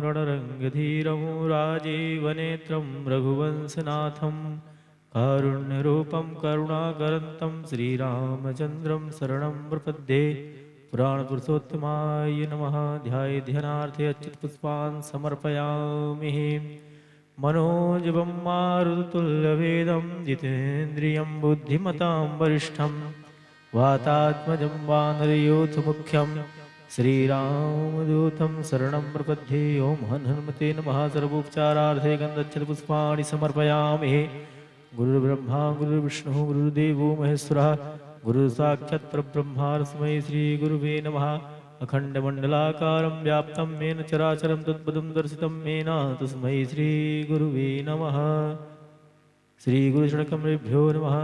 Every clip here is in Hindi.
रणरङ्गधीरं राजीवनेत्रं रघुवंशनाथं कारुण्यरूपं करुणाकरन्तं श्रीरामचन्द्रं शरणं प्रपद्ये। पुराणपुरुषोत्तमाय नमः। ध्यानार्थे अच्युतपुष्पान् समर्पयामि। मनोजवं मारुततुल्यवेदं जितेन्द्रियं बुद्धिमतां वरिष्ठं वातात्मजं वानरयूथमुख्यं श्रीरामदूतं शरणं प्रपद्ये। ओं हनुमते नमः। सर्वोपचारार्थे गन्धच्छतपुष्पाणि समर्पयामि। गुरुर्ब्रह्मा गुरुर्विष्णुः गुरुर्देवो महेश्वरः गुरुसाक्षात् परब्रह्म तस्मै श्रीगुरुवे नमः। अखण्डमण्डलाकारं व्याप्तं येन चराचरं तत्पदं दर्शितं येन तस्मै श्रीगुरुवे नमः। श्रीगुरुचरणकमलेभ्यो नमः।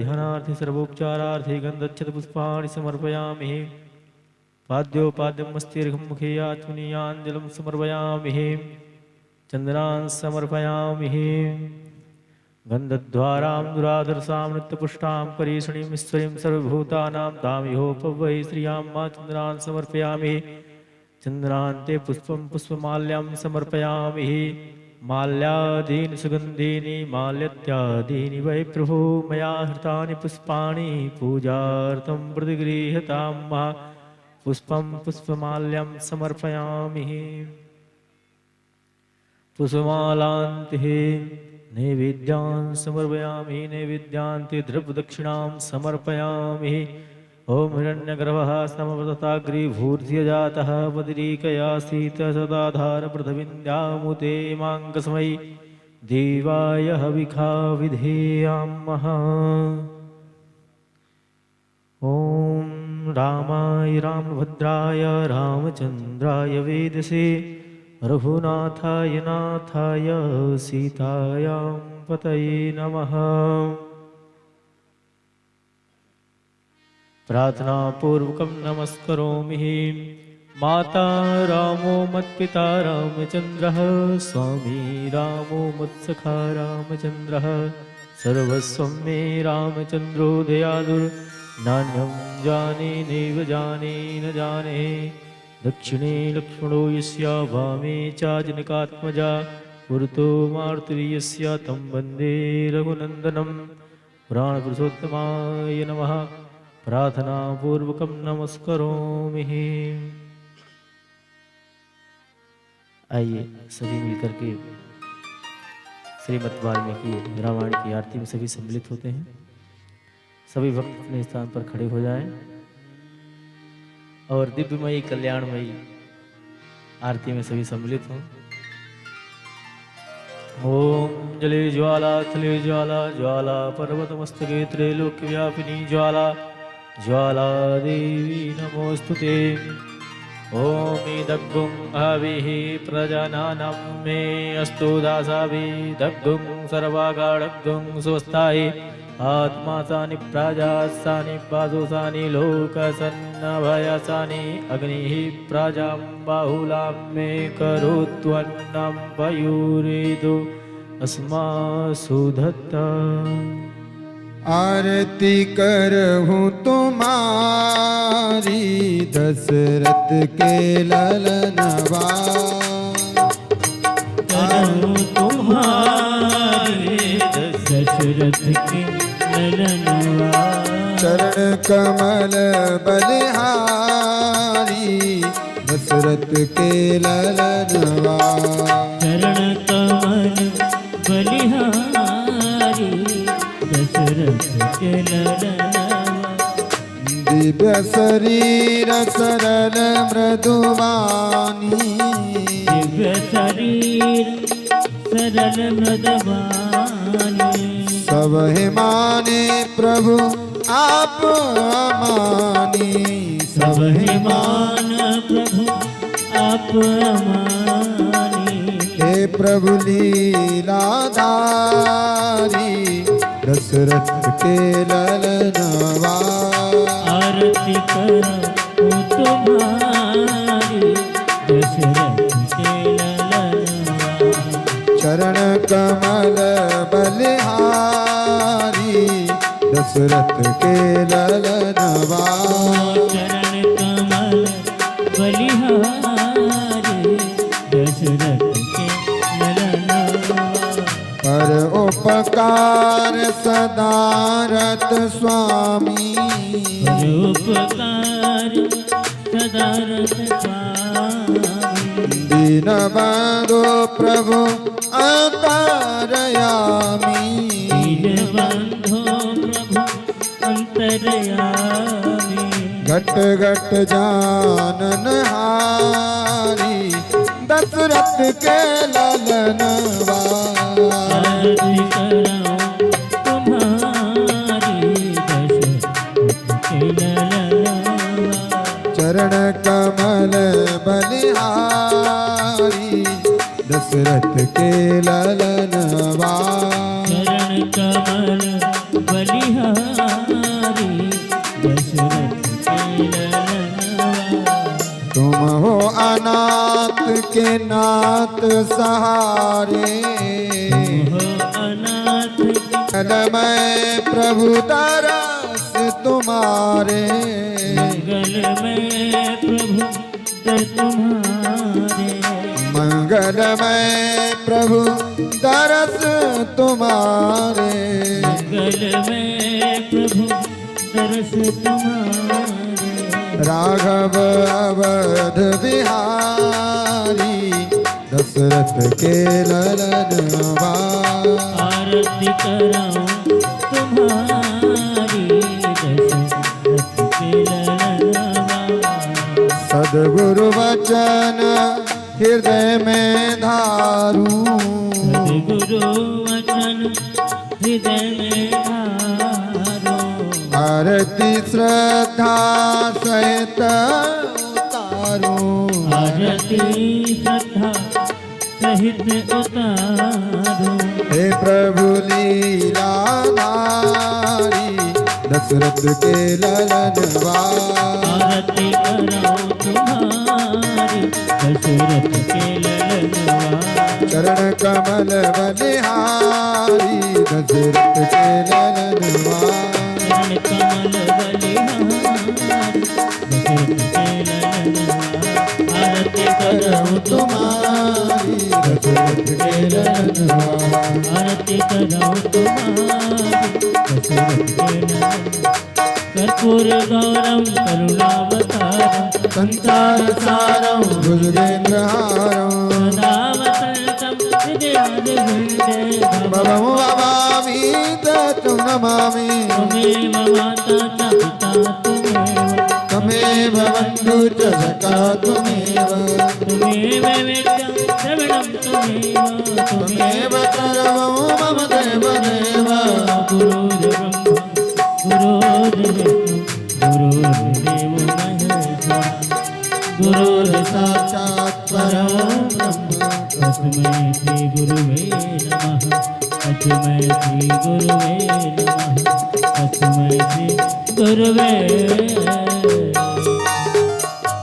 ध्यानार्थे सर्वोपचारार्थे गन्धच्छतपुष्पाणि समर्पयामि। पाद्योपाद्यमस्तीर्घं मुखे आत्मनीयाञ्जलं समर्पयामि। चन्दनान् समर्पयामि। गन्धद्वारां दुराधरसां नित्यपुष्टां करीषणीमीश्वरीं सर्वभूतानां तामिहोपवै श्रियां मा चन्द्रान् समर्पयामि। चन्द्रान्ते पुष्पं पुष्पमाल्यां समर्पयामि। माल्यादीनि सुगन्धीनि माल्यत्यादीनि वै प्रभो मया हृतानि पुष्पाणि पूजार्थं प्रतिगृह्यतां मा। पुष्पं पुष्पमाल्यं समर्पयामि। पुष्पमालान्ते नैवेद्यान् समर्पयामि। नैवेद्यान्ते द्रव्यदक्षिणां समर्पयामि। ॐ हिरण्यगर्भः समवदताग्रीभूर्ध्यजातः बदरीकयासीत सदाधारपृथविन्द्यामुते माङ्कस्मै देवाय हविखा विधेयामः। ॐ रामाय रामभद्राय रामचन्द्राय वेदसे रघुनाथाय नाथाय सीतायां पतये नमः। प्रार्थनापूर्वकं नमस्करोमि। माता रामो मत्पिता रामचन्द्रः स्वामी रामो मत्सखा रामचन्द्रः सर्वस्वं मे रामचन्द्रो दयालुर् नान्यं जाने नैव जाने न जाने। दक्षिणे लक्ष्मणो यस्य वामे च जनकात्मजा पुरतो मारुतिर्यस्य तं वन्दे रघुनन्दनं। पुराणपुरुषोत्तमाय नमः। प्रार्थनापूर्वकं नमस्करोमि। आइए सभी मिलकर के श्रीमद् वाल्मीकि रामायण की आरती में सभी सम्मिलित होते हैं। सभी भक्त अपने स्थान पर खड़े हो जाएं और दिव्यमयी कल्याणमयी आरती में सभी सम्मिलित हों। ओम जले ज्वाला थले ज्वाला ज्वाला पर्वतमस्तके त्रैलोक्यव्यापिनी ज्वाला ज्वाला देवी नमोस्तुते। ओम दग्गुं हविः प्रजानानां मे अस्तु दासाभिः दग्गुं सर्वागाढग्गुं स्वस्ताये आत्मासानि प्राजासानि वासुसानि लोकसन्नभयसानि अग्निः प्राजां बाहुलां मे करोत्वन्नं पयूरेदो अस्मासु दत्ता। आरती करहूँ तुम्हारी दशरथ के ललनवा। करहूँ तुम्हारी दशरथ के ललनवा। चरण कमल बलिहारी दशरथ के ललनवा। चरण कमल बलिहारी दशरथ के ललनवा। दिव्य शरीर सरल मृदुवानी। दिव्य शरीर सरल मृदुवानी। सब ही माने प्रभु आप अमानी। सब ही मान प्रभु आप अमानी। हे प्रभु लीलाधारी दशरथ के ललनवा। आरती करो तुम्हारी दशरथ के ललनवा। चरण कमल बलिहारी दशरथ के ललनवा। चरण कमल बलिहारी दशरथ परोपकार सदारत स्वामी परोपकार सदारत स्वामी दीन बंधु प्रभु अंतरयामी दीन बंधु प्रभु अंतरयामी घट घट जानन हारी दशरथ के ललनवा आरती कराऊं तुम्हारी दशरथ के ललनवा चरण कमल बलिहारी दशरथ के ललनवा चरण कमल बलिहारी दशरथ के ललनवा तुम हो अनाथ के नाथ सहारे हो अनाथ मैं प्रभु तरस तुम्हारे मंगल में प्रभु दर तुम्हारे मंगलमय प्रभु दरस तुम्हारे मंगल में प्रभु दरस तुम्हारे राघव अवध बिहारी दशरथ के ललनवा आरती कराऊं तुम्हारी दशरथ के ललनवा सद्गुरु वचन हृदय में धारू सद्गुरु वचन हृदय में धारो आरती श्रद्धा सहित उतारू आरती श्रद्धा सहित उतारो हे प्रभु लीलाधारी दशरथ के ललनवा आरती कराऊं तुम्हारी दशरथ के ललनवा चरण कमल बलिहारी दशरथ के ललनवा चरण कमल बलिहारी दशरथ के ललनवा आरती कराऊं तुम्हारी दशरथ के ललनवा आरती कराऊं तुम्हारी दशरथ के ललनवा कर्पूर गौरम करुणावतारम संसार सारं भुजगेन्द्र हारं सदा वसन्तं हृदयादिहृदे भवं भवामि तं नमामि त्वमेव माता च पिता त्वमेव बन्धु च सखा त्वमेव त्वमेव वेद्यं श्रवणं त्वमेव त्वमेव सर्वं मम देवदेव गुरुर्विष्णु गुरुर्देवो महेश्वरः गुरुर् साक्षात् परब्रह्म तस्मै श्री गुरुवे नमः तस्मै श्री गुरुवे नमः तस्मै श्री गुरुवे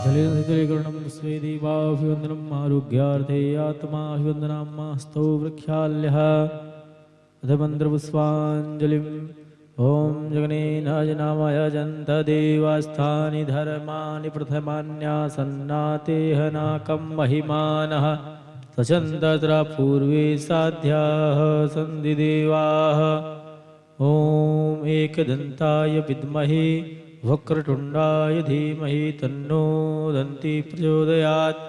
जले गुरुणं स्वेदेवाभिवन्दनम् आरोग्यार्थे आत्माभिवन्दनामास्तौ वृक्षाल्यः अधमन्त्रपुष्पाञ्जलिम् ॐ जगनेनाजनामय जन्तदेवास्थानि धर्माणि प्रथमान्यासन्नातेहनाकं महिमानः सचन्दत्र पूर्वे साध्याः सन्धिदेवाः ॐ एकदन्ताय विद्महे वक्रतुण्डाय धीमहि तन्नो दन्ति प्रचोदयात्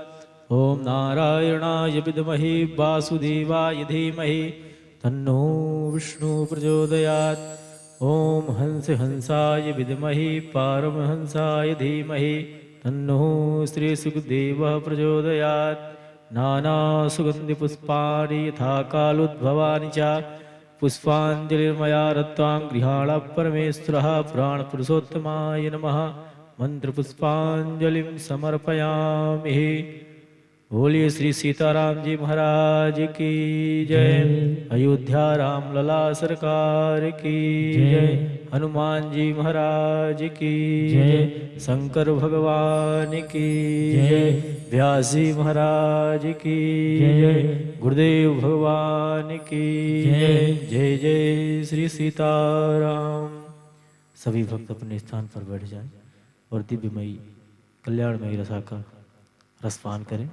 ॐ नारायणाय विद्महे वासुदेवाय धीमहि तन्नो विष्णु प्रचोदयात् ॐ हंस हंसाय विद्महे पारमहंसाय धीमहि तन्नो श्रीसुखदेवः प्रचोदयात् नानासुगन्धिपुष्पाणि यथा कालोद्भवानि च पुष्पाञ्जलिर्मया रत्वां गृहाण परमेश्वरः प्राणपुरुषोत्तमाय नमः मन्त्रपुष्पाञ्जलिं समर्पयामि। बोलिए श्री सीताराम जी महाराज की जय। अयोध्या राम लला सरकार की जय। हनुमान जी महाराज की जय। शंकर भगवान की जय। व्यास जी महाराज की जय। गुरुदेव भगवान की जय। जय जय श्री सीताराम। सभी भक्त अपने स्थान पर बैठ जाएं और दिव्यमयी कल्याणमयी रसा का रसपान करें।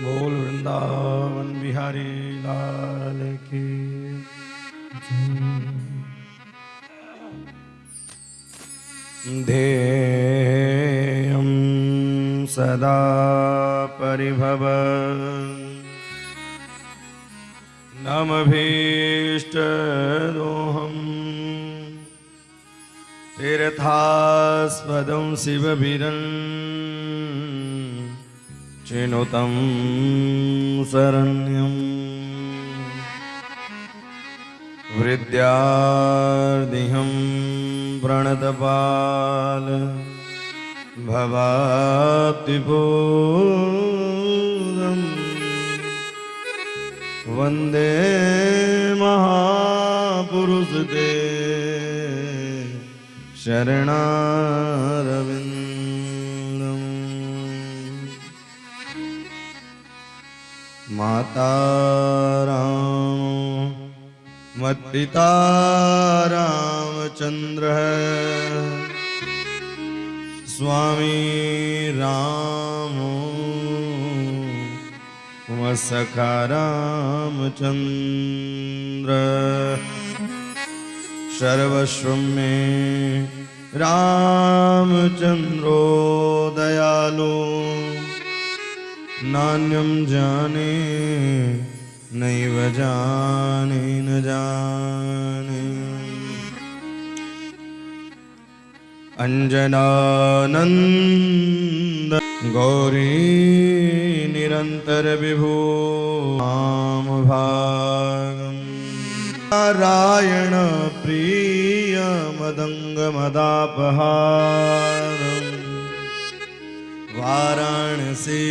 बोल वृंदावन बिहारी लाल की। ध्येयं सदा परिभव नमभीष्टदोहम् तीर्थास्पदं शिवभिरन् चिनुतं शरण्यं विद्यार्दिहं प्रणतपाल भवाब्धिपूर्णम् वन्दे महापुरुषते शरणारविन्दम्। माता राम मत्पिता रामचन्द्रः स्वामी रामो सखा रामचन्द्र सर्वस्वं मे रामचन्द्रो दयालु नान्यं जाने नैव जाने न जाने। अंजनानंद गौरी निरंतर विभो माम भागम नारायण प्रिय मदंग मदापहारम वाराणसी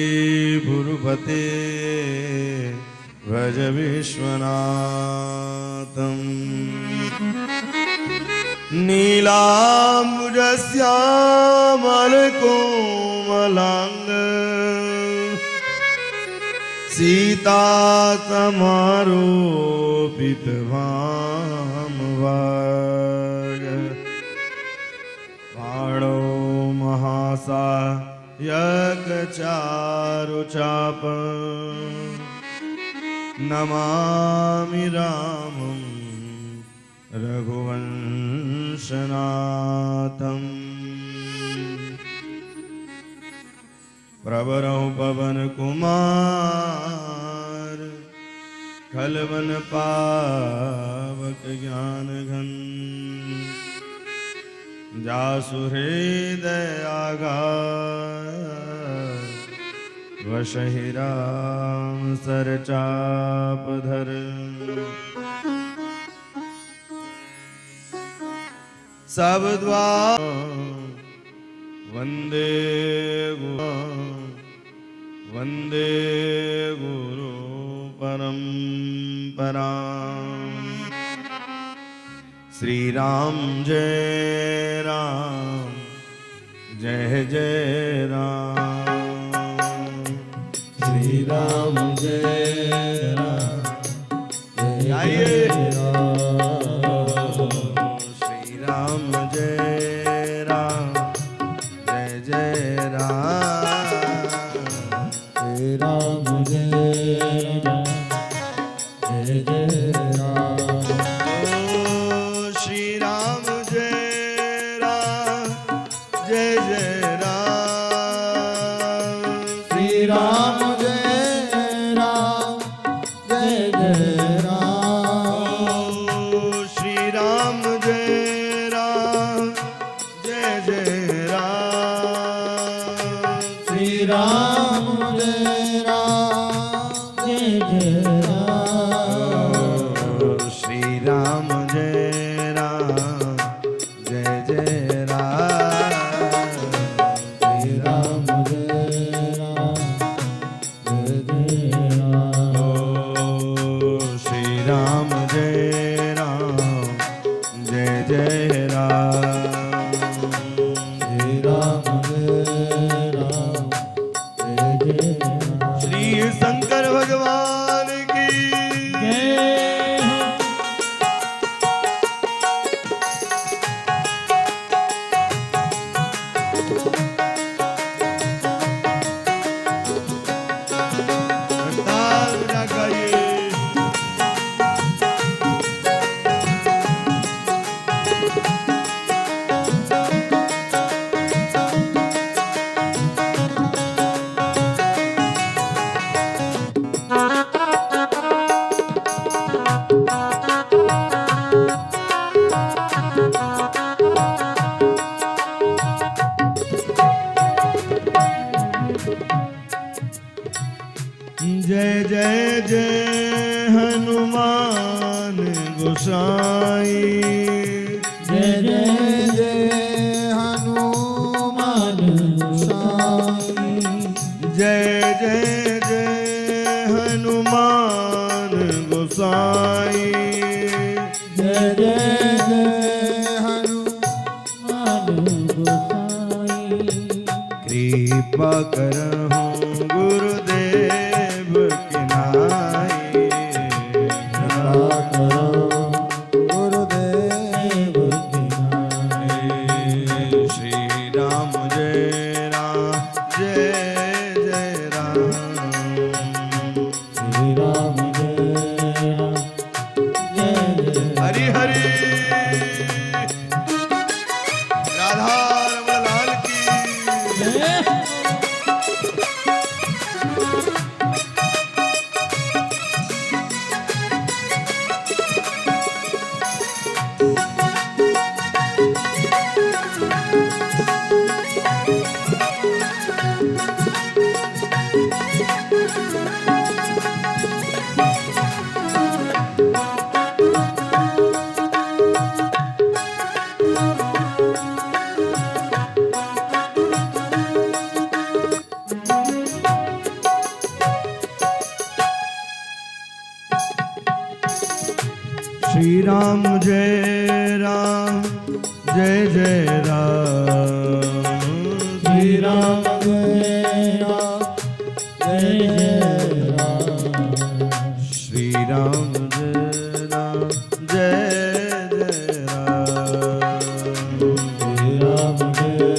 भुरपते भज विश्वनाथम। नीलाम्बुजश्यामलकोमलांग सीता समारोपितवामभाग बाणो महासायकचारुचाप नमामि रामं रघुवंशनाथम्। प्रवरौ पवन कुमार खलवन पावक ज्ञान घन जासु हृदय आगार वशहि राम सरचापधर। सब द्वार वंदे गुरु परंपरा। श्री राम जय राम जय जय राम। श्री राम जय राम जय राम। श्री राम जय राम जय जय राम। श्री राम जय राम जय जय राम। श्री राम जय राम जय जय राम। श्री राम जय हनुमान गोसाई जय जय जय हनुमान गोसाई जय जय जय हनुमान गोसाई जय जय जय हनुमान गोसाई कृपा करहु गुरुदेव की नाई गुरुदेव की नाई श्री राम जय जय राम श्री राम जय राम जय जय हरि हरि राधा रमण लाल की जय श्री राम जय जय राम श्री राम जय राम जय जय राम श्री राम जय जय राम श्री राम जय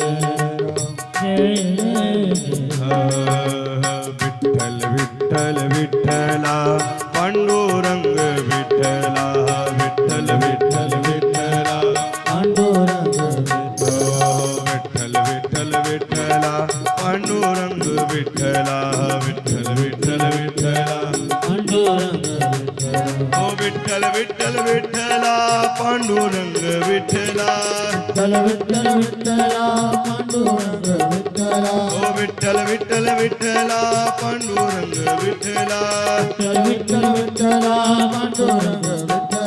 राम विठ्ठल विठ्ठल विठ्ठला पांडुरंग विठ्ठला विठ्ठल विठ्ठल विठ्ठला पांडुरंग विठ्ठल विठ्ठल विठ्ठला पांडुरंग विठ्ठला विठ्ठल विठ्ठल विठ्ठला पांडुरंग ओ विठ्ठल विठ्ठल विठ्ठला पांडुरंग विठ्ठला विठ्ठल विठ्ठल विठ्ठला पांडुरंग विठ्ठला ओ विठ्ठल विठ्ठल विठ्ठला पांडुरंग विठ्ठला विठ्ठल विठ्ठल विठ्ठला पांडुरंग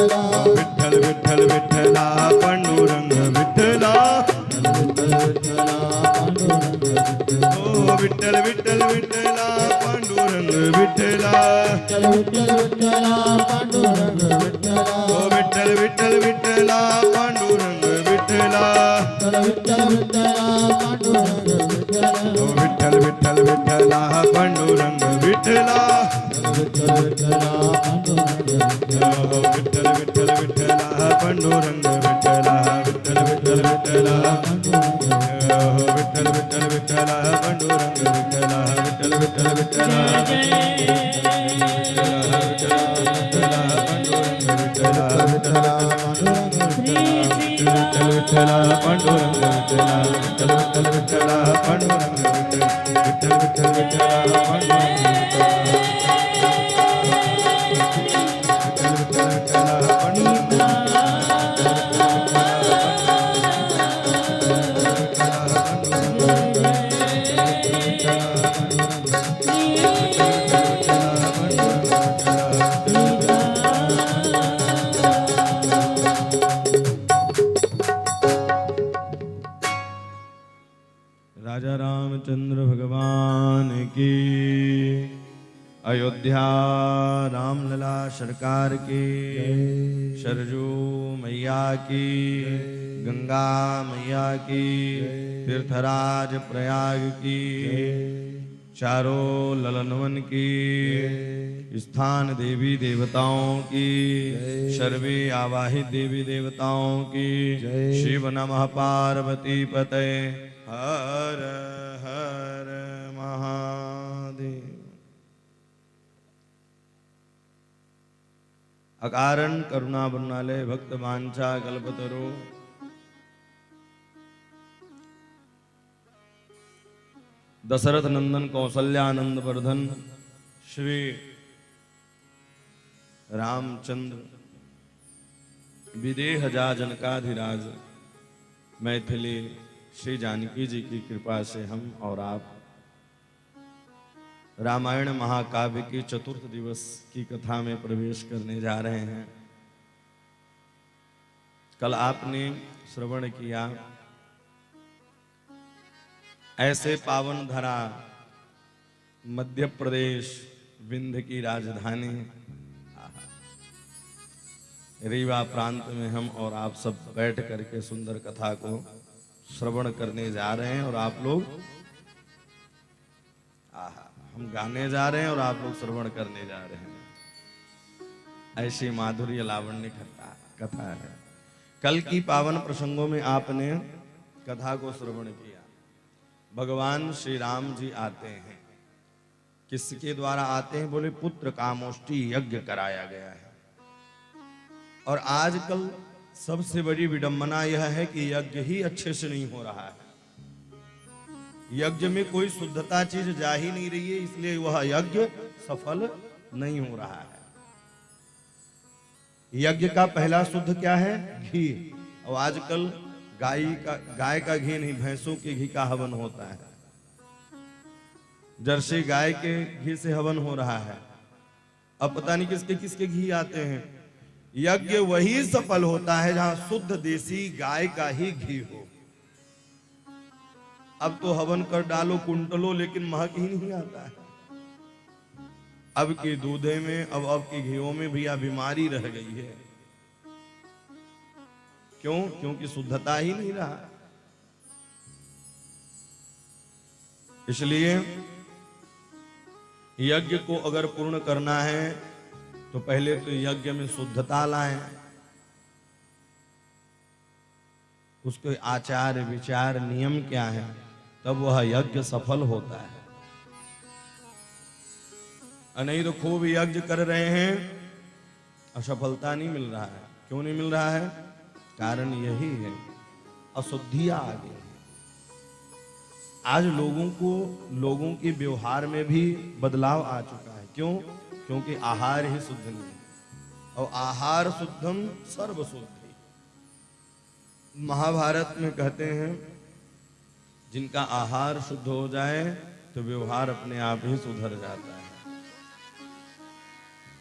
विठ्ठला विठ्ठल विठ्ठल विठ्ठला पांडुरंग विठ्ठला विठ्ठल विठ्ठला पांडुरंग विठ्ठला ओ विठ्ठल विठ्ठल विठ्ठला पांडुरंग विठ्ठला विठ्ठल विठ्ठल विठ्ठला पांडुरंग विठ्ठला ओ विठ्ठल विठ्ठल विठ्ठला पांडुरंग विठ्ठला विठ्ठल विठ्ठल विठ्ठला पांडुरंग विठ्ठला ओ विठ्ठल विठ्ठल विठ्ठला पांडुरंग विठ्ठला विठ्ठल विठ्ठला पांडुरंग विठ्ठला ओ विठ्ठल विठ्ठल विठ्ठला पांडुरंग विठ्ठला विठ्ठल विठ्ठल विठ्ठला ओ विठ्ठल विठ्ठल विठ्ठला पांडुरंग विठ्ठला विठ्ठल विठ्ठल विठ्ठला विठ्ठल विठ्ठला पांडुरंग विठ्ठला विठ्ठल विठ्ठल विठ्ठला पांडुरंग विठ्ठला विठ्ठल विठ्ठल विठ्ठला पांडुरंग विठ्ठला विठ्ठल विठ्ठल विठ्ठला पांडुरंग राजा रामचंद्र भगवान की अयोध्या रामलला सरकार की सरजू मैया की गंगा मैया की तीर्थराज प्रयाग की चारों ललनवन की स्थान देवी देवताओं की सर्वे आवाहित देवी देवताओं की शिव नमः पार्वती पते हर हर महादेव। अकारण करुणा बरनाले भक्त वांछा कल्पतरो दशरथ नंदन कौशल्यानंद वर्धन श्री रामचंद्र विदेह जा जनकाधिराज मैथिली श्री जानकी जी की कृपा से हम और आप रामायण महाकाव्य की चतुर्थ दिवस की कथा में प्रवेश करने जा रहे हैं। कल आपने श्रवण किया ऐसे पावन धरा मध्य प्रदेश विंध्य की राजधानी रीवा प्रांत में हम और आप सब बैठ करके सुंदर कथा को श्रवण करने जा रहे हैं। और आप लोग हम गाने जा रहे हैं और आप लोग श्रवण करने जा रहे हैं। ऐसी माधुर्य लावण्य कथा है। कल की पावन प्रसंगों में आपने कथा को श्रवण किया। भगवान श्री राम जी आते हैं। किसके द्वारा आते हैं? बोले पुत्र कामोष्ठी यज्ञ कराया गया है। और आजकल सबसे बड़ी विडंबना यह है कि यज्ञ ही अच्छे से नहीं हो रहा है। यज्ञ में कोई शुद्धता चीज जा ही नहीं रही है, इसलिए वह यज्ञ सफल नहीं हो रहा है। यज्ञ का पहला शुद्ध क्या है? घी। और आजकल गाय का घी नहीं, भैंसों के घी का हवन होता है। जर्सी गाय के घी से हवन हो रहा है। अब पता नहीं किसके किसके घी आते हैं। यज्ञ वही सफल होता है जहां शुद्ध देसी गाय का ही घी हो। अब तो हवन कर डालो कुंटलो, लेकिन महक ही नहीं आता है। अब के दूधे में अब के घियों में भैया बीमारी रह गई है। क्यों? क्योंकि शुद्धता ही नहीं रहा। इसलिए यज्ञ को अगर पूर्ण करना है तो पहले तो यज्ञ में शुद्धता लाएं। उसके आचार विचार नियम क्या है, तब वह यज्ञ सफल होता है। नहीं तो खूब यज्ञ कर रहे हैं, असफलता नहीं मिल रहा है। क्यों नहीं मिल रहा है? कारण यही है, अशुद्धियां आ गई। आज लोगों के व्यवहार में भी बदलाव आ चुका है। क्यों? क्योंकि आहार ही शुद्ध नहीं है। और आहार शुद्धम सर्व शुद्धि। महाभारत में कहते हैं जिनका आहार शुद्ध हो जाए तो व्यवहार अपने आप ही सुधर जाता है।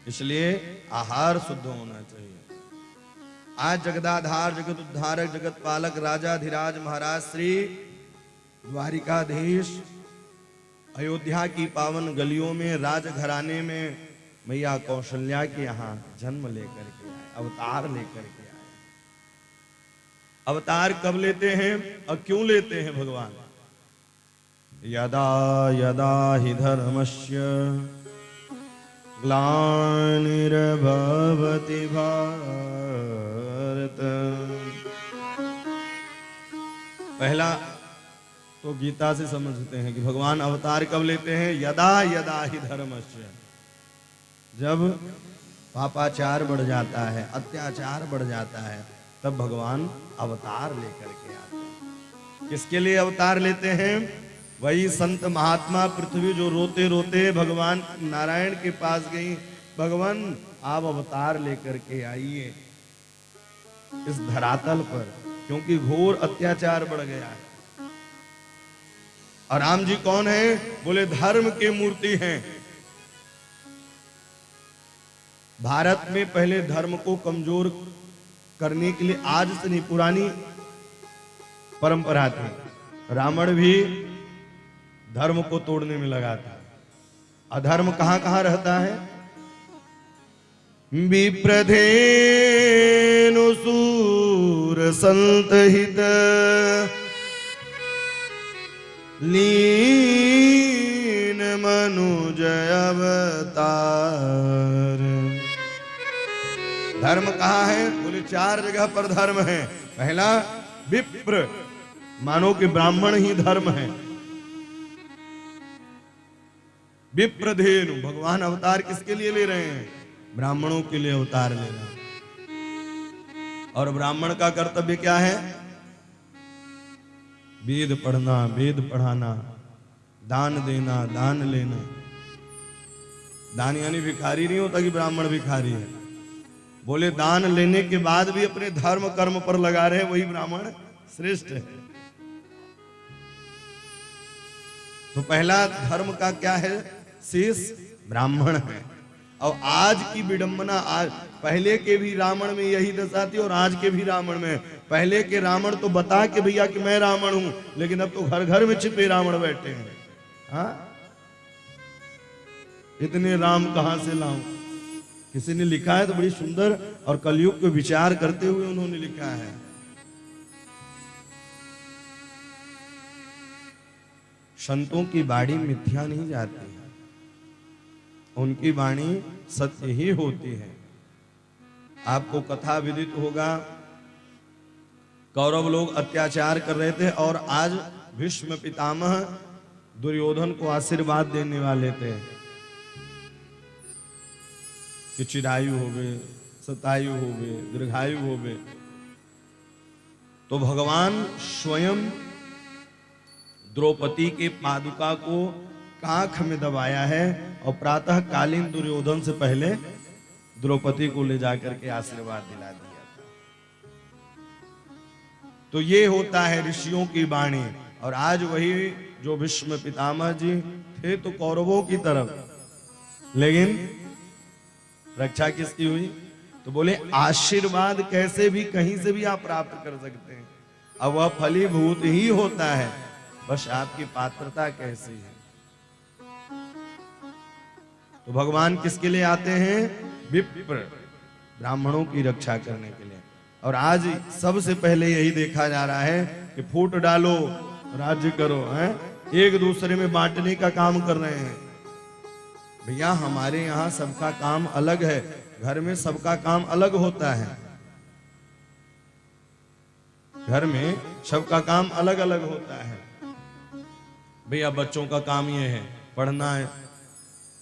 इसलिए आहार शुद्ध होना चाहिए। आज जगदाधार जगत उद्धारक जगत पालक राजाधिराज महाराज श्री द्वारिकाधीश अयोध्या की पावन गलियों में राजघराने में मैया कौशल्या के यहाँ जन्म लेकर के आए, अवतार लेकर के आए। अवतार कब लेते हैं और क्यों लेते हैं भगवान? यदा यदा हि धर्मस्य ग्लानिर्भवति भारत। पहला तो गीता से समझते हैं कि भगवान अवतार कब लेते हैं? यदा यदा हि धर्मस्य। जब पापाचार बढ़ जाता है, अत्याचार बढ़ जाता है, तब भगवान अवतार लेकर के आते हैं। किसके लिए अवतार लेते हैं? वही संत महात्मा पृथ्वी जो रोते रोते भगवान नारायण के पास गई, भगवान आप अवतार लेकर के आइए इस धरातल पर, क्योंकि घोर अत्याचार बढ़ गया है। और राम जी कौन है? बोले धर्म के मूर्ति हैं। भारत में पहले धर्म को कमजोर करने के लिए आज से नहीं, पुरानी परंपरा थी। रावण भी धर्म को तोड़ने में लगा था। अधर्म कहां कहां रहता है? विप्रधेनु सूर संत हित लीन मनुज अवतार। धर्म कहां है? बोले 4 जगह पर धर्म है। पहला विप्र, मानो कि ब्राह्मण ही धर्म है। विप्रधेनु, भगवान अवतार किसके लिए ले रहे हैं? ब्राह्मणों के लिए अवतार ले रहे हैं। और ब्राह्मण का कर्तव्य क्या है? वेद पढ़ना, वेद पढ़ाना, दान देना, दान लेना। दान यानी भिखारी नहीं होता कि ब्राह्मण भिखारी है। बोले दान लेने के बाद भी अपने धर्म कर्म पर लगा रहे, वही ब्राह्मण श्रेष्ठ है। तो पहला धर्म का क्या है? शेष ब्राह्मण हैं। और आज की विडंबना, आज पहले के भी रावण में यही दशा थी और आज के भी रावण में। पहले के रावण तो बता के भैया कि मैं रावण हूं, लेकिन अब तो घर घर में छिपे रावण बैठे हैं। हाँ, इतने राम कहां से लाऊं? किसी ने लिखा है तो बड़ी सुंदर और कलयुग को विचार करते हुए उन्होंने लिखा है, संतों की वाणी मिथ्या नहीं जाती है, उनकी वाणी सत्य ही होती है। आपको कथा विदित होगा, कौरव लोग अत्याचार कर रहे थे और आज भीष्म पितामह दुर्योधन को आशीर्वाद देने वाले थे कि चिरायु हो गए, शतायु हो गए, दीर्घायु हो गए। तो भगवान स्वयं द्रौपदी के पादुका को कांख में दबाया है और प्रातः कालीन दुर्योधन से पहले द्रौपदी को ले जाकर के आशीर्वाद दिला दिया था। तो ये होता है ऋषियों की वाणी। और आज वही जो भीष्म पितामह जी थे तो कौरवों की तरफ, लेकिन रक्षा किसकी हुई? तो बोले आशीर्वाद कैसे भी कहीं से भी आप प्राप्त कर सकते हैं, अब वह फलीभूत ही होता है, बस आपकी पात्रता कैसी है। तो भगवान किसके लिए आते हैं? विप्र, ब्राह्मणों की रक्षा करने के लिए। और आज सबसे पहले यही देखा जा रहा है कि फूट डालो, राज्य करो, हैं? एक दूसरे में बांटने का काम कर रहे हैं। भैया हमारे यहाँ सबका काम अलग है, घर में सबका काम अलग होता है, घर में सबका काम अलग अलग होता है। भैया बच्चों का काम ये है पढ़ना है,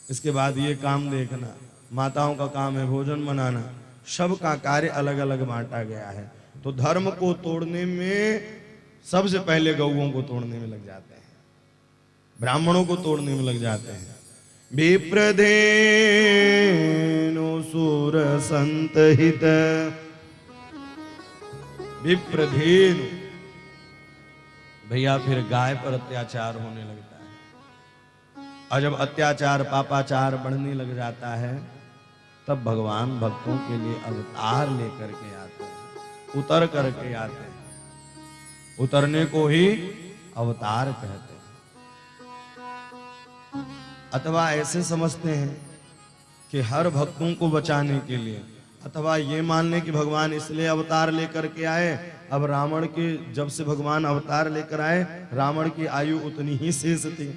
इसके बाद ये काम देखना, माताओं का काम है भोजन बनाना, सबका कार्य अलग अलग बांटा गया है। तो धर्म को तोड़ने में सबसे पहले गौओं को तोड़ने में लग जाते हैं, ब्राह्मणों को तोड़ने में लग जाते हैं। विप्रधेनु सुर संतहित, विप्रधेनु भैया फिर गाय पर अत्याचार होने लगता है। और जब अत्याचार पापाचार बढ़ने लग जाता है तब भगवान भक्तों के लिए अवतार लेकर के आते हैं, उतर करके आते हैं। उतरने को ही अवतार कहते हैं। अथवा ऐसे समझते हैं कि हर भक्तों को बचाने के लिए, अथवा ये मान लें कि भगवान इसलिए अवतार लेकर के आए, अब रावण के जब से भगवान अवतार लेकर आए रावण की आयु उतनी ही शेष थी।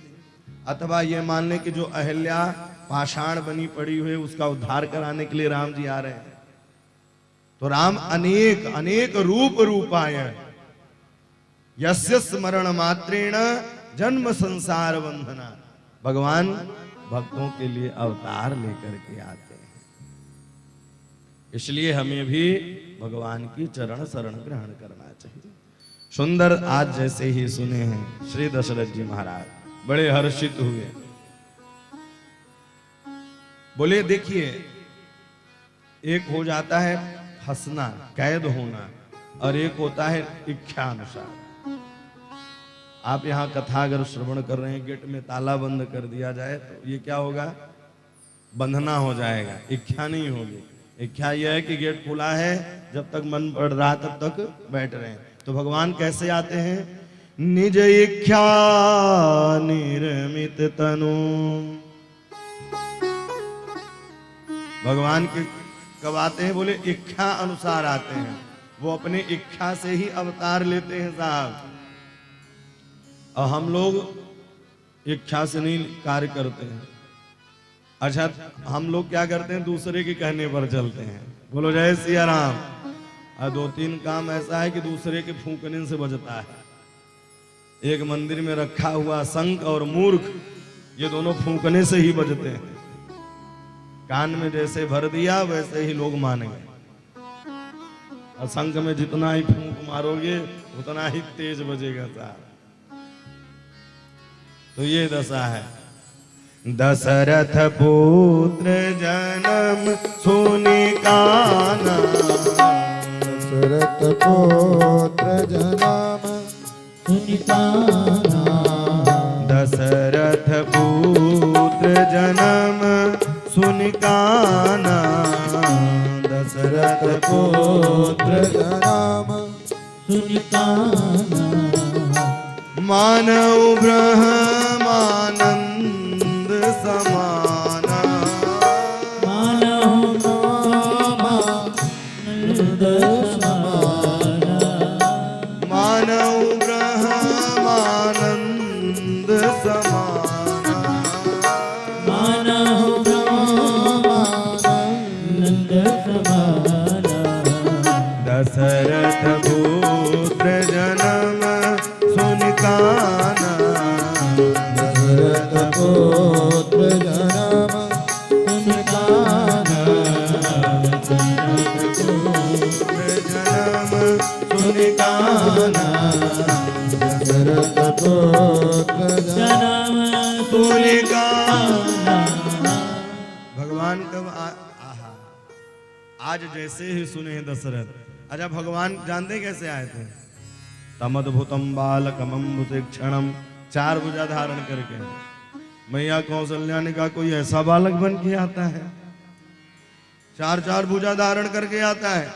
अथवा ये मान लें कि जो अहिल्या पाषाण बनी पड़ी हुई उसका उद्धार कराने के लिए राम जी आ रहे हैं। तो राम अनेक अनेक रूपाय यस्य स्मरण मात्रेण जन्म संसार बंधना, भगवान भक्तों के लिए अवतार लेकर के आते हैं। इसलिए हमें भी भगवान की चरण शरण ग्रहण करना चाहिए। सुंदर आज जैसे ही सुने हैं श्री दशरथ जी महाराज बड़े हर्षित हुए, बोले देखिए एक हो जाता है फंसना, कैद होना, और एक होता है इच्छा अनुसार। आप यहाँ कथा अगर श्रवण कर रहे हैं, गेट में ताला बंद कर दिया जाए तो ये क्या होगा? बंधना हो जाएगा, इच्छा नहीं होगी। इच्छा यह है कि गेट खुला है, जब तक मन बढ़ रहा तब तक बैठ रहे हैं। तो भगवान कैसे आते हैं? निज इच्छा निर्मित तनु। भगवान के कब आते हैं? बोले इच्छा अनुसार आते हैं। वो अपने इच्छा से ही अवतार लेते हैं साहब। और हम लोग इच्छा से नहीं कार्य करते हैं। अच्छा, हम लोग क्या करते हैं? दूसरे के कहने पर चलते हैं। बोलो जय सिया राम। और दो तीन काम ऐसा है कि दूसरे के फूंकने से बचता है। एक मंदिर में रखा हुआ शंख और मूर्ख, ये दोनों फूंकने से ही बचते हैं। कान में जैसे भर दिया वैसे ही लोग मानेंगे। और शंख में जितना ही फूंक मारोगे उतना ही तेज बजेगा साहब। तो ये दशा है। दशरथ पुत्र जन्म सुनि काना, दशरथ पुत्र जन्म सुनि काना, दशरथ पुत्र मानव ब्रह्मानंद समाना। मानव ब्रह्मानंद समाना। मानव ब्रह्मानंद समाना। मानव ब्रह्मानंद समाना। दशरथ पुत्र जन्म सुन काना। दशरथ पुत्र जन्म सुन काना। दशरथ पुत्र जन्म सुन काना। दशरथ पुत्र जन्म सुन काना। भगवान कब आहा आज जैसे ही सुने हैं दशरथ। अच्छा भगवान जानते कैसे आए थे? तमद्भुतम बालकमंबुसे क्षणम, 4 भुजा धारण करके। मैया कौशल्या ने कहा कोई ऐसा बालक बन के आता है? 4 भुजा धारण करके आता है।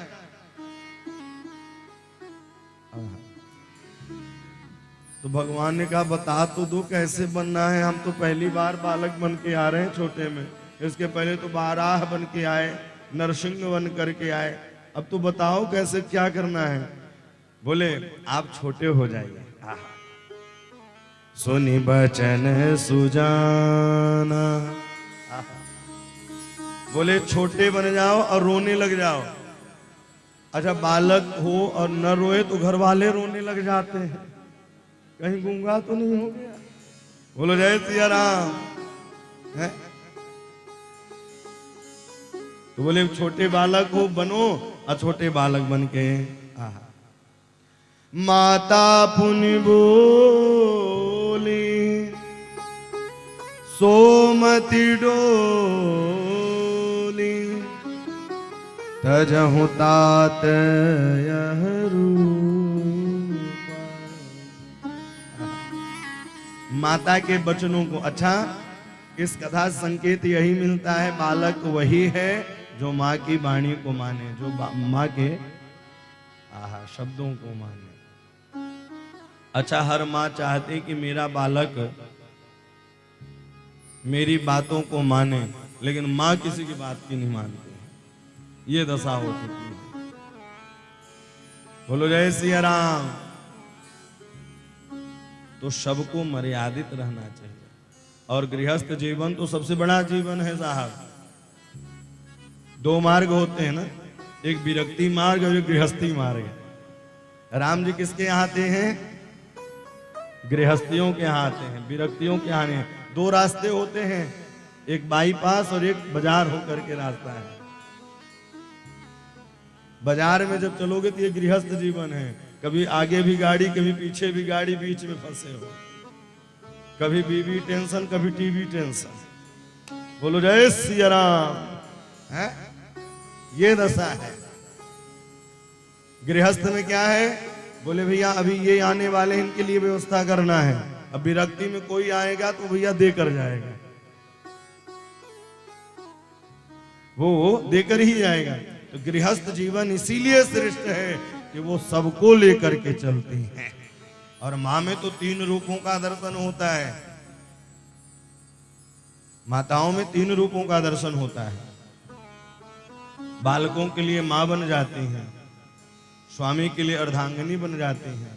तो भगवान ने कहा बता तो दो कैसे बनना है, हम तो पहली बार बालक बन के आ रहे हैं छोटे में। इसके पहले तो बाराह बन के आए, नरसिंह बन करके आए, अब तो बताओ कैसे क्या करना है। बोले आप छोटे हो जाइए। सुनी बचन सुजाना। बोले छोटे बन जाओ और रोने लग जाओ। अच्छा बालक हो और न रोए तो घर वाले रोने लग जाते हैं, कहीं गूंगा तो नहीं हो गया। बोलो जय सिया राम है। तो बोले छोटे बालक हो बनो, और छोटे बालक बन के आहा। माता पुनि बोली सोमति डोली, तजहु तात यह रूपा। माता के बचनों को, अच्छा इस कथा संकेत यही मिलता है बालक वही है जो माँ की वाणी को माने, जो माँ के आहा शब्दों को माने। अच्छा हर माँ चाहती कि मेरा बालक मेरी बातों को माने, लेकिन माँ किसी की बात की नहीं मानती। ये दशा हो चुकी है। बोलो जय सिया राम। तो सबको मर्यादित रहना चाहिए। और गृहस्थ जीवन तो सबसे बड़ा जीवन है साहब। 2 मार्ग होते हैं ना, एक विरक्ति मार्ग और एक गृहस्थी मार्ग। राम जी किसके यहाँ आते हैं? गृहस्थियों के यहाँ आते हैं, विरक्तियों के यहाँ नहीं। 2 रास्ते होते हैं, एक बाईपास और एक बाजार होकर के रास्ता है। बाजार में जब चलोगे तो ये गृहस्थ जीवन है। कभी आगे भी गाड़ी, कभी पीछे भी गाड़ी, बीच में फंसे हो। कभी बीवी टेंशन, कभी टीवी टेंशन। बोलो जय सिया राम है। ये दशा है। गृहस्थ में क्या है? बोले भैया अभी ये आने वाले हैं, इनके लिए व्यवस्था करना है। अब विरक्ति में कोई आएगा तो भैया देकर जाएगा, वो देकर ही जाएगा। तो गृहस्थ जीवन इसीलिए श्रेष्ठ है कि वो सबको लेकर के चलती हैं। और माँ में तो 3 रूपों का दर्शन होता है। माताओं में 3 रूपों का दर्शन होता है। बालकों के लिए माँ बन जाती हैं, स्वामी के लिए अर्धांगिनी बन जाती हैं,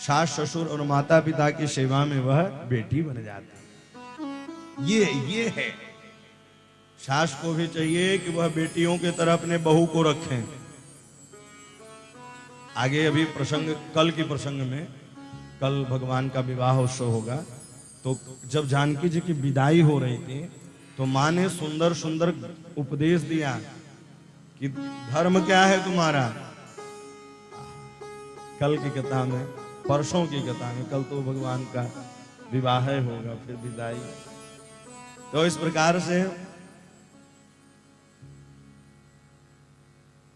सास ससुर और माता पिता की सेवा में वह बेटी बन जाती है। ये है। सास को भी चाहिए कि वह बेटियों के तरह अपने बहू को रखें। आगे अभी प्रसंग, कल की प्रसंग में, कल भगवान का विवाह उत्सव होगा। तो जब जानकी जी की विदाई हो रही थी तो माँ ने सुंदर सुंदर उपदेश दिया कि धर्म क्या है तुम्हारा। कल की कथा में, परसों की कथा में, कल तो भगवान का विवाह होगा, फिर विदाई। तो इस प्रकार से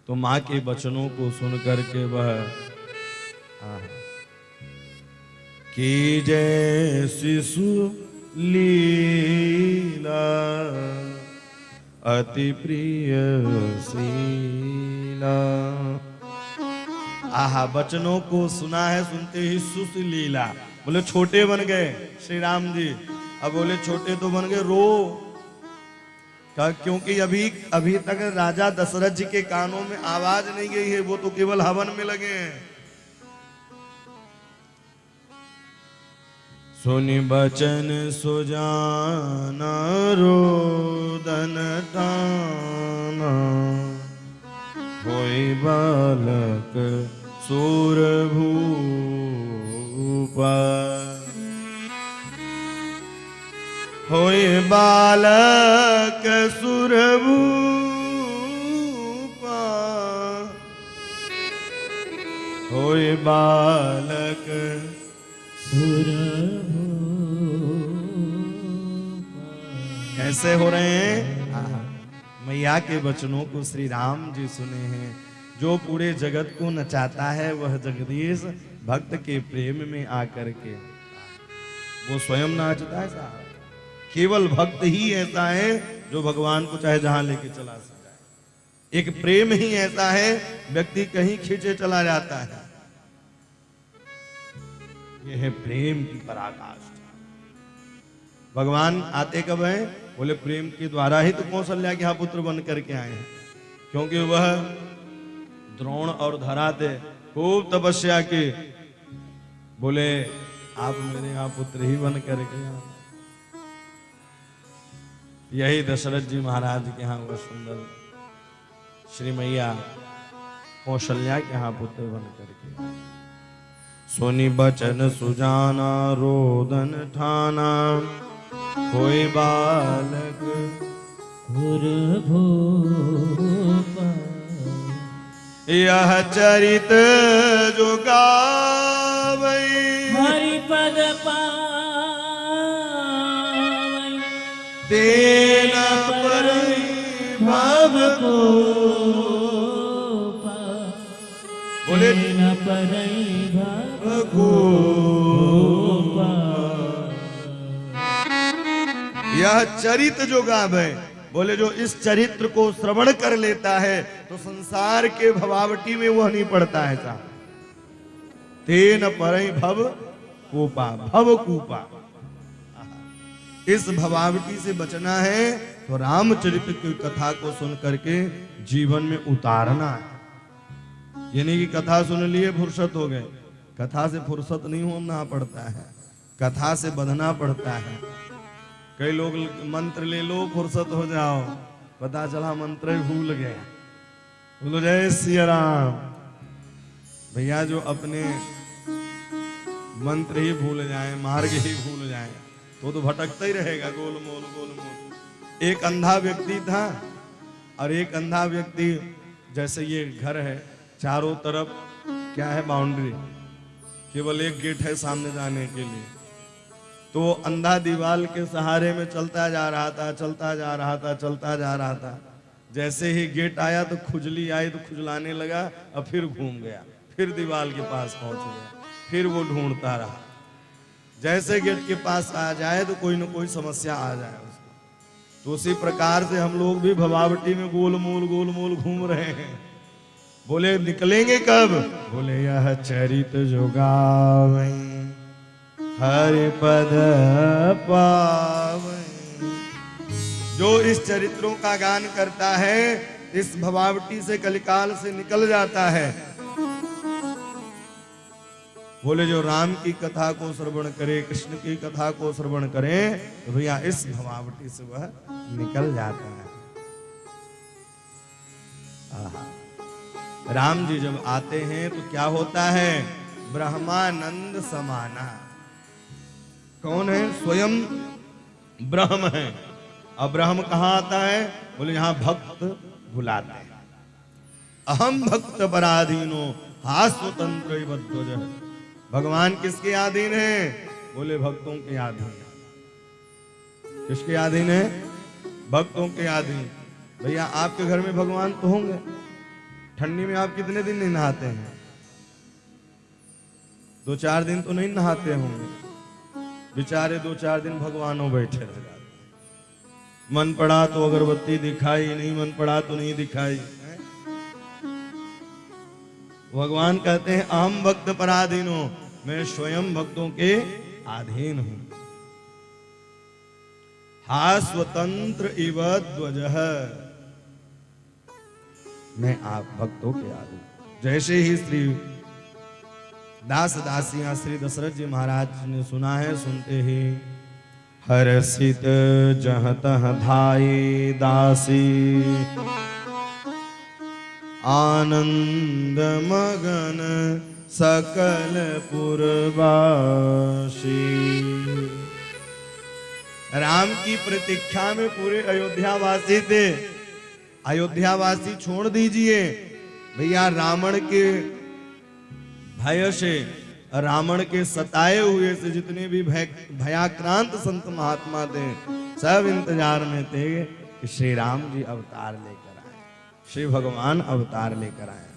तो माँ के वचनों को सुन करके वह की जय शिशु लीला अति प्रिय शीला। लीला। आहा, वचनों को सुना है, सुनते ही सुस लीला। बोले छोटे बन गए श्री राम जी। अब बोले छोटे तो बन गए, रो क्योंकि अभी तक राजा दशरथ जी के कानों में आवाज नहीं गई है, वो तो केवल हवन में लगे हैं। सुनि बचन सुजाना रोदन ताना, होई बालक सूर भूपा, होई बालक सूर भूपा, होई बालक कैसे हो रहे हैं? मैया के वचनों को श्री राम जी सुने हैं। जो पूरे जगत को नचाता है वह जगदीश भक्त के प्रेम में आकर के वो स्वयं नाचता है साहब। केवल भक्त ही ऐसा है जो भगवान को चाहे जहां लेके चला सकता है। एक प्रेम ही ऐसा है, व्यक्ति कहीं खींचे चला जाता है। यह है प्रेम की पराकाष्ठा। भगवान आते कब हैं? बोले प्रेम के द्वारा ही तो कौशल्या के यहाँ पुत्र बन करके आए हैं, क्योंकि वह द्रोण और धरा थे, खूब तपस्या की। बोले आप मेरे यहाँ पुत्र ही बन करके आए। यही दशरथ जी महाराज के यहाँ वह सुंदर श्री मैया कौशल्या के यहाँ पुत्र बन करके। सुनि बचन सुजाना रोदन ठाना, कोई बालक भूपा, यह चरित जो गावै, हरि पद पावै, तेन परई भव को बोले न परई भव को। यह चरित जो गावे, बोले जो इस चरित्र को श्रवण कर लेता है तो संसार के भवावटी में वह नहीं पड़ता है साहब। तेन परई भव कूपा, भव कूपा। इस भवावटी से बचना है तो रामचरित्र की कथा को सुन करके जीवन में उतारना है। यानी कि कथा सुन लिए फुर्सत हो गए, कथा से फुर्सत नहीं होना पड़ता है, कथा से बंधना पड़ता है। कई लोग मंत्र ले लो फुर्सत हो जाओ, पता चला मंत्र ही भूल गए। बोलो जय सिया राम। भैया जो अपने मंत्र ही भूल जाए, मार्ग ही भूल जाए तो भटकता ही रहेगा गोल मोल गोल मोल। एक अंधा व्यक्ति था और एक अंधा व्यक्ति, जैसे ये घर है चारों तरफ क्या है बाउंड्री, केवल एक गेट है सामने जाने के लिए। तो अंधा दीवार के सहारे में चलता जा रहा था, चलता जा रहा था, चलता जा रहा था। जैसे ही गेट आया तो खुजली आई तो खुजलाने लगा और फिर घूम गया, फिर दीवार के पास पहुंच गया, फिर वो ढूंढता रहा। जैसे गेट के पास आ जाए तो कोई न कोई समस्या आ जाए उसको। तो उसी प्रकार से हम लोग भी भवावटी में गोल मोल घूम रहे हैं। बोले निकलेंगे कब? बोले यह चरित जो गावै, हरि पद पावै। जो इस चरित्रों का गान करता है इस भवावटी से कलिकाल से निकल जाता है। बोले जो राम की कथा को श्रवण करे, कृष्ण की कथा को श्रवण करे तो भैया इस भवावटी से वह निकल जाता है। आहा। राम जी जब आते हैं तो क्या होता है? ब्रह्मानंद समाना। कौन है? स्वयं ब्रह्म है। अब ब्रह्म कहाँ आता है? बोले यहाँ भक्त बुलाते हैं। अहम भक्त पराधीनो हा स्वतंत्र ध्वज। भगवान किसके अधीन है? बोले भक्तों के अधीन। किसके अधीन है? भक्तों के अधीन। भैया आपके घर में भगवान तो होंगे। ठंडी में आप कितने दिन नहीं नहाते हैं? 2-4 दिन तो नहीं नहाते होंगे। बेचारे 2-4 दिन भगवानों बैठे रह जाते। मन पड़ा तो अगरबत्ती दिखाई, नहीं मन पड़ा तो नहीं दिखाई। भगवान कहते हैं अहम भक्त पराधीनो, मैं स्वयं भक्तों के अधीन हूं। हा स्वतंत्र इव ध्वजः, मैं आप भक्तों के अधीन। जैसे ही श्री दास दासियां श्री दशरथ जी महाराज ने सुना है, सुनते ही हर्षित जहाँ तहाँ धाई दासी, आनंद मगन सकल पुरवासी। राम की प्रतीक्षा में पूरे अयोध्यावासी थे। अयोध्यावासी छोड़ दीजिए भैया, रावण के भय से, रावण के सताए हुए से जितने भी भयाक्रांत संत महात्मा थे, सब इंतजार में थे कि श्री राम जी अवतार लेकर आए, श्री भगवान अवतार लेकर आए।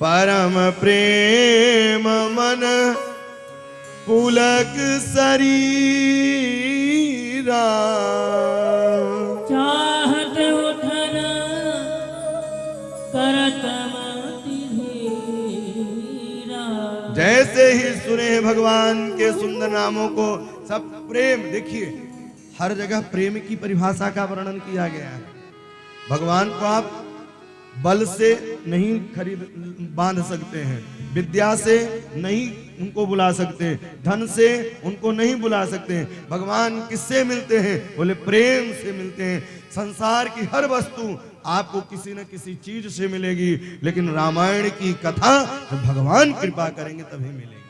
परम प्रेम मन पुलक शरीरा, चाहत उठन करत मति धीरा। जैसे ही सुने हैं भगवान के सुंदर नामों को, सब प्रेम, देखिए हर जगह प्रेम की परिभाषा का वर्णन किया गया है। भगवान को आप बल से नहीं बांध सकते हैं, विद्या से नहीं उनको बुला सकते, धन से उनको नहीं बुला सकते। भगवान किससे मिलते हैं? बोले प्रेम से मिलते हैं। संसार की हर वस्तु आपको किसी न किसी चीज से मिलेगी, लेकिन रामायण की कथा तो भगवान कृपा करेंगे तभी मिलेगी।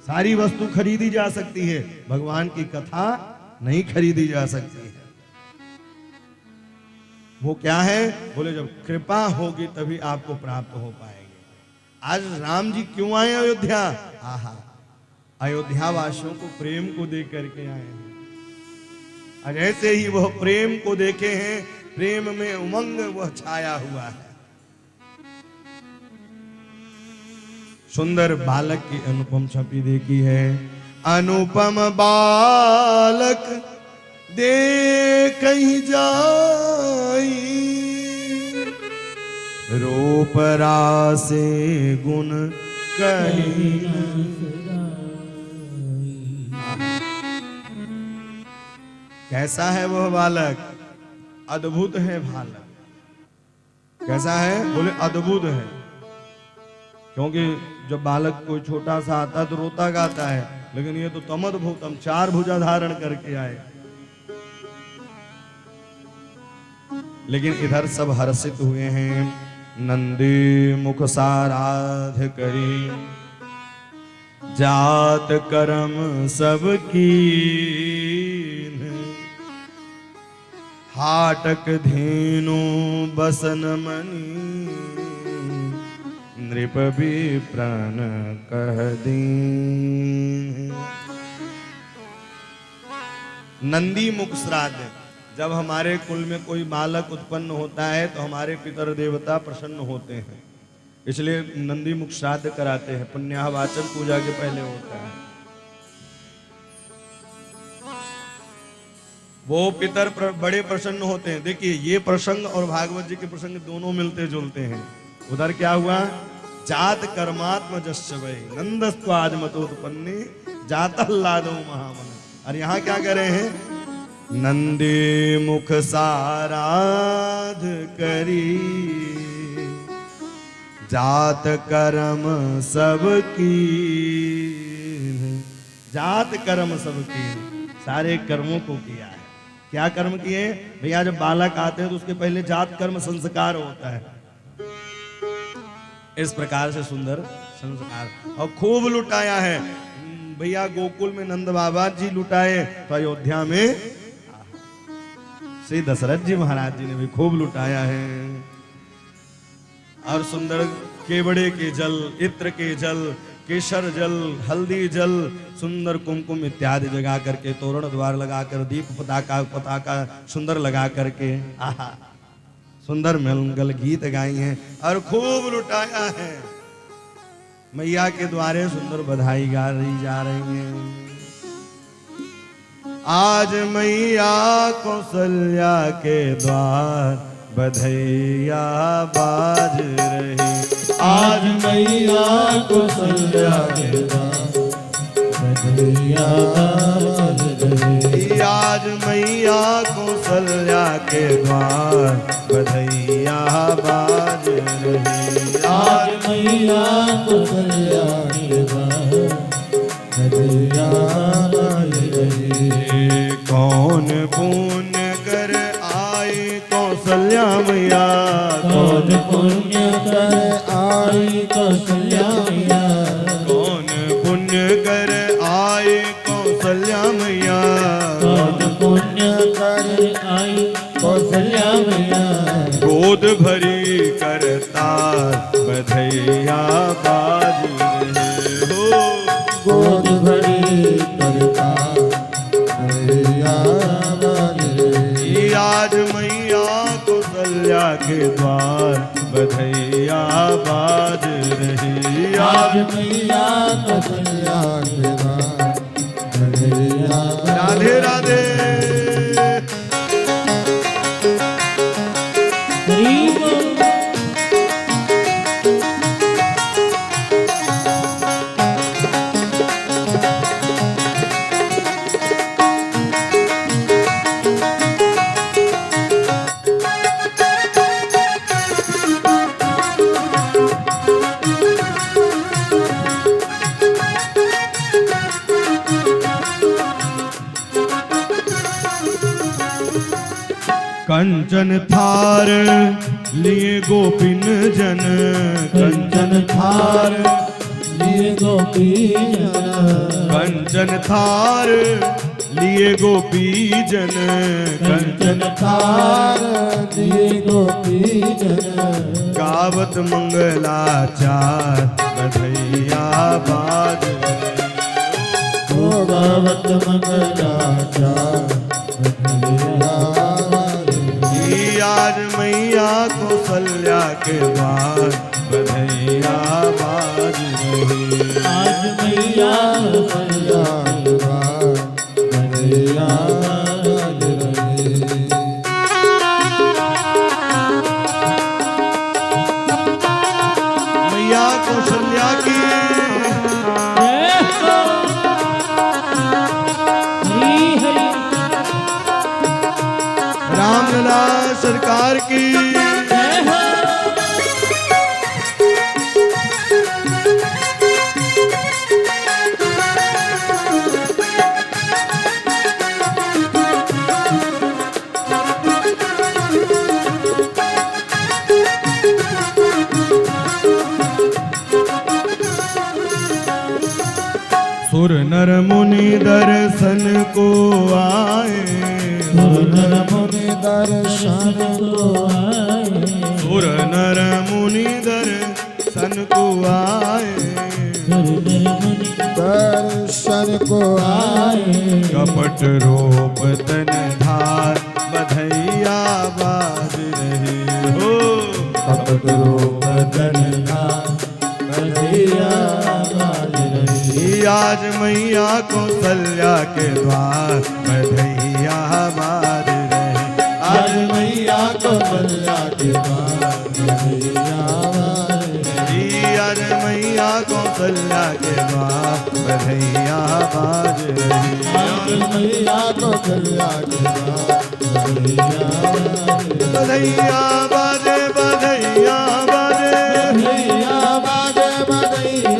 सारी वस्तु खरीदी जा सकती है, भगवान की कथा नहीं खरीदी जा सकती है। वो क्या है? बोले जब कृपा होगी तभी आपको प्राप्त हो पाएंगे। आज राम जी क्यों आए अयोध्या? आहा, अयोध्या वासियों को प्रेम को देख करके आए हैं। और ऐसे ही वह प्रेम को देखे हैं, प्रेम में उमंग वह छाया हुआ है। सुंदर बालक की अनुपम छवि देखी है। अनुपम बालक देख ही जाई, रूप रासे गुण कही। कैसा है वह बालक? अद्भुत है बालक। कैसा है? बोले अद्भुत है। क्योंकि जब बालक कोई छोटा सा आता है तो रोता गाता है, लेकिन ये तो तमद्भुतम, 4 भुजा धारण करके आए। लेकिन इधर सब हर्षित हुए हैं। नंदी मुख साराध करी, जात कर्म सब कीन, हाटक धेनु बसन मनी, नृप विप्रण कह दीन। नंदी मुख श्राद्ध, जब हमारे कुल में कोई बालक उत्पन्न होता है तो हमारे पितर देवता प्रसन्न होते हैं, इसलिए नंदी मुख श्राद्ध कराते हैं। पुण्याहवाचन पूजा के पहले होता है। वो पितर बड़े प्रसन्न होते हैं। देखिए ये प्रसंग और भागवत जी के प्रसंग दोनों मिलते जुलते हैं। उधर क्या हुआ? जात कर्मात्म जस्य वै नंदस्त्वाज मतोत्पन्ने जातल्लादो महामन। और यहाँ क्या कर रहे हैं? नंदी मुख साराध करी, जात कर्म सब की। जात कर्म सब की, सारे कर्मों को किया है। क्या कर्म किए? भैया जब बालक आते हैं तो उसके पहले जात कर्म संस्कार होता है। इस प्रकार से सुंदर संस्कार और खूब लुटाया है भैया। गोकुल में नंद बाबा जी लुटाए, तो अयोध्या में श्री दशरथ जी महाराज जी ने भी खूब लुटाया है। और सुंदर केवड़े के जल, इत्र के जल, केसर जल, हल्दी जल, सुंदर कुमकुम इत्यादि जगा करके, तोरण द्वार लगाकर, दीप पताका सुंदर लगा करके, आहा सुंदर मंगल गीत गाई हैं और खूब लुटाया है। मैया के द्वारे सुंदर बधाई गा रही जा रही है। आज मैया कौशल्या के द्वार बधैया बाज रही। आज मैया कौशल्या के द्वार बधैया बाज रही। आज मैया कौशल्या के द्वार बधैया बाज रही। आज मैया कौशल्या के द्वार बधैया बाज रही। कौन पुण्य कर आई कौशल्या मैया, कौन पुण्य कर आई कौशल्या मैया, कौन पुण्य कर आई कौशल्या मैया, कौन पुण्य कर आई कौशल्या मैया। गोद भरी करतार बधैया बाज रहे हो। गोद भरी करता बधैया बाज रही। आज मैया कौशल्या के द्वार बधैया बाज रही। आज मैया कौशल्या के द्वार बधैया बाज राधे राधे। रही। कंचन थार लिए गोपिन जन, कंचन थार लिए गोपी जन, कंचन थार लिए गोपी जन, कंचन थार लिए गोपी जन। गावत मंगलाचार बधैया बाज रही। ओ गावत मंगलाचार बधैया बाज रही। आज मैया कौशल्या के द्वार बधैया बाज रही। आज मैया कौशल्या के द्वार बधैया बाज रही। मैया कौशल्या की रामलला सरकार की। सुर नर मुनि दर्शन को आए, सुर नर मुनि दर्शन को आए, सुर नर मुनि दर्शन को आए, सुर नर मुनि दर्शन को आए। कपट रूप तन धार बधैया बाज रही हो। कपट रूप तन धार बधैया बाज रही। आज मैया कौशल्या के द्वार बधैया बाज रही। आज मैया कौशल्या के द्वार बधैया बाज रही। आज मैया कौशल्या के द्वार बधैया बाज रही। आज मैया कौशल्या के द्वार बधैया बाज रही। बधैया बाजे बधैया बाजे बधैया बाजे बधैया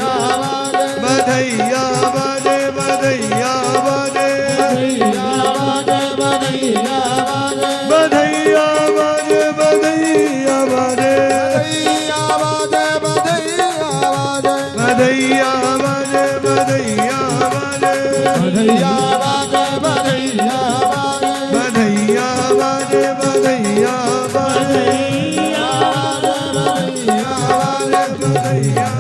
बाजे बधैया बाजे बधैया बाजे बधैया बाजे बधैया बाजे बधैया बाजे बधैया बाजे बधैया बाजे बधैया बाजे बधैया बाजे बधैया बाजे बधैया बाजे बधैया बाजे बधैया बाजे बधैया बाजे बधैया बधैया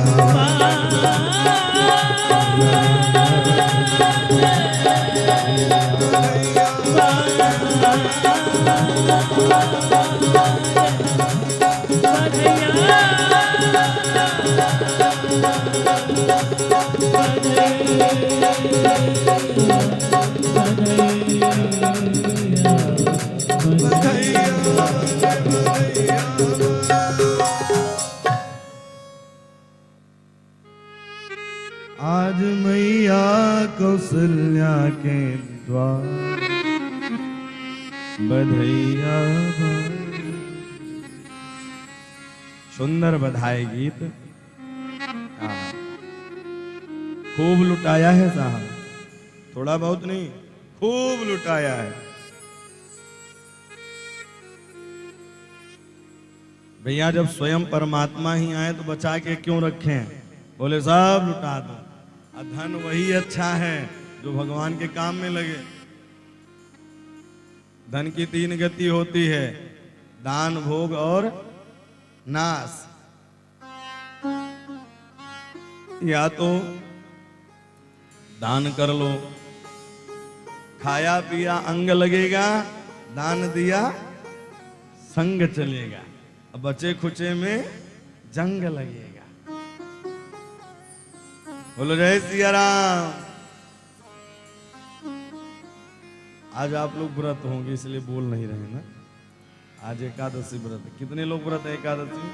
आज मैया कौशल्या के द्वार बधैया भाई। सुंदर बधाई गीत। हाँ। खूब लुटाया है साहब, थोड़ा बहुत नहीं, खूब लुटाया है। भैया जब स्वयं परमात्मा ही आए तो बचा के क्यों रखें? बोले सब लुटा दो। धन वही अच्छा है जो भगवान के काम में लगे। धन की 3 गति होती है, दान, भोग और नाश। या तो दान कर लो, खाया पिया अंग लगेगा, दान दिया संग चलेगा, अब बचे खुचे में जंग लगेगा। बोलो जय सिया राम। आज आप लोग व्रत होंगे इसलिए बोल नहीं रहे ना। आज एकादशी व्रत है। कितने लोग व्रत है एकादशी?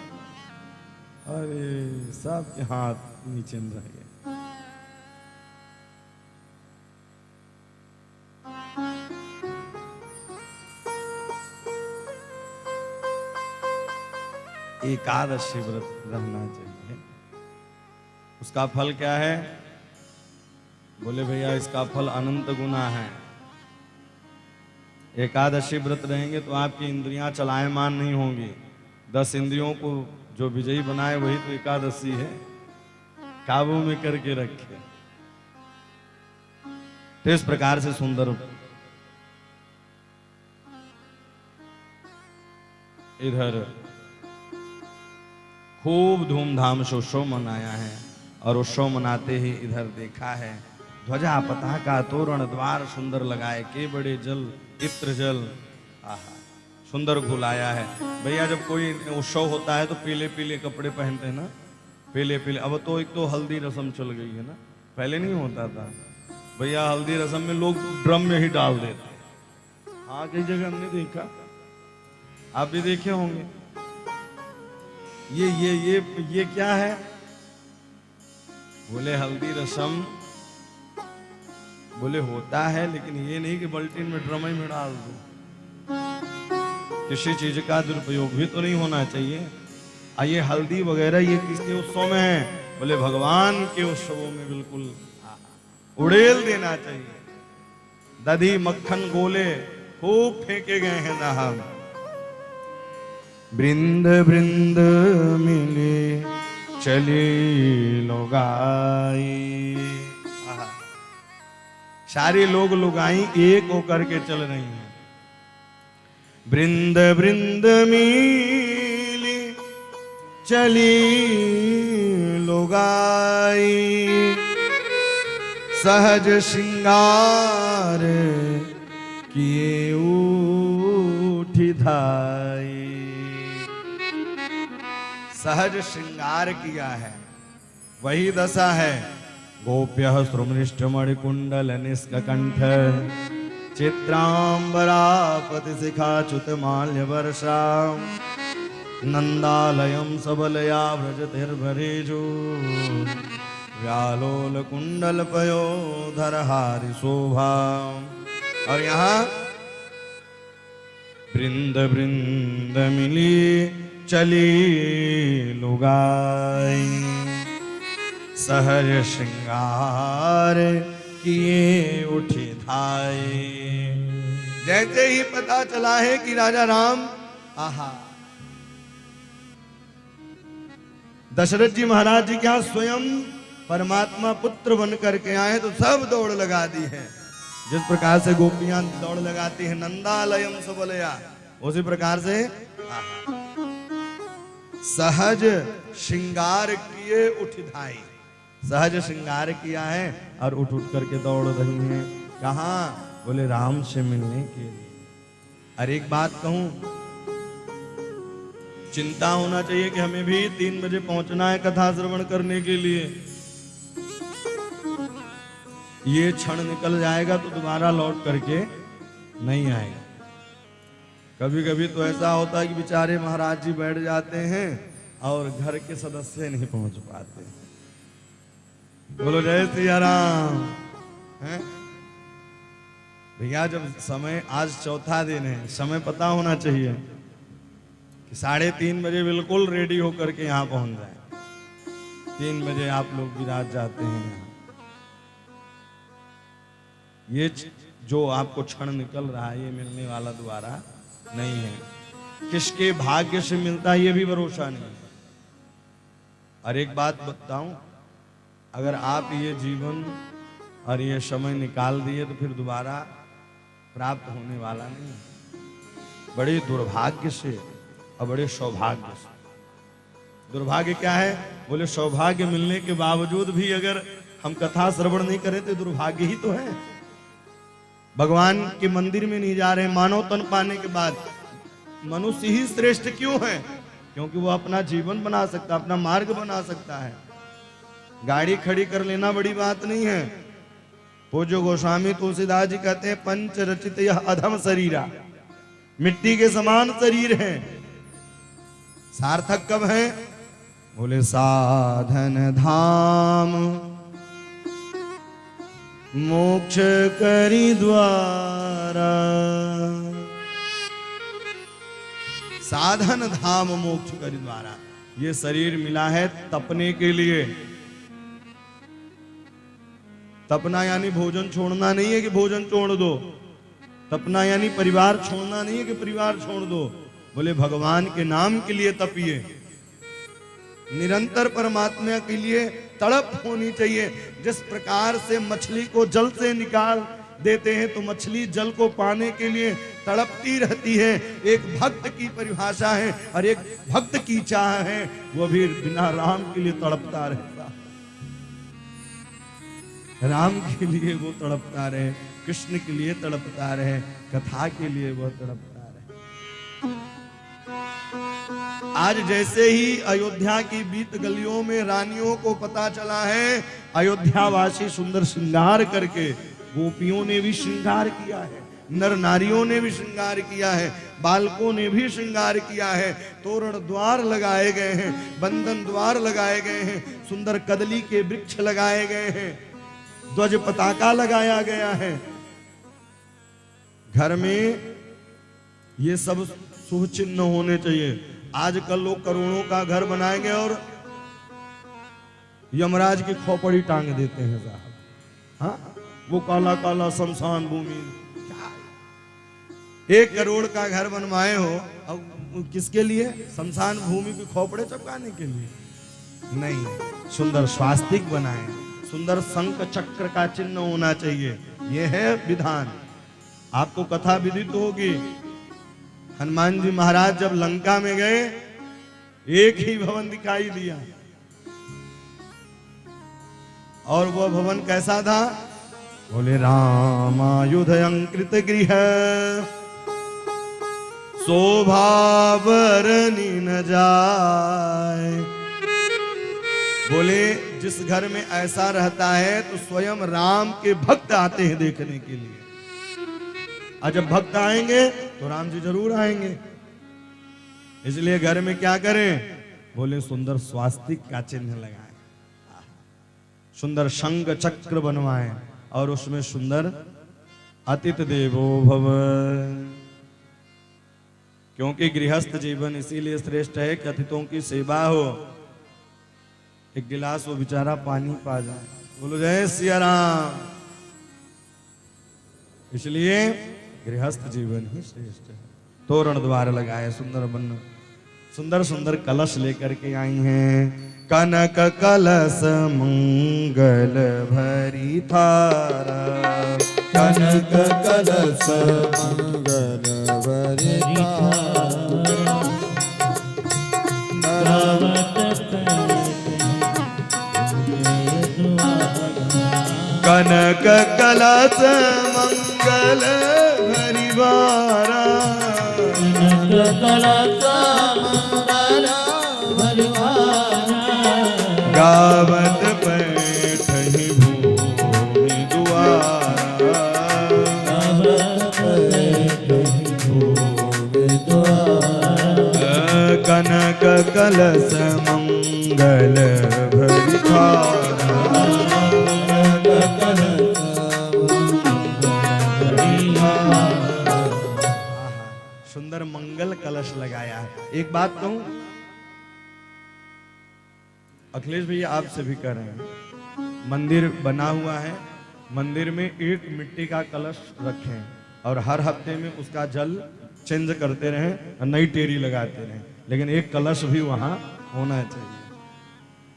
अरे सब के हाथ नीचे में रह गए। एकादशी व्रत रहना चाहिए। उसका फल क्या है? बोले भैया इसका फल अनंत गुना है। एकादशी व्रत रहेंगे तो आपकी इंद्रियां चलायमान नहीं होंगी। 10 इंद्रियों को जो विजयी बनाए वही तो एकादशी है, काबू में करके रखे। तो इस प्रकार से सुंदर इधर खूब धूमधाम से उत्सव मनाया है। और उत्सव मनाते ही इधर देखा है ध्वजा पताका तोरण द्वार सुंदर लगाए, के बड़े जल इत्र जल, आहा सुंदर घुलाया है। भैया जब कोई उत्सव होता है तो पीले पीले कपड़े पहनते हैं ना, पीले पीले। अब तो एक तो हल्दी रस्म चल गई है ना, पहले नहीं होता था भैया। हल्दी रस्म में लोग ड्रम में ही डाल देते। हाँ कई जगह हमने देखा, आप भी देखे होंगे। ये क्या है? बोले हल्दी रस्म, बोले होता है लेकिन ये नहीं कि बाल्टीन में ड्रम में डाल दो। किसी चीज का दुरुपयोग भी तो नहीं होना चाहिए। ये हल्दी वगैरह ये किसके उत्सव में है? बोले भगवान के उत्सवों में बिल्कुल उड़ेल देना चाहिए। दधी मक्खन गोले खूब फेंके गए हैं साहब। बृंद बृंद मिले चली लुगाई, सारे लोग लुगाई एक होकर के चल रही हैं। बृंद बृंद मिली चली लुगाई, सहज श्रृंगार किए उठी धाई। सहज श्रृंगार किया है, वही दशा है। गोप्य श्रुमनिष्ठ मणिकुंडल निष्कंठ, चित्रांबरापति शिखाच्युत माल्य वर्षा, नंदालयम सबलया व्रजतिर्भरेजो, व्यालोल कुंडल पयोधर हारि शोभा। और यहाँ बृंद बृंद मिली चली लुगाई, सहज श्रृंगार किए उठी धाई। जैसे ही पता चला है कि राजा राम आहा दशरथ जी महाराज जी क्या स्वयं परमात्मा पुत्र बन करके आए तो सब दौड़ लगा दी है। जिस प्रकार से गोपियां दौड़ लगाती है नंदालयम सबलया, उसी प्रकार से सहज श्रृंगार किए उठ धाई। सहज श्रृंगार किया है और उठ उठ करके दौड़ रही हैं। कहाँ? बोले राम से मिलने के लिए। और एक बात कहूं, चिंता होना चाहिए कि हमें भी 3 बजे पहुंचना है कथा श्रवण करने के लिए। ये क्षण निकल जाएगा तो दोबारा लौट करके नहीं आएगा। कभी कभी तो ऐसा होता है कि बेचारे महाराज जी बैठ जाते हैं और घर के सदस्य नहीं पहुंच पाते। बोलो जय सिया राम। हैं? भैया जब समय आज चौथा दिन है, समय पता होना चाहिए कि 3:30 बजे बिल्कुल रेडी होकर के यहाँ पहुंच जाए। 3 बजे आप लोग विराज जाते हैं यहाँ। ये जो आपको क्षण निकल रहा है ये मिलने वाला दोबारा नहीं है। किसके भाग्य से मिलता है ये भी भरोसा नहीं। और एक बात बताऊं, अगर आप ये जीवन और ये समय निकाल दिए तो फिर दोबारा प्राप्त होने वाला नहीं। बड़े दुर्भाग्य से और बड़े सौभाग्य से। दुर्भाग्य क्या है? बोले सौभाग्य मिलने के बावजूद भी अगर हम कथा श्रवण नहीं करें तो दुर्भाग्य ही तो है। भगवान के मंदिर में नहीं जा रहे, मानव तन पाने के बाद मनुष्य ही श्रेष्ठ क्यों है? क्योंकि वो अपना जीवन बना सकता, अपना मार्ग बना सकता है। गाड़ी खड़ी कर लेना बड़ी बात नहीं है। पूज्य गोस्वामी तुलसीदास जी कहते हैं पंच रचित यह अधम शरीरा, मिट्टी के समान शरीर है। सार्थक कब है? बोले साधन धाम मोक्ष करी द्वारा। साधन धाम मोक्ष करी द्वारा। ये शरीर मिला है तपने के लिए। तपना यानी भोजन छोड़ना नहीं है कि भोजन छोड़ दो। तपना यानी परिवार छोड़ना नहीं है कि परिवार छोड़ दो। बोले भगवान के नाम के लिए तपिए। निरंतर परमात्मा के लिए तड़प होनी चाहिए। जिस प्रकार से मछली को जल से निकाल देते हैं तो मछली जल को पाने के लिए तड़पती रहती है। एक भक्त की परिभाषा है और एक भक्त की चाह है, वो भी बिना राम के लिए तड़पता रहता। राम के लिए वो तड़पता रहे, कृष्ण के लिए तड़पता रहे, कथा के लिए वो तड़पता रहे। आज जैसे ही अयोध्या की बीत गलियों में रानियों को पता चला है, अयोध्यावासी सुंदर श्रृंगार करके, गोपियों ने भी श्रृंगार किया है, नर नारियों ने भी श्रृंगार किया है, बालकों ने भी श्रृंगार किया है। तोरण द्वार लगाए गए हैं, बंधन द्वार लगाए गए हैं, सुंदर कदली के वृक्ष लगाए गए हैं, ध्वज पताका लगाया गया है। घर में ये सब शुभ चिन्ह होने चाहिए। आजकल लोग करोड़ों का घर बनाएंगे और यमराज की खोपड़ी टांग देते हैं साहब। हाँ, वो काला काला शमशान भूमि। 1 करोड़ का घर बनवाए हो और किसके लिए? शमशान भूमि की खोपड़े चपकाने के लिए नहीं। सुंदर स्वास्तिक बनाए, सुंदर शंख चक्र का चिन्ह होना चाहिए। यह है विधान। आपको कथा विदित होगी, हनुमान जी महाराज जब लंका में गए, एक ही भवन दिखाई दिया और वह भवन कैसा था? बोले रामायुध अंकृत गृह शोभा बरनी न जाए। बोले जिस घर में ऐसा रहता है तो स्वयं राम के भक्त आते हैं देखने के लिए। और जब भक्त आएंगे तो राम जी जरूर आएंगे। इसलिए घर में क्या करें? बोले सुंदर स्वास्तिक का चिन्ह लगाएं, सुंदर शंख चक्र बनवाएं और उसमें सुंदर अतिथि देवो भव। क्योंकि गृहस्थ जीवन इसीलिए श्रेष्ठ है कि अतिथियों की सेवा हो। एक गिलास वो बेचारा पानी पा जाए। बोलो जय सिया राम। इसलिए गृहस्थ जीवन ही श्रेष्ठ है। तोरण द्वार लगाए, सुंदर बन, सुंदर सुंदर कलश लेकर के आई हैं। कनक कलश मंगल भरी थारा, कनक कलश मंगल भरी थारा। कनक कलश मंगल भरी वारा, गावत बैठहि भूमि दुआरा। कनक कलश मंगल भरी थारा, एक बात कहूं, अखिलेश भैया आपसे भी कह रहे हैं, मंदिर बना हुआ है, मंदिर में एक मिट्टी का कलश रखें और हर हफ्ते में उसका जल चेंज करते रहें और नई टेरी लगाते रहें, लेकिन एक कलश भी वहां होना चाहिए।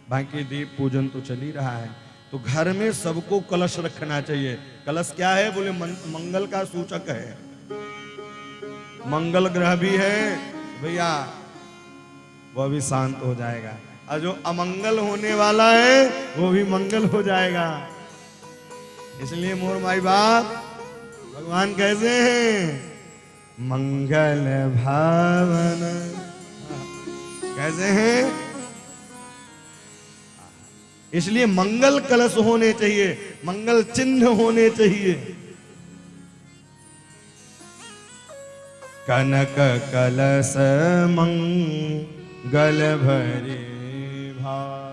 बाकी दीप पूजन तो चल ही रहा है, तो घर में सबको कलश रखना चाहिए। कलश क्या है? बोले मंगल का सूचक है, मंगल ग्रह भी है भैया, वह भी शांत हो जाएगा, और जो अमंगल होने वाला है वो भी मंगल हो जाएगा। इसलिए मोर माई बाप भगवान कैसे हैं? मंगल भावन, कैसे हैं? इसलिए मंगल कलश होने चाहिए, मंगल चिन्ह होने चाहिए। कनक कलश मंगल भरे भार,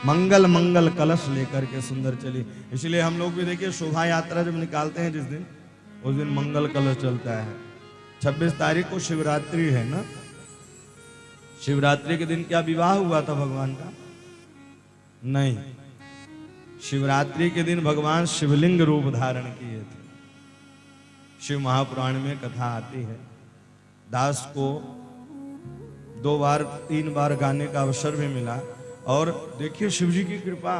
मंगल मंगल कलश लेकर के सुंदर चली। इसलिए हम लोग भी देखिए शोभा यात्रा जब निकालते हैं जिस दिन, उस दिन मंगल कलश चलता है। 26 तारीख को शिवरात्रि है ना, शिवरात्रि के दिन क्या विवाह हुआ था भगवान का? नहीं, शिवरात्रि के दिन भगवान शिवलिंग रूप धारण किए थे। शिव महापुराण में कथा आती है, दास को 2 बार 3 बार गाने का अवसर भी मिला। और देखिए शिव जी की कृपा,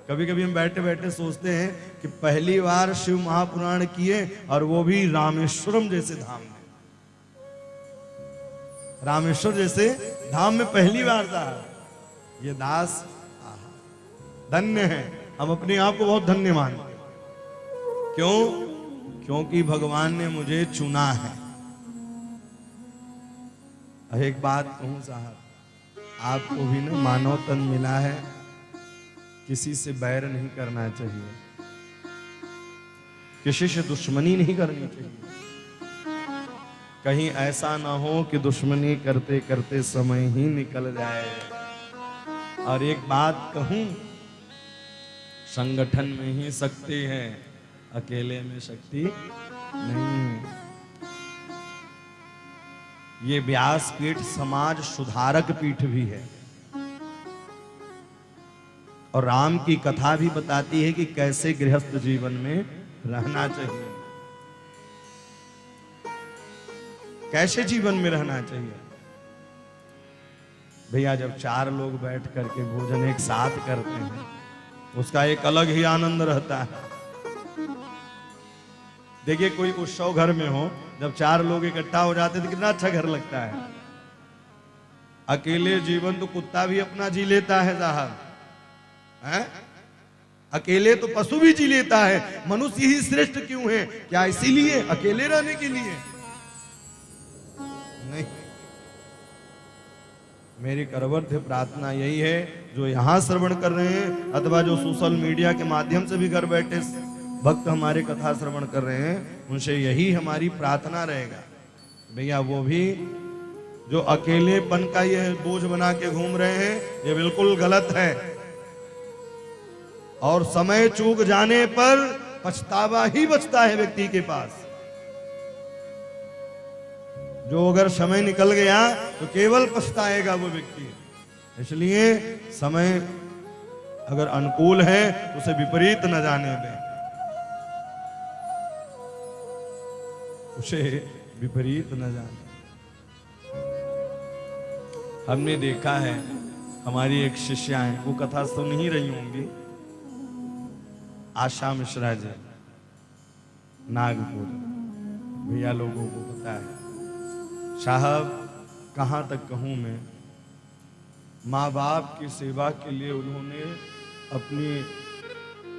कभी कभी हम बैठे बैठे सोचते हैं कि पहली बार शिव महापुराण किए और वो भी रामेश्वरम जैसे धाम में, रामेश्वर जैसे धाम में पहली बार था। ये दास धन्य है, हम अपने आप को बहुत धन्य मानते हैं। क्यों? क्योंकि भगवान ने मुझे चुना है। एक बात कहूं साहब, आपको भी ना मानव तन मिला है, किसी से बैर नहीं करना चाहिए, किसी से दुश्मनी नहीं करनी चाहिए। कहीं ऐसा ना हो कि दुश्मनी करते करते समय ही निकल जाए। और एक बात कहूं, संगठन में ही शक्ति है, अकेले में शक्ति नहीं। ये व्यासपीठ समाज सुधारक पीठ भी है, और राम की कथा भी बताती है कि कैसे गृहस्थ जीवन में रहना चाहिए, कैसे जीवन में रहना चाहिए। भैया जब 4 लोग बैठ करके भोजन एक साथ करते हैं, उसका एक अलग ही आनंद रहता है। देखिए कोई उत्सव घर में हो, जब 4 लोग इकट्ठा हो जाते हैं तो कितना अच्छा घर लगता है। अकेले जीवन तो कुत्ता भी अपना जी लेता है साहब, हैं? अकेले तो पशु भी जी लेता है। मनुष्य ही श्रेष्ठ क्यों है? क्या इसीलिए अकेले रहने के लिए? नहीं। मेरी करवर्थ प्रार्थना यही है, जो यहां श्रवण कर रहे हैं अथवा जो सोशल मीडिया के माध्यम से भी घर बैठे भक्त हमारे कथा श्रवण कर रहे हैं, उनसे यही हमारी प्रार्थना रहेगा, भैया वो भी जो अकेलेपन का ये बोझ बना के घूम रहे हैं, ये बिल्कुल गलत है। और समय चूक जाने पर पछतावा ही बचता है व्यक्ति के पास। जो अगर समय निकल गया तो केवल पछताएगा वो व्यक्ति। इसलिए समय अगर अनुकूल है तो उसे विपरीत न जाने दें, उसे विपरीत न जाने। हमने देखा है, हमारी एक शिष्या है, वो कथा सुन ही रही होंगी, आशा मिश्रा जी, नागपुर। भैया लोगों को पता है साहब, कहां तक कहूं मैं, माँ बाप की सेवा के लिए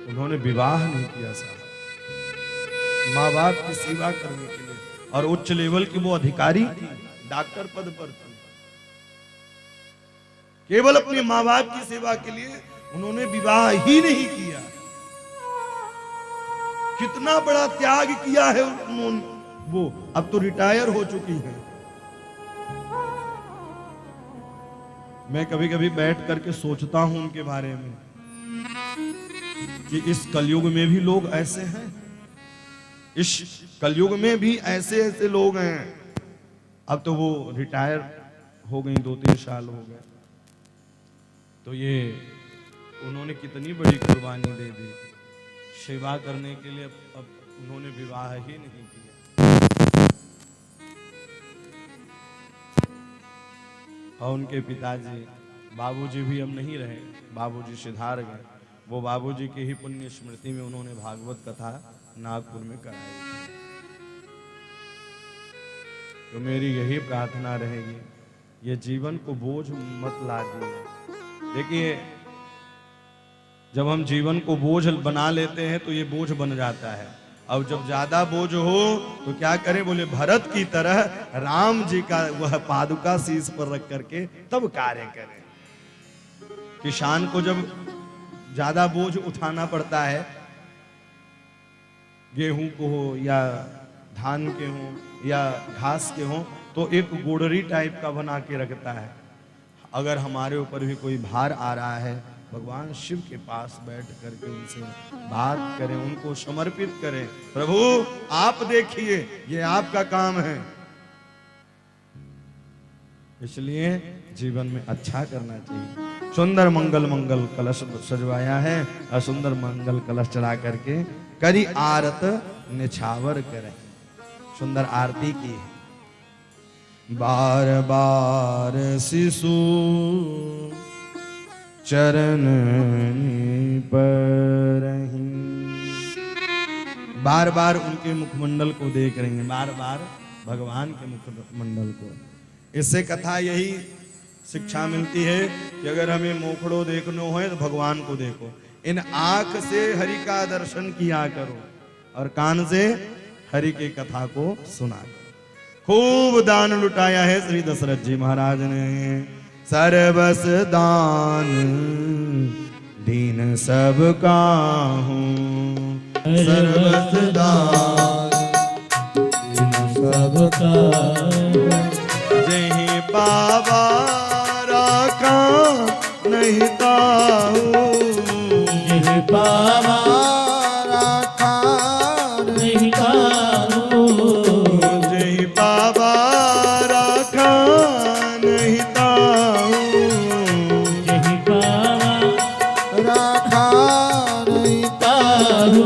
उन्होंने विवाह नहीं किया साहब, माँ बाप की सेवा करने के लिए, और उच्च लेवल की वो अधिकारी थी, डॉक्टर पद पर थी। केवल अपने माँ बाप की सेवा के लिए उन्होंने विवाह ही नहीं किया। कितना बड़ा त्याग किया है उन्होंने। वो अब तो रिटायर हो चुकी हैं। मैं कभी कभी बैठ करके सोचता हूं उनके बारे में कि इस कलयुग में भी लोग ऐसे हैं, इस कलयुग में भी ऐसे ऐसे लोग हैं। अब तो वो रिटायर हो गई, 2-3 साल हो गए। तो ये उन्होंने कितनी बड़ी कुर्बानी दे दी सेवा करने के लिए। अब उन्होंने विवाह ही नहीं किया। और उनके पिताजी बाबूजी भी अब नहीं रहे, बाबूजी सिधार गए। वो बाबूजी की ही पुण्य स्मृति में उन्होंने भागवत कथा नागपुर में कराई थी। तो मेरी यही प्रार्थना रहेगी, ये जीवन को बोझ मत लादिए। देखिए, जब हम जीवन को बोझ बना लेते हैं तो ये बोझ बन जाता है। और जब ज्यादा बोझ हो तो क्या करें, बोले भरत की तरह राम जी का वह पादुका शीश पर रख करके तब कार्य करें। किसान को जब ज्यादा बोझ उठाना पड़ता है, गेहूं को हो या धान के हो या घास के हो, तो एक गोड़री टाइप का बना के रखता है। अगर हमारे ऊपर भी कोई भार आ रहा है, भगवान शिव के पास बैठ करके उनसे बात करें, उनको समर्पित करें। प्रभु आप देखिए, ये आपका काम है। इसलिए जीवन में अच्छा करना चाहिए। सुंदर मंगल कलश सजवाया है और सुंदर मंगल कलश चढ़ा करके करी आरत निछावर करें, सुंदर आरती की है। बार बार शिशु चरण पर बार बार उनके मुखमंडल को देख रही हैं, बार बार भगवान के मुखमंडल को। इससे कथा यही शिक्षा मिलती है कि अगर हमें मोखड़ो देखना हो तो भगवान को देखो। इन आंख से हरि का दर्शन किया करो और कान से हरि की कथा को सुना करो। खूब दान लुटाया है श्री दशरथ जी महाराज ने। सर्वस दान दीन सब काहूं, सर्वस दान दीन सब काहूं। जहीं बाबा राखा नहीं ताहू, जहीं बाबा राखा नहीं ताहू, जहीं बाबा राखा नहीं ताहू, जहीं बाबा राखा नहीं ताहू।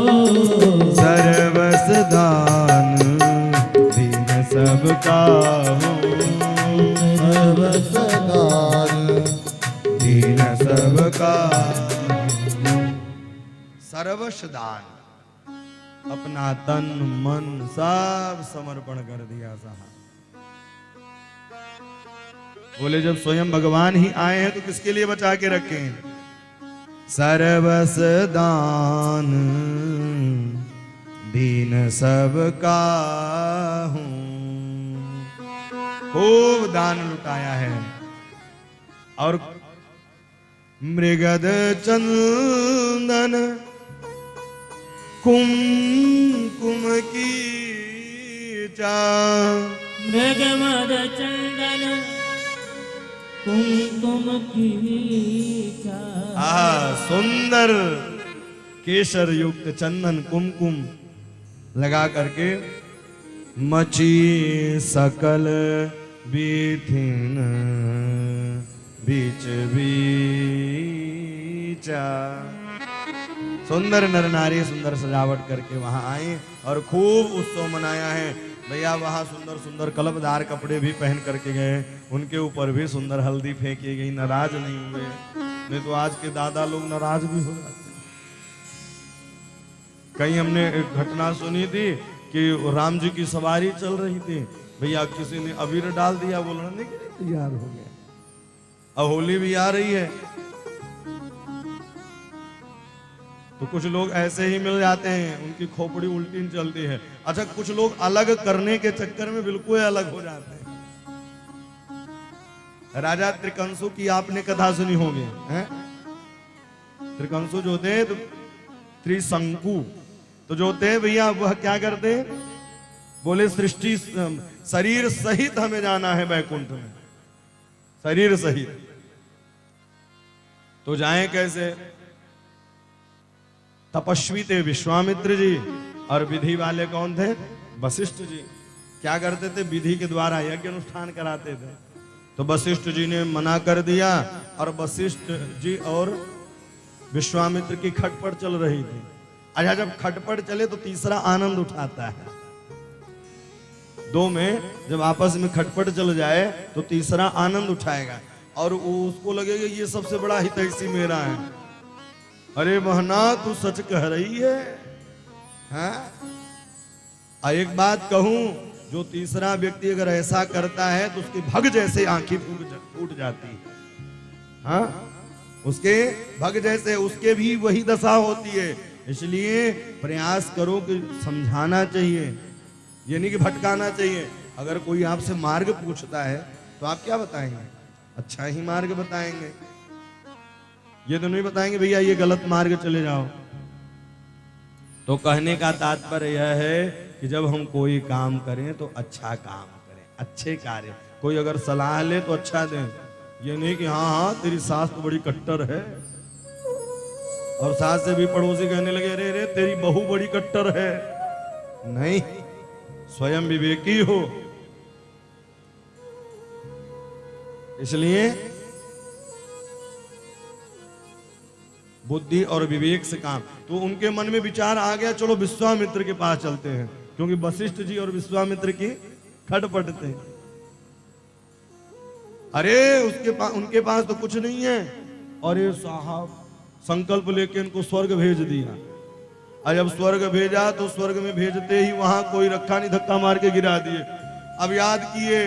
सर्वस दान दीन सब काहू, सर्वस दान दीन सब का। सर्वस दान, अपना तन मन सब समर्पण कर दिया साहब। बोले जब स्वयं भगवान ही आए हैं तो किसके लिए बचा के रखें। सर्वस दान दीन सब काहूं। खूब दान लुटाया है। और मृगद चंदन कुमकुम की मृगमद चंदन कुमकुम की सुंदर केसर युक्त चंदन कुमकुम लगा करके मची सकल बीथिन बीच बीचा। सुंदर नर नारी सुंदर सजावट करके वहां आए और खूब उत्सव मनाया है। भैया वहां सुंदर सुंदर कलपदार कपड़े भी पहन करके गए, उनके ऊपर भी सुंदर हल्दी फेंकी गई, नाराज नहीं हुए। नहीं तो आज के दादा लोग नाराज भी हो जाते हैं। कहीं हमने एक घटना सुनी थी कि राम जी की सवारी चल रही थी, भैया किसी ने अबीर डाल दिया, वो लड़ने के लिए तैयार हो गया। अब होली भी आ रही है तो कुछ लोग ऐसे ही मिल जाते हैं, उनकी खोपड़ी उल्टी चलती है। अच्छा, कुछ लोग अलग करने के चक्कर में बिल्कुल अलग हो जाते हैं। राजा त्रिकंसु की आपने कथा सुनी होगी, हैं? त्रिकंसु जो थे तो त्रिशंकु तो जो थे भैया वह क्या करते, बोले सृष्टि शरीर सहित हमें जाना है वैकुंठ में, शरीर सहित। तो जाएं कैसे? तपस्वी थे विश्वामित्र जी और विधि वाले कौन थे? वशिष्ठ जी। क्या करते थे, विधि के द्वारा यज्ञ अनुष्ठान कराते थे। तो वशिष्ठ जी ने मना कर दिया और वशिष्ठ जी और विश्वामित्र की खटपट चल रही थी। अच्छा, जब खटपट चले तो तीसरा आनंद उठाता है। दो में जब आपस में खटपट चल जाए तो तीसरा आनंद उठाएगा और उसको लगेगा ये सबसे बड़ा हितैषी मेरा है। अरे बहना तू सच कह रही है, हाँ? एक बात कहूं, जो तीसरा व्यक्ति अगर ऐसा करता है तो उसके भग जैसे आंखें फूट जाती है, हाँ? उसके भग जैसे उसके भी वही दशा होती है। इसलिए प्रयास करो कि समझाना चाहिए, ये नहीं कि भटकाना चाहिए। अगर कोई आपसे मार्ग पूछता है तो आप क्या बताएंगे? अच्छा ही मार्ग बताएंगे, ये तो नहीं बताएंगे भैया ये गलत मार्ग चले जाओ। तो कहने का तात्पर्य यह है कि जब हम कोई काम करें तो अच्छा काम करें, अच्छे कार्य। कोई अगर सलाह ले तो अच्छा दें, ये नहीं कि हाँ हाँ तेरी सास तो बड़ी कट्टर है, और सास से भी पड़ोसी कहने लगे अरे रे तेरी बहू बड़ी कट्टर है। नहीं, स्वयं विवेकी हो। इसलिए बुद्धि और विवेक से काम। तो उनके मन में विचार आ गया, चलो विश्वामित्र के पास चलते हैं, क्योंकि वशिष्ठ जी और विश्वामित्र की खटपट थे। अरे उनके पास तो कुछ नहीं है। अरे साहब, संकल्प लेके इनको स्वर्ग भेज दिया। और जब स्वर्ग भेजा तो स्वर्ग में भेजते ही वहां कोई रखा नहीं, धक्का मार के गिरा दिए। अब याद किए,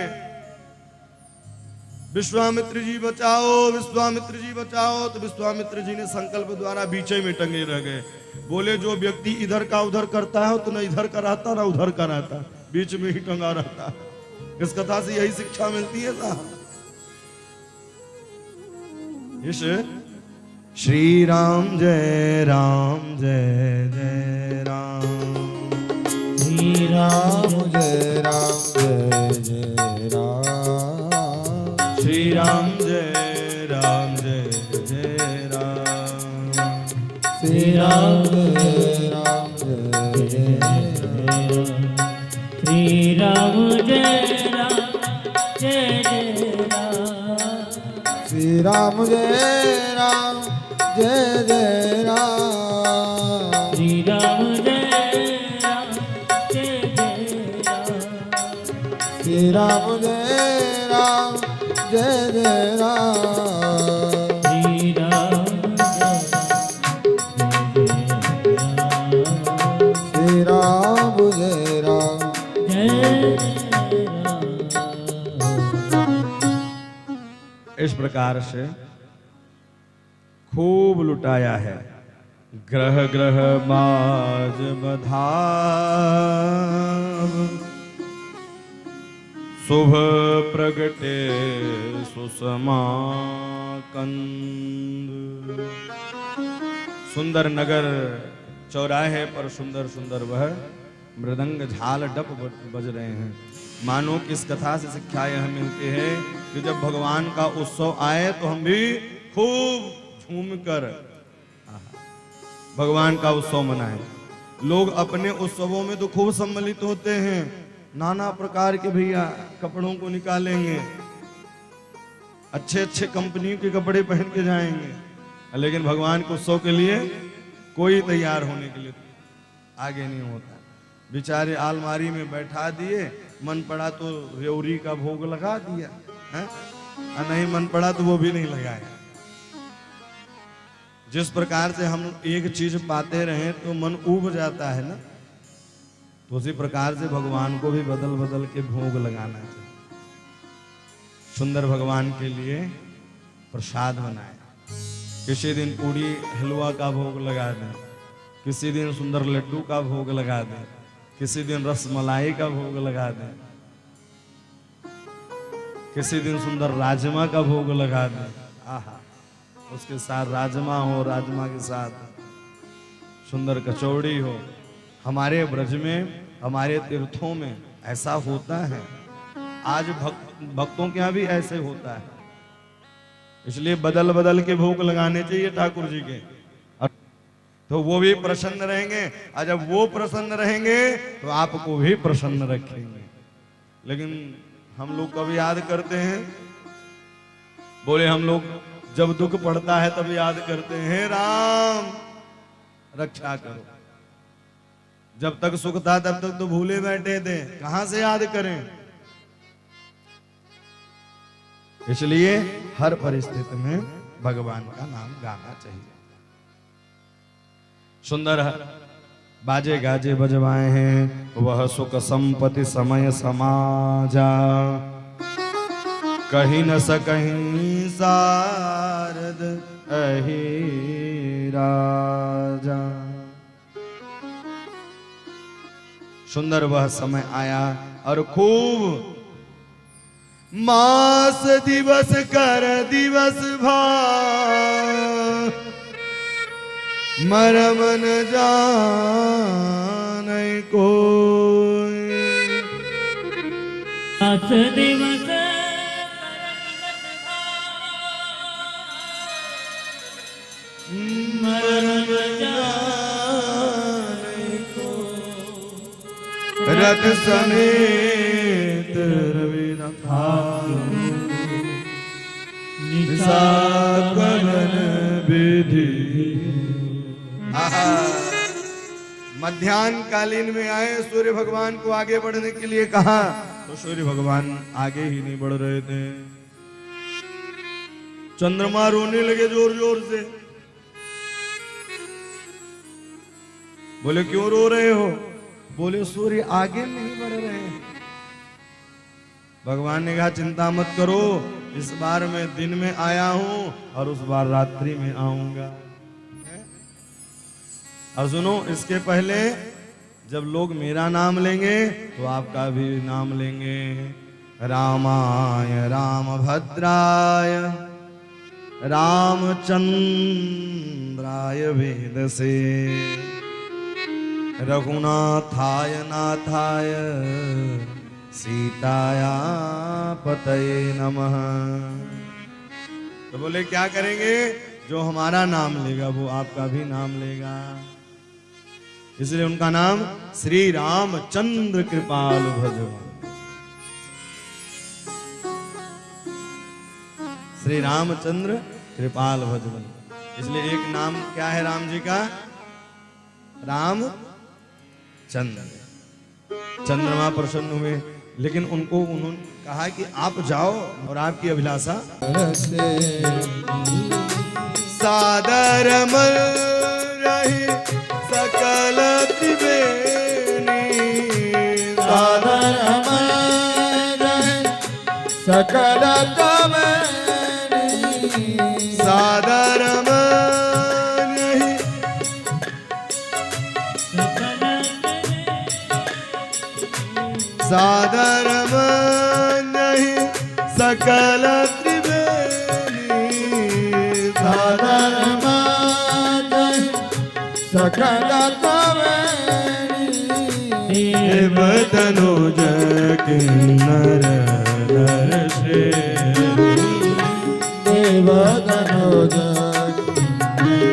विश्वामित्र जी बचाओ, विश्वामित्र जी बचाओ। तो विश्वामित्र जी ने संकल्प द्वारा बीचे में टंगे रह गए। बोले जो व्यक्ति इधर का उधर करता है तो न इधर का रहता ना उधर का रहता, बीच में ही टंगा रहता। इस कथा से यही शिक्षा मिलती है साहब। इस श्री राम जय जय राम, श्री राम जय जय राम, श्री राम जय जय राम, श्री राम जय जय राम, श्री राम जय जय राम, श्री राम जय जय राम, श्री राम जय जय राम, श्री राम जय जय राम, श्री राम श्री राम जय इस प्रकार से खूब लुटाया है। ग्रह ग्रह बाज बधाव, शुभ प्रगटे सुषमा कंद। सुंदर नगर चौराहे पर सुंदर सुंदर वह मृदंग झाल डप बज रहे हैं। मानो कि इस कथा से शिक्षा यह मिलती है कि जब भगवान का उत्सव आए तो हम भी खूब झूमकर भगवान का उत्सव मनाएं। लोग अपने उत्सवों में तो खूब सम्मिलित होते हैं, नाना प्रकार के भैया कपड़ों को निकालेंगे, अच्छे अच्छे कंपनी के कपड़े पहन के जाएंगे, लेकिन भगवान के उत्सव के लिए कोई तैयार होने के लिए आगे नहीं होता। बेचारे अलमारी में बैठा दिए, मन पड़ा तो रेवड़ी का भोग लगा दिया है? नहीं मन पड़ा तो वो भी नहीं लगाया। जिस प्रकार से हम एक चीज पाते रहें तो मन ऊब जाता है ना, तो उसी प्रकार से भगवान को भी बदल बदल के भोग लगाना चाहिए। सुंदर भगवान के लिए प्रसाद बनाए, किसी दिन पूरी हलवा का भोग लगा दें, किसी दिन सुंदर लड्डू का भोग लगा दें, किसी दिन रसमलाई का भोग लगा दें, किसी दिन सुंदर राजमा का भोग लगा दें। आहा, उसके साथ राजमा हो, राजमा के साथ सुंदर कचौड़ी हो। हमारे ब्रज में, हमारे तीर्थों में ऐसा होता है। आज भक्तों के यहाँ भी ऐसे होता है। इसलिए बदल बदल के भोग लगाने चाहिए ठाकुर जी के, तो वो भी प्रसन्न रहेंगे। और जब वो प्रसन्न रहेंगे तो आपको भी प्रसन्न रखेंगे। लेकिन हम लोग कब याद करते हैं? बोले हम लोग जब दुख पड़ता है तब याद करते हैं, राम रक्षा करो। जब तक सुख था तब तक तो भूले बैठे थे, कहां से याद करें? इसलिए हर परिस्थिति में भगवान का नाम गाना चाहिए। सुंदर बाजे गाजे बजवाए हैं, वह सुख संपत्ति समय समाजा, कहीं न सकहीं सारद अहि राजा। सुंदर वह समय आया और खूब मास दिवस कर दिवस भाव, मरम न जाने कोई। आस दिवस मरम जाने कोई। रथ समेत रविनाथ निसाकलन विधि। मध्याह्न कालीन में आए, सूर्य भगवान को आगे बढ़ने के लिए कहा तो सूर्य भगवान आगे ही नहीं बढ़ रहे थे। चंद्रमा रोने लगे जोर जोर से। बोले क्यों रो रहे हो? बोले सूर्य आगे नहीं बढ़ रहे। भगवान ने कहा चिंता मत करो, इस बार मैं दिन में आया हूं और उस बार रात्रि में आऊंगा। और सुनो, इसके पहले जब लोग मेरा नाम लेंगे तो आपका भी नाम लेंगे। रामाय रामभद्राय रामचंद्राय वेदसे, रघुनाथाय नाथाय सीताया पतये नमः। तो बोले क्या करेंगे? जो हमारा नाम लेगा वो आपका भी नाम लेगा। इसलिए उनका नाम श्री रामचंद्र कृपाल भजवन। श्री रामचंद्र कृपाल भजवन। इसलिए एक नाम क्या है राम जी का? रामचंद्र। चंद्रमा प्रसन्न हुए, लेकिन उन्होंने कहा कि आप जाओ और आपकी अभिलाषा सादर मल रही सकल त्रिवेणी। सादर मल रही सकल त्रिवेणी। सादर मल रही सादर मल रही सकल त्रिवेणी। सादर मल रही सकल त्रिवेणी। देव तनुज किन्नर नर श्रेणी। देव तनुज किन्नर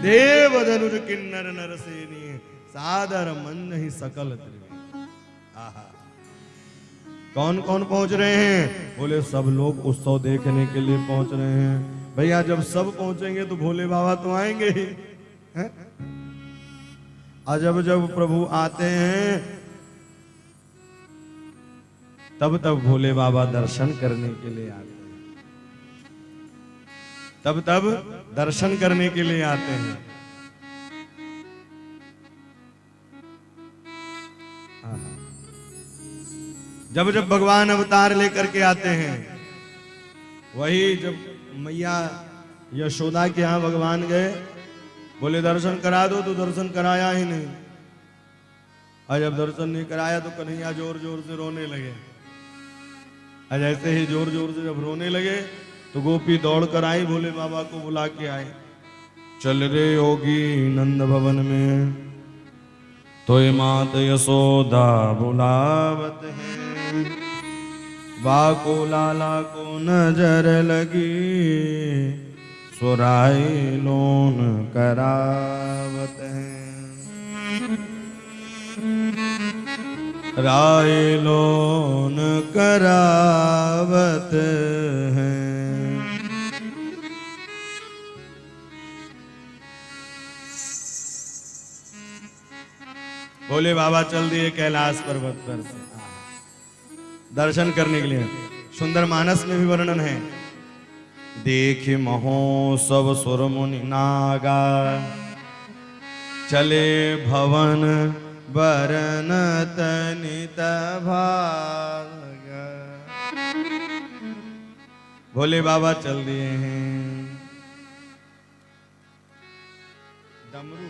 देव धनुज किन्नर नरसेनी। सादर मन ही सकल त्रिवेणी। आहा, कौन कौन पहुंच रहे हैं? बोले सब लोग उत्सव देखने के लिए पहुंच रहे हैं। भैया जब सब पहुंचेंगे तो भोले बाबा तो आएंगे ही, हैं? और जब प्रभु आते हैं तब भोले बाबा दर्शन करने के लिए आते हैं। तब दर्शन करने के लिए आते हैं। जब भगवान अवतार लेकर के आते हैं, वही जब मैया यशोदा के यहाँ भगवान गए, बोले दर्शन करा दो, तो दर्शन कराया ही नहीं। और जब दर्शन नहीं कराया तो कन्हैया जोर जोर से रोने लगे। और जैसे ही जोर जोर से जब रोने लगे तो गोपी दौड़ कर आई, भोले बाबा को बुला के आए। चल रे योगी नंद भवन में, तो मात यशोदा बुलावत है। वाको लाला को नजर लगी, सुराय लोन करावत हैं, राय लोन करावत हैं। बोले बाबा चल दिए कैलाश पर्वत पर से दर्शन करने के लिए। सुंदर मानस में भी वर्णन है, देख महो सब सुर मुनि नागा, चले भवन बरन तनित भागा। भोले बाबा चल दिए हैं। डमरू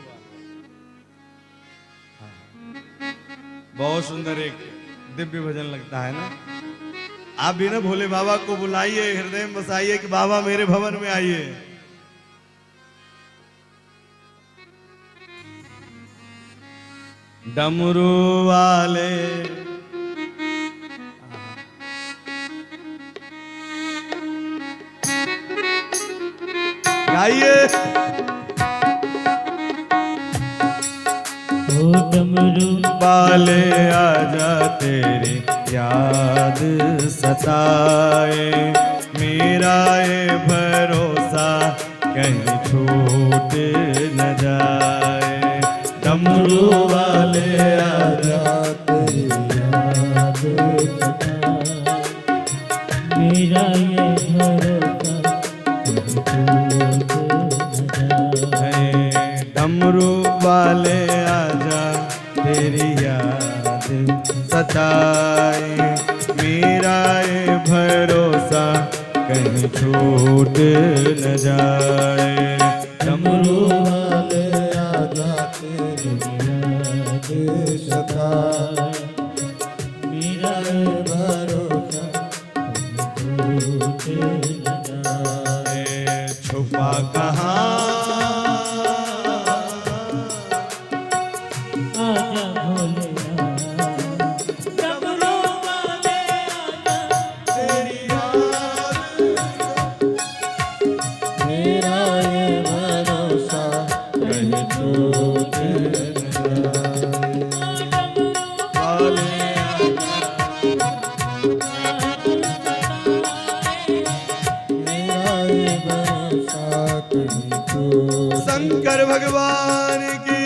बहुत सुंदर एक दिव्य भजन लगता है ना। आप भी ना भोले बाबा को बुलाइए, हृदय में बसाइए कि बाबा मेरे भवन में आइए। डमरू वाले गाइए। डमरू वाले आजा तेरी याद सताए, मेरा ये भरोसा कहीं छूट न जाए। डमरू वाले आजा तेरी याद सताए, मेरा ये भरोसा डमरू वाले आजा तेरी याद सताए, मेरा ये भरोसा कहीं छूट न जाए। डमरू वाले आजा तेरी याद सताए, मेरा ये भरोसा छूट न जाए। छुपा कहाँ शंकर भगवान की।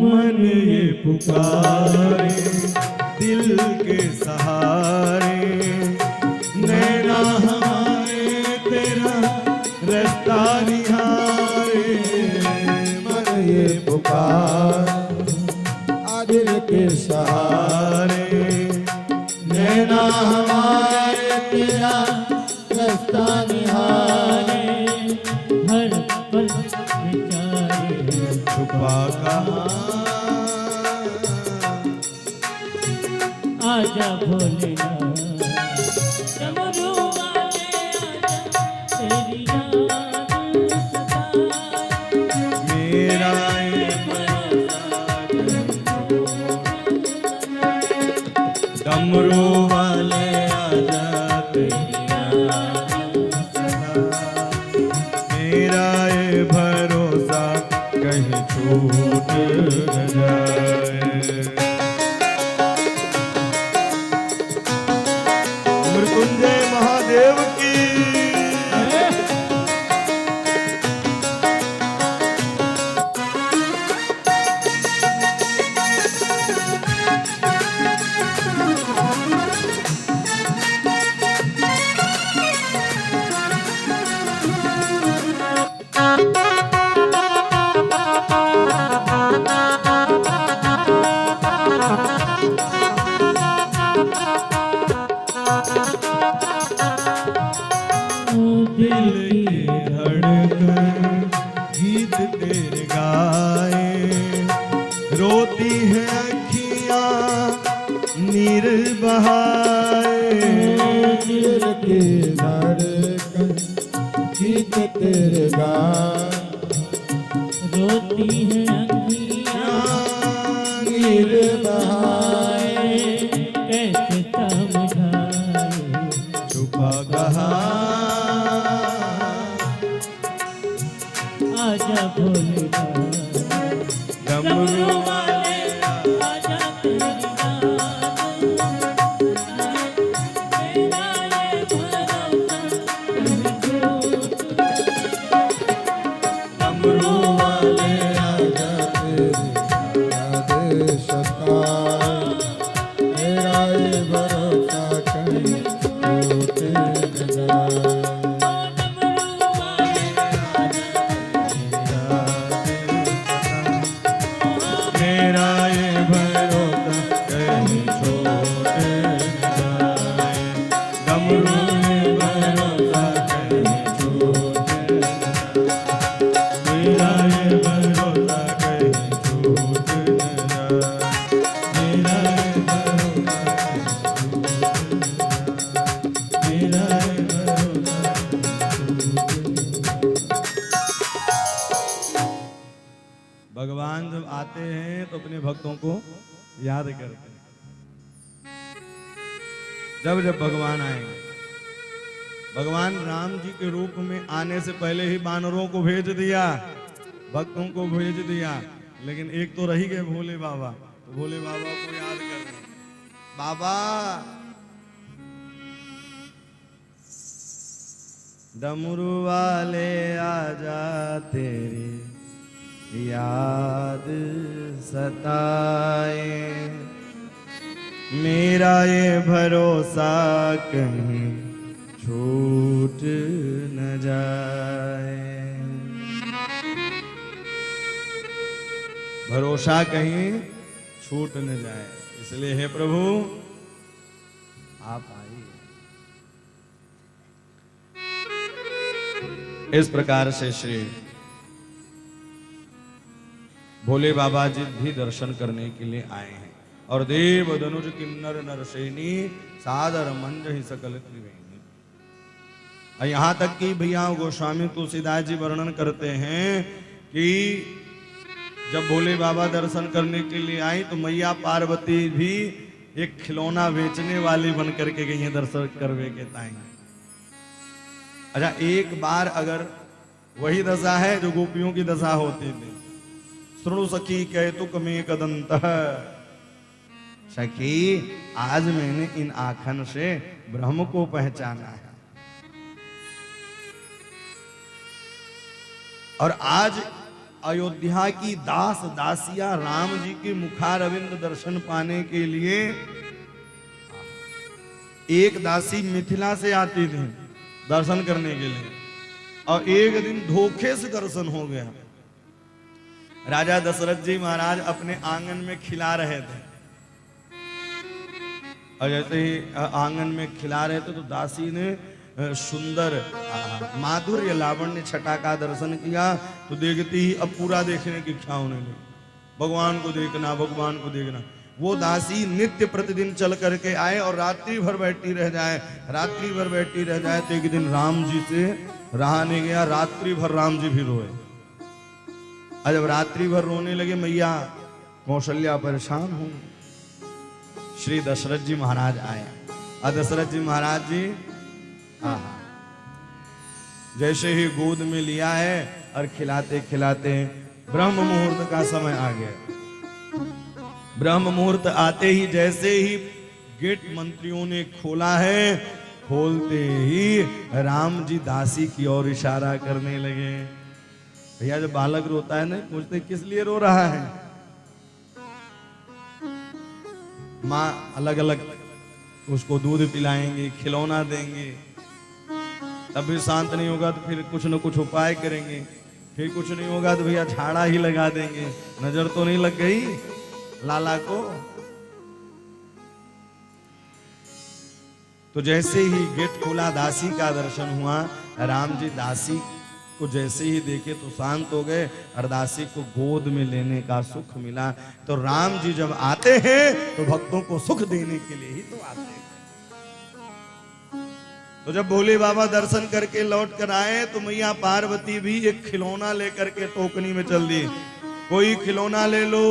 मन ये पुकारे दिल के सहारे, नैना हमारे तेरा रास्ता निहारे। मन ये पुकार दिल के सहारे, नैना हमारे तेरा रास्ता निहारे। हर पल विचारे छुपा कहाँ आजा भोलेनाथ, डमरू वाले आजा तेरी याद सताए, मेरा ये डमरू वाले आजा तेरी याद सताए, मेरा ये भरोसा कहीं छूट न जाए। मृत्युंजय महादेव की। धड़कन गीत तेरे गाए, रोती है अखियां नीर बहाए, दिल की धड़कन गीत तेरे गाए, रोती है अखियाँ नीर बहाए, कैसे समझाए छुपा कहा आजा भोले डमरू वाले आजा तेरी याद, मेरा ये भरोसा डमरू वाले आजा तेरी याद सताए, मेरा ये भरोसा कहीं टूट न जाए। मेरा ये भरोसा कहीं छोड़ न जाए, डमरू ये भरोसा कहीं छोड़ न जाए, मेरा ये भरोसा कहीं छूट न जाए, मेरा ये भरोसा मेरा ये भरोसा भगवान जब आते हैं तो अपने भक्तों को याद करते हैं। जब जब भगवान आएंगे, भगवान राम जी के रूप में आने से पहले ही वानरों को भेज दिया, भक्तों को भेज दिया, लेकिन एक तो रही गए भोले बाबा, तो भोले बाबा को याद कर रहे हैं। बाबा डमरू वाले आजा तेरी याद सताए, मेरा ये भरोसा कहीं छूट न जाए, भरोसा कहीं छूट न जाए, इसलिए हे प्रभु आप आइए। इस प्रकार से श्री भोले बाबा जी भी दर्शन करने के लिए आए हैं। और देव धनुज किन्नर नरसेनी सादर मंजहि सकल त्रिवेणी। और यहाँ तक कि भैया गोस्वामी तुलसीदास जी वर्णन करते हैं कि जब भोले बाबा दर्शन करने के लिए आई तो मैया पार्वती भी एक खिलौना बेचने वाली बन करके गई है दर्शन करवे के ताई। अच्छा, एक बार अगर वही दशा है जो गोपियों की दशा होती थी, श्रृणु सखी कैतुक में कदंत, सखी आज मैंने इन आखन से ब्रह्म को पहचाना है। और आज अयोध्या की दास दासियां राम जी के मुखारविंद दर्शन पाने के लिए, एक दासी मिथिला से आती थी दर्शन करने के लिए, और एक दिन धोखे से दर्शन हो गया। राजा दशरथ जी महाराज अपने आंगन में खिला रहे थे, और जैसे ही आंगन में खिला रहे थे तो दासी ने सुंदर माधुर्य लावण्य छटा का दर्शन किया, तो देखती ही अब पूरा देखने की इच्छा होने लगी, भगवान को देखना, भगवान को देखना। वो दासी नित्य प्रतिदिन चल करके आए और रात्रि भर बैठी रह जाए, रात्रि भर बैठी रह जाए। तो एक दिन राम जी से रहा नहीं गया, रात्रि भर राम जी भी रोए। और जब रात्रि भर रोने लगे, मैया कौशल्या परेशान हो, श्री दशरथ जी महाराज आए। और दशरथ जी महाराज जी जैसे ही गोद में लिया है और खिलाते खिलाते ब्रह्म मुहूर्त का समय आ गया। ब्रह्म मुहूर्त आते ही जैसे ही गेट मंत्रियों ने खोला है, खोलते ही राम जी दासी की ओर इशारा करने लगे। भैया जब बालक रोता है ना, पूछते किस लिए रो रहा है, माँ अलग अलग उसको दूध पिलाएंगे, खिलौना देंगे, तब भी शांत नहीं होगा तो फिर कुछ न कुछ उपाय करेंगे, फिर कुछ नहीं होगा तो भैया झाड़ा ही लगा देंगे। नजर तो नहीं लग गई लाला को? तो जैसे ही गेट खोला, दासी का दर्शन हुआ। राम जी दासी को जैसे ही देखे तो शांत हो गए और दासी को गोद में लेने का सुख मिला। तो राम जी जब आते हैं तो भक्तों को सुख देने के लिए ही तो आते हैं। तो जब भोले बाबा दर्शन करके लौट कर आए तो मैया पार्वती भी एक खिलौना लेकर के टोकनी में चल दी। कोई खिलौना ले लो।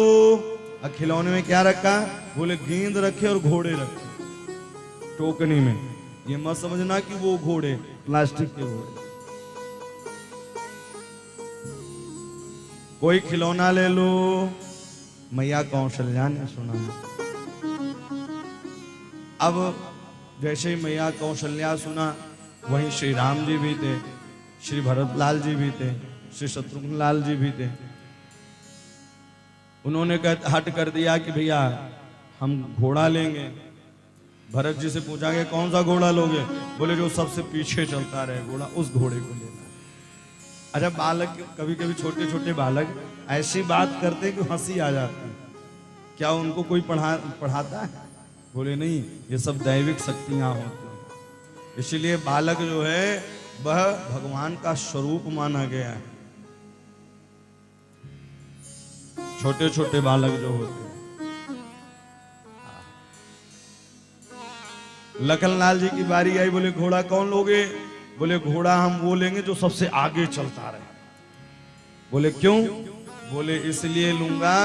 और खिलौने में क्या रखा? बोले गेंद रखे और घोड़े रखे टोकनी में। ये मत समझना कि वो घोड़े प्लास्टिक के घोड़े। कोई खिलौना ले लो। मैया कौशल्या ने सुना। अब जैसे ही मैया कौशल्या सुना, वहीं श्री राम जी भी थे, श्री भरत लाल जी भी थे, श्री शत्रुघ्न लाल जी भी थे। उन्होंने हट कर दिया कि भैया हम घोड़ा लेंगे। भरत जी से पूछा गया कौन सा घोड़ा लोगे? बोले जो सबसे पीछे चलता रहे घोड़ा, उस घोड़े को लेना। अच्छा, बालक कभी कभी छोटे छोटे बालक ऐसी बात करते हैं कि हंसी आ जाती है। क्या उनको कोई पढ़ाता है? बोले नहीं, ये सब दैविक शक्तियां होती हैं। इसलिए बालक जो है वह भगवान का स्वरूप माना गया है। छोटे छोटे बालक जो होते हैं। लखनलाल जी की बारी आई। बोले घोड़ा कौन लोगे? बोले घोड़ा हम वो लेंगे जो सबसे आगे चलता रहे। बोले क्यों? बोले इसलिए लूंगा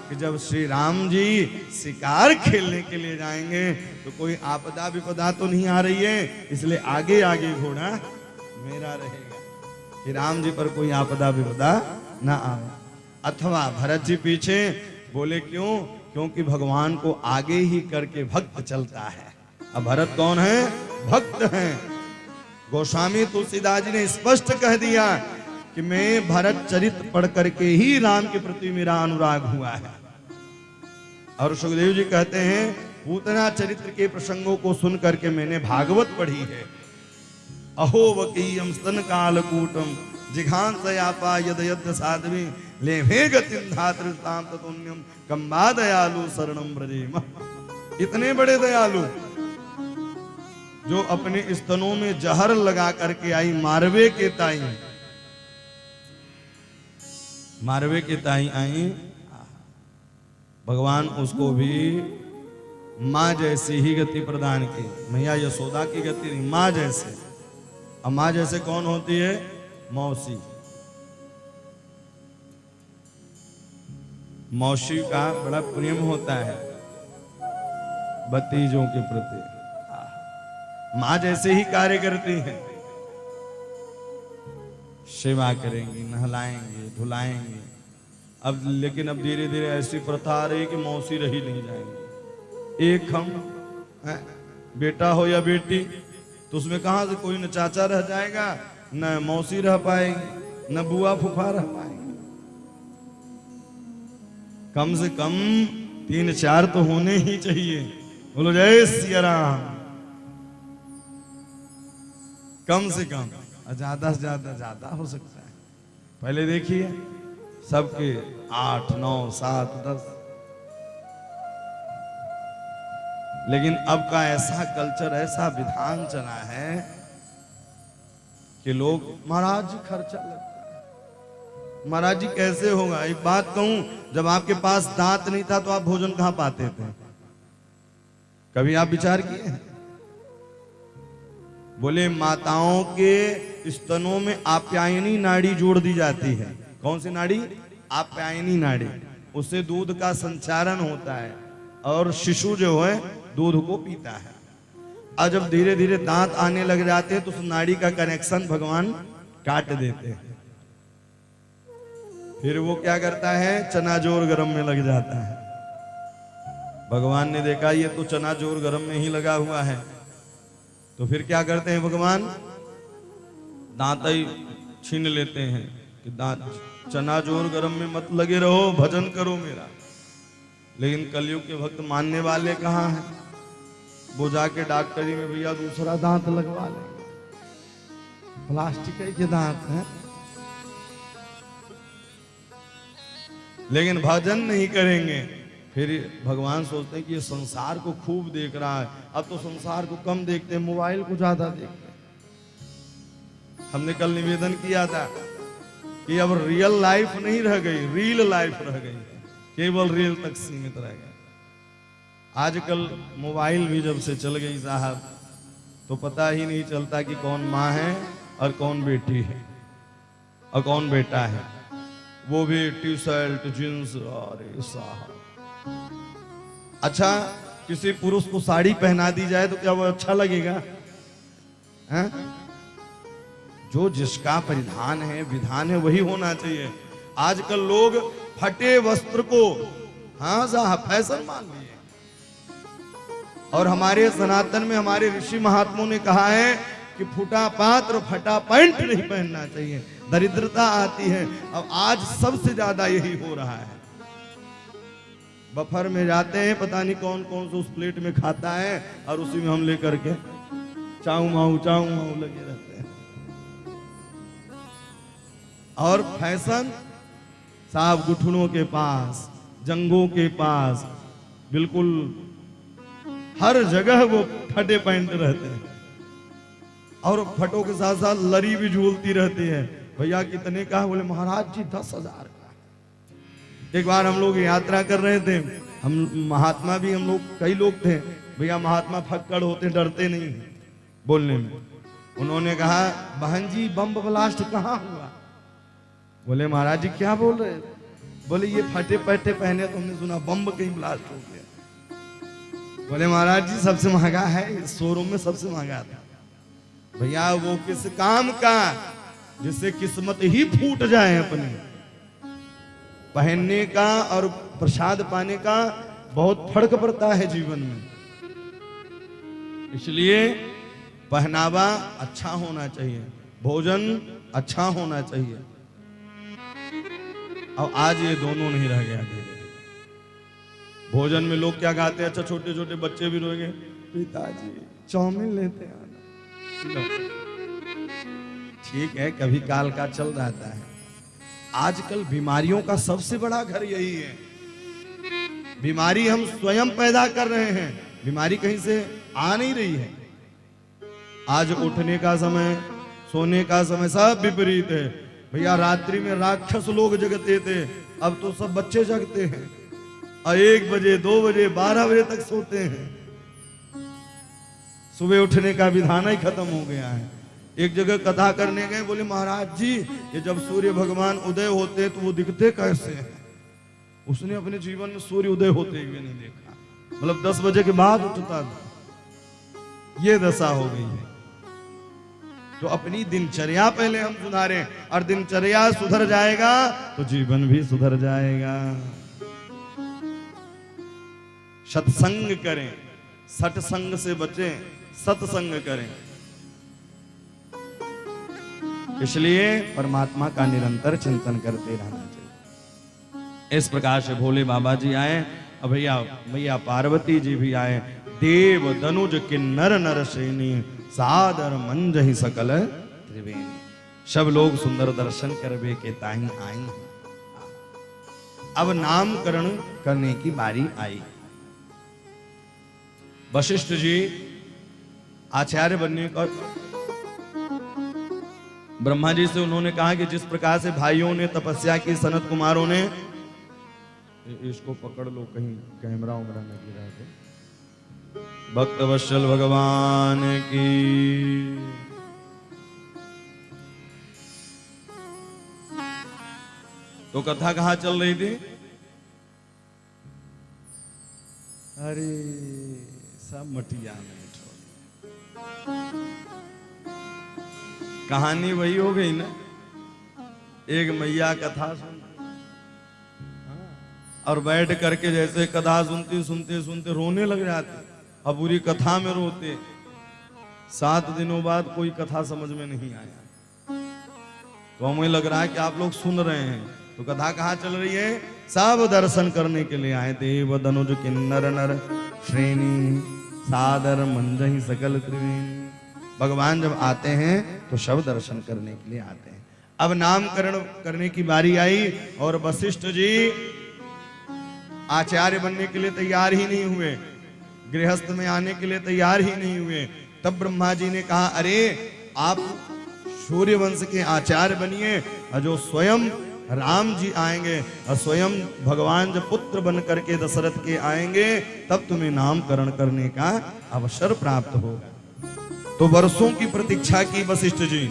कि जब श्री राम जी शिकार खेलने के लिए जाएंगे तो कोई आपदा विपदा तो नहीं आ रही है, इसलिए आगे आगे घोड़ा मेरा रहेगा कि राम जी पर कोई आपदा विपदा ना आए। अथवा भरत जी पीछे। बोले क्यों? क्योंकि भगवान को आगे ही करके भक्त चलता है। अब भरत कौन है? भक्त हैं। गोस्वामी तुलसीदास जी ने स्पष्ट कह दिया कि मैं भरत चरित्र पढ़ करके ही राम के प्रति मेरा अनुराग हुआ है। और सुखदेव जी कहते हैं पूतना चरित्र के प्रसंगों को सुन करके मैंने भागवत पढ़ी है। अहो वकीयम स्तन कालकूटम जिघांसयापा यद यद साध्वी लेभे गतिम धातृताम ततुन्यम कंबा दयालु शरणम ब्रजेम। इतने बड़े दयालु जो अपने स्तनों में जहर लगा करके आई मारवे के ताई। मारवे के ताई आई। भगवान उसको भी मां जैसी ही गति प्रदान की। मैया यशोदा की गति नहीं, मां जैसे। अब मां जैसे कौन होती है? मौसी। मौसी का बड़ा प्रेम होता है भतीजों के प्रति। मां जैसे ही कार्य करती हैं। सेवा करेंगी, नहलाएंगे, धुलाएंगे। अब लेकिन अब धीरे धीरे ऐसी प्रथा आ रही है कि मौसी रही नहीं जाएंगी। एक हम बेटा हो या बेटी तो उसमें कहां से कोई न चाचा रह जाएगा, न मौसी रह पाएगी, न बुआ फूफा रह पाएंगे। कम से कम 3-4 तो होने ही चाहिए। बोलो जय सिया राम। कम से कम, ज्यादा से ज्यादा हो सकता है। पहले देखिए सबके 8, 9, 7, 10। लेकिन अब का ऐसा कल्चर, ऐसा विधान चला है कि लोग महाराज जी खर्चा लगता है। महाराज जी कैसे होगा? एक बात कहूं, जब आपके पास दांत नहीं था तो आप भोजन कहां पाते थे? कभी आप विचार किए हैं? बोले माताओं के स्तनों में आप्यायनी नाड़ी जोड़ दी जाती है। कौन सी नाड़ी? आप्यायनी नाड़ी। उससे दूध का संचारण होता है और शिशु जो है दूध को पीता है। और जब धीरे धीरे दांत आने लग जाते हैं तो उस नाड़ी का कनेक्शन भगवान काट देते हैं। फिर वो क्या करता है? चना जोर गरम में लग जाता है। भगवान ने देखा ये तो चना जोर गरम में ही लगा हुआ है, तो फिर क्या करते हैं भगवान? दांत ही छीन लेते हैं कि दांत चना जोर गरम में मत लगे रहो, भजन करो मेरा। लेकिन कलयुग के भक्त मानने वाले कहाँ हैं? वो जाके डॉक्टरी में भैया दूसरा दांत लगवा लेंगे, प्लास्टिक के दांत हैं, लेकिन भजन नहीं करेंगे। फिर भगवान सोचते हैं कि ये संसार को खूब देख रहा है, अब तो संसार को कम देखते हैं, मोबाइल को ज्यादा देखते हैं। हमने कल निवेदन किया था कि अब रियल लाइफ नहीं रह गई, रील लाइफ रह गई, केवल रील तक सीमित रह गए। आजकल मोबाइल भी जब से चल गई साहब, तो पता ही नहीं चलता कि कौन माँ है और कौन बेटी है और कौन बेटा है। वो भी टी शर्ट जींस, अरे साहब। अच्छा, किसी पुरुष को साड़ी पहना दी जाए तो क्या वो अच्छा लगेगा? हैं? जो जिसका परिधान है, विधान है, वही होना चाहिए। आजकल लोग फटे वस्त्र को हाँ साहब फैशन मान लिए। और हमारे सनातन में हमारे ऋषि महात्माओं ने कहा है कि फूटा पात्र फटा पैंट नहीं पहनना चाहिए, दरिद्रता आती है। अब आज सबसे ज्यादा यही हो रहा है। बफर में जाते हैं, पता नहीं कौन कौन से उस प्लेट में खाता है और उसी में हम लेकर के चाऊ माऊ लगे रहते हैं। और फैशन साहब घुटनों के पास, जंघों के पास, बिल्कुल हर जगह वो फटे पैंट रहते हैं। और फटों के साथ साथ लरी भी झूलती रहती है। भैया कितने का? बोले महाराज जी 10,000 का। एक बार हम लोग यात्रा कर रहे थे, हम महात्मा भी, हम लोग कई लोग थे। भैया महात्मा फक्कड़ होते, डरते नहीं बोलने में। उन्होंने कहा बहन जी बम ब्लास्ट कहाँ हुआ? बोले महाराज जी क्या बोल रहे? बोले ये फटे पैटे पहने तो हमने सुना बम कहीं ब्लास्ट हो गया। बोले महाराज जी सबसे महंगा है, शोरूम में सबसे महंगा था। भैया वो किस काम का जिससे किस्मत ही फूट जाए अपनी। पहनने का और प्रसाद पाने का बहुत फर्क पड़ता है जीवन में। इसलिए पहनावा अच्छा होना चाहिए, भोजन अच्छा होना चाहिए। और आज ये दोनों नहीं रह गया। भोजन में लोग क्या गाते हैं? अच्छा छोटे छोटे बच्चे भी रोएंगे, पिताजी चाउमीन लेते आना। ठीक है, कभी काल का चल रहता है। आजकल बीमारियों का सबसे बड़ा घर यही है। बीमारी हम स्वयं पैदा कर रहे हैं, बीमारी कहीं से आ नहीं रही है। आज उठने का समय, सोने का समय सब विपरीत है। भैया रात्रि में राक्षस लोग जगते थे, अब तो सब बच्चे जगते हैं और 1 बजे 2 बजे 12 बजे तक सोते हैं। सुबह उठने का विधान ही खत्म हो गया है। एक जगह कथा करने गए, बोले महाराज जी ये जब सूर्य भगवान उदय होते हैं तो वो दिखते कैसे हैं? उसने अपने जीवन में सूर्य उदय होते हुए नहीं देखा, मतलब 10 बजे के बाद उठता था। ये दशा हो गई है। तो अपनी दिनचर्या पहले हम सुधारें, और दिनचर्या सुधर जाएगा तो जीवन भी सुधर जाएगा। सत्संग करें, सत्संग से बचें, सत्संग करें। इसलिए परमात्मा का निरंतर चिंतन करते रहना चाहिए। इस प्रकार से भोले बाबा जी आए, अब भैया मैया पार्वती जी भी आए। देव दनुज किन्नर नर श्रेणी, सादर मंजहि सकल त्रिवेणी। सब लोग सुंदर दर्शन करवे के ताही आई। अब नामकरण करने की बारी आई। वशिष्ठ जी आचार्य बनने का ब्रह्मा जी से उन्होंने कहा कि जिस प्रकार से भाइयों ने तपस्या की, सनत कुमारों ने, इसको पकड़ लो कहीं कैमरा उमरा न गिरा दे। भक्त वत्सल भगवान की। तो कथा कहाँ चल रही थी? अरे सब मटिया में कहानी वही हो गई ना। एक मैया कथा सुन और बैठ करके जैसे कथा सुनते सुनते सुनते रोने लग जाते। अब पूरी कथा में रोते। 7 दिनों बाद कोई कथा समझ में नहीं आया। तो हमें लग रहा है कि आप लोग सुन रहे हैं। तो कथा कहाँ चल रही है? सब दर्शन करने के लिए आए। देव दनुज किन्नर नर श्रेणी, सादर मंजहि सकल त्रिवेणी। भगवान जब आते हैं तो सब दर्शन करने के लिए आते हैं। अब नामकरण करने की बारी आई और वशिष्ठ जी आचार्य बनने के लिए तैयार ही नहीं हुए, गृहस्थ में आने के लिए तैयार ही नहीं हुए। तब ब्रह्मा जी ने कहा, अरे आप सूर्य वंश के आचार्य बनिए, और जो स्वयं राम जी आएंगे और स्वयं भगवान जब पुत्र बन करके दशरथ के आएंगे, तब तुम्हें नामकरण करने का अवसर प्राप्त होगा। तो वर्षों की प्रतीक्षा की वशिष्ठ जी।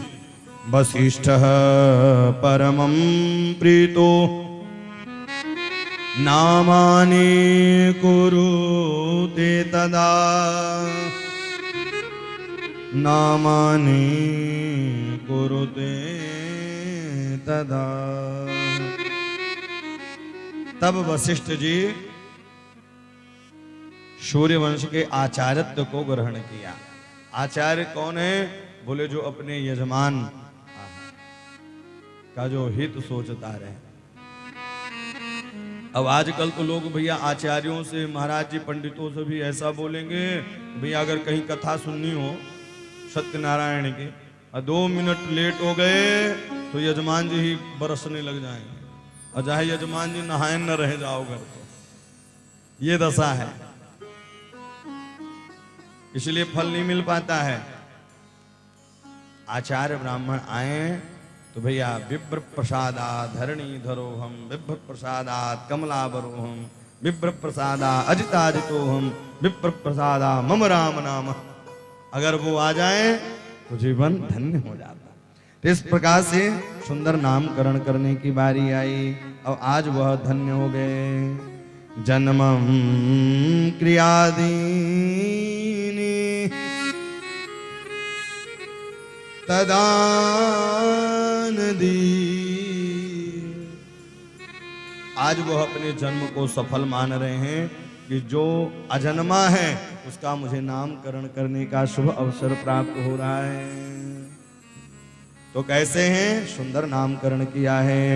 वशिष्ठ परमं प्रीतो नामानि कुरुते तदा, नामानि कुरुते तदा। तब वशिष्ठ जी सूर्य वंश के आचार्यत्व को ग्रहण किया। आचार्य कौन है? बोले जो अपने यजमान का जो हित सोचता रहे। अब आजकल तो लोग भैया आचार्यों से, महाराज जी पंडितों से भी ऐसा बोलेंगे, भैया अगर कहीं कथा सुननी हो सत्यनारायण की और 2 मिनट लेट हो गए तो यजमान जी ही बरसने लग जाएंगे, और चाहे यजमान जी नहाए न रह जाओ घर तो। ये दशा है, इसलिए फल नहीं मिल पाता है। आचार्य ब्राह्मण आए तो भैया विप्र प्रसादा धरणी धरो हम, विप्र प्रसादा कमलाबरो हम, विप्र प्रसादा अजिताजितो हम, विप्र प्रसादा मम राम नाम। अगर वो आ जाए तो जीवन धन्य हो जाता। तो इस प्रकार से सुंदर नामकरण करने की बारी आई और आज वह धन्य हो गए। जन्मं क्रियादीनि तदान दी। आज वह अपने जन्म को सफल मान रहे हैं कि जो अजन्मा है उसका मुझे नामकरण करने का शुभ अवसर प्राप्त हो रहा है। तो कैसे हैं? सुंदर नामकरण किया है।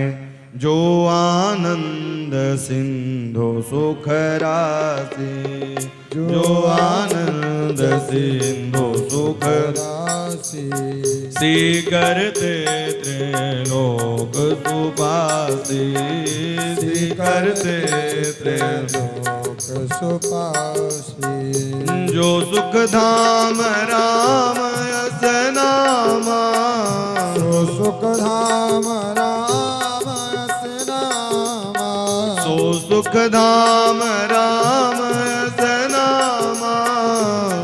जो आनंद सिंधु सुख राशि, जो आनंद सिंधु सुख राशि, सी करते त्रिलोक सुपासी, सी करते त्रिलोक सुपासी। जो सुख धाम राम यस नामा, जो सुख धाम राम यस नामा, सो सुख धाम राम यस नामा,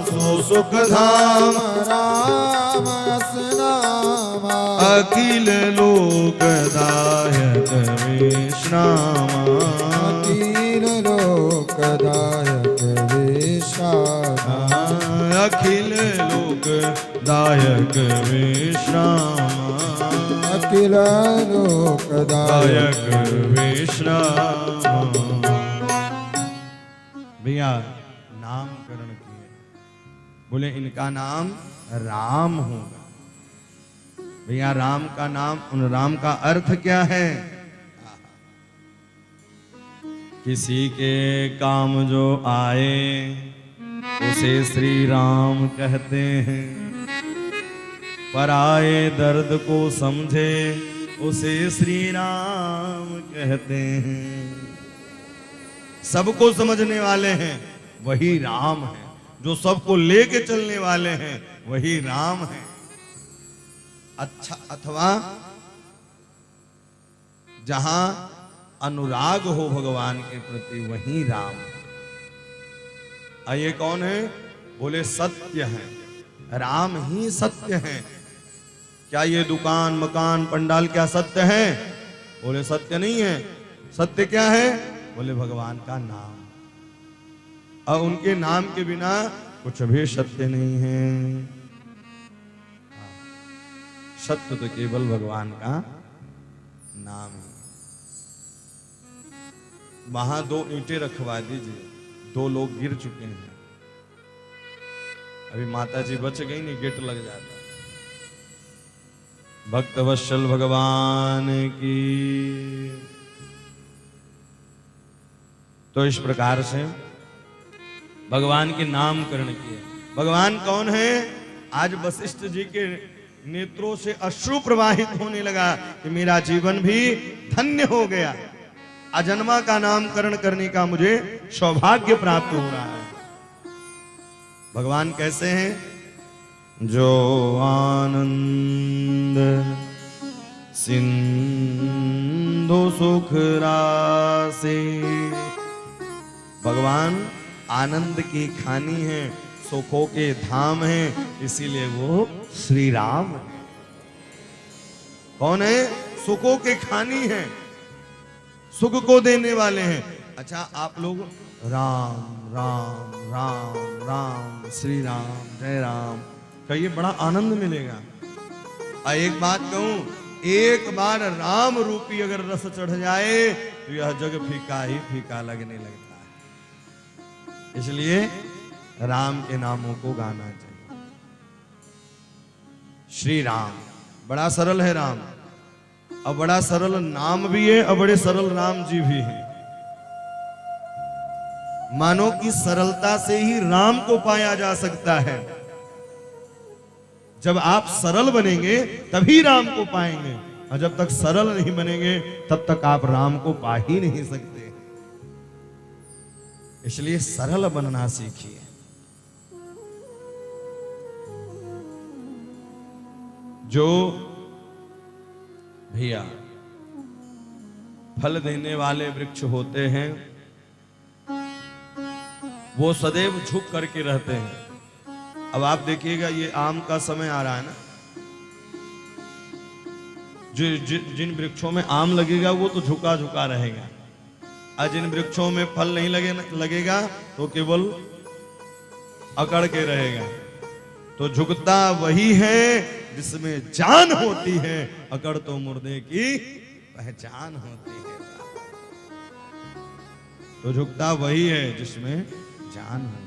सो सुख धाम राम यस नामा। अखिल लोकदायक विश्रामा, अखिल लोकदायक विश्रामा, अखिल लोकदायक विश्रामा, अखिल लोकदायक विश्रामा। भैया नामकरण किए, बोले इनका नाम राम होगा। भैया राम का नाम, उन राम का अर्थ क्या है? किसी के काम जो आए उसे श्री राम कहते हैं, पराए दर्द को समझे उसे श्री राम कहते हैं। सबको समझने वाले हैं वही राम है, जो सबको लेके चलने वाले हैं वही राम है। अच्छा, अथवा जहां अनुराग हो भगवान के प्रति वही राम है। ये कौन है? बोले सत्य है, राम ही सत्य है। क्या ये दुकान मकान पंडाल क्या सत्य है? बोले सत्य नहीं है। सत्य क्या है? बोले भगवान का नाम, और उनके नाम के बिना कुछ भी सत्य नहीं है। सत्य तो केवल भगवान का नाम है। वहां 2 ईंटें रखवा दीजिए, 2 लोग गिर चुके हैं। अभी माता जी बच गई, नहीं गेट लग जाता। भक्त वत्सल भगवान की। तो इस प्रकार से भगवान के नामकरण किए। भगवान कौन है? आज वशिष्ठ जी के नेत्रों से अश्रु प्रवाहित होने लगा कि मेरा जीवन भी धन्य हो गया। अजन्मा का नामकरण करने का मुझे सौभाग्य प्राप्त हो रहा है। भगवान कैसे हैं? जो आनंद सिंधु सुख राशि, भगवान आनंद की खानी है, सुखों के धाम है, इसीलिए वो श्री राम है। कौन है? सुखों के खानी है, सुख को देने वाले हैं। अच्छा, आप लोग राम राम राम राम, श्री राम, जय राम कहिए, बड़ा आनंद मिलेगा। और एक बात कहूं, एक बार राम रूपी अगर रस चढ़ जाए तो यह जग फीका ही फीका लगने लगता है। इसलिए राम के नामों को गाना चाहिए। श्री राम बड़ा सरल है राम, और बड़ा सरल नाम भी है, और बड़े सरल राम जी भी हैं। मानो कि सरलता से ही राम को पाया जा सकता है। जब आप सरल बनेंगे तभी राम को पाएंगे, और जब तक सरल नहीं बनेंगे तब तक आप राम को पा ही नहीं सकते। इसलिए सरल बनना सीखिए। जो भैया फल देने वाले वृक्ष होते हैं वो सदैव झुक करके रहते हैं। अब आप देखिएगा, ये आम का समय आ रहा है ना, जिन वृक्षों में आम लगेगा वो तो झुका झुका रहेगा, और जिन वृक्षों में फल नहीं लगेगा तो केवल अकड़ के रहेगा। तो झुकता वही है जिसमें जान होती है, अकड़ तो मुर्दे की पहचान होती है। तो झुकता वही है जिसमें जान होती है।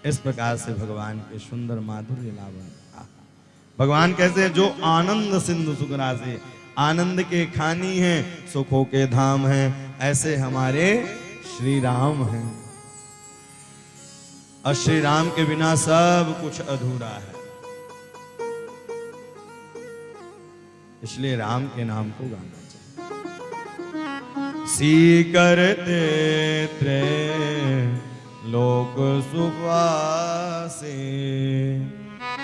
इस प्रकार से भगवान के सुंदर माधुर्य लावण। भगवान कैसे हैं? जो आनंद सिंधु सुख राशि, आनंद के खानी है, सुखों के धाम है, ऐसे हमारे श्री राम हैं। और श्री राम के बिना सब कुछ अधूरा है। इसलिए राम के नाम को गाना चाहिए। सीकरते त्रे लोक सुवासे,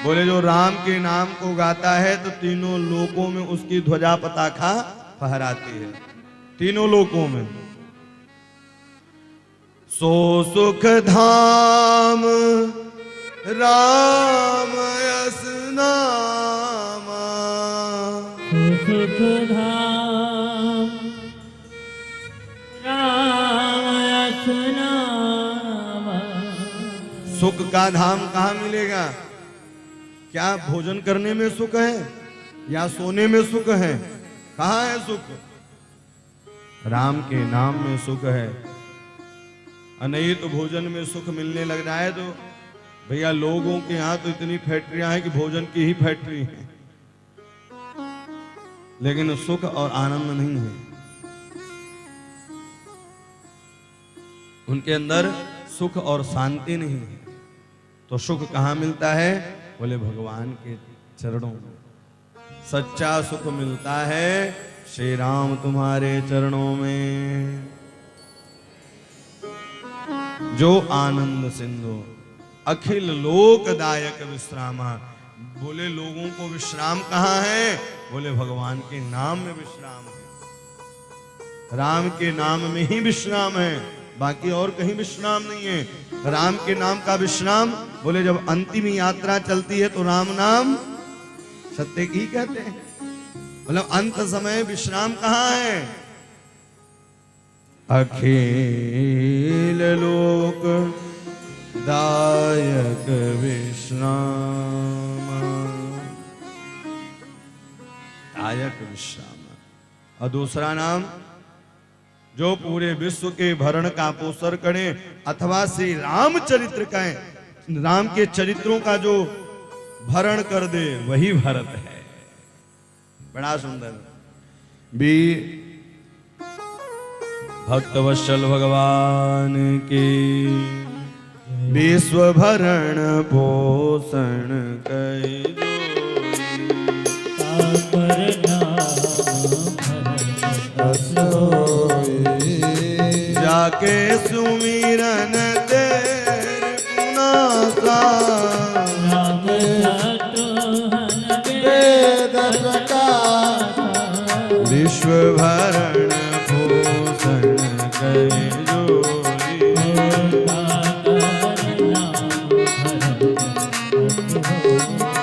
बोले जो राम के नाम को गाता है तो तीनों लोकों में उसकी ध्वजा पताका फहराती है। तीनों लोकों में। सो सुख धाम राम यस नामा, सुख धाम राम यस नामा। सुख का धाम कहाँ मिलेगा? क्या भोजन करने में सुख है या सोने में सुख है? कहाँ है सुख? राम के नाम में सुख है। नहीं तो भोजन में सुख मिलने लग रहा है तो भैया लोगों के यहाँ तो इतनी फैक्ट्रियां हैं कि भोजन की ही फैक्ट्री है, लेकिन सुख और आनंद नहीं है उनके अंदर। सुख और शांति नहीं है। तो सुख कहाँ मिलता है? बोले भगवान के चरणों में। सच्चा सुख मिलता है श्री राम तुम्हारे चरणों में। जो आनंद सिंधु अखिल लोकदायक विश्रामा, बोले लोगों को विश्राम कहाँ है? बोले भगवान के नाम में विश्राम है। राम के नाम में ही विश्राम है, बाकी और कहीं विश्राम नहीं है। राम के नाम का विश्राम, बोले जब अंतिम यात्रा चलती है तो राम नाम सत्य की कहते हैं। मतलब अंत समय विश्राम कहाँ है? अखिल लोक दायक विश्राम, दायक विश्राम। और दूसरा नाम जो पूरे विश्व के भरण का पोषण करे, अथवा श्री रामचरित्र का, राम के चरित्रों का जो भरण कर दे वही भरत है। बड़ा सुंदर। भी भक्तवत्सल भगवान की विश्व भरण पोषण कई पर नाम भरत ताके सुमिरन तेरे पुनासा राग सतोहन वेद प्रकाश विश्व भरण पोषण करे जोरी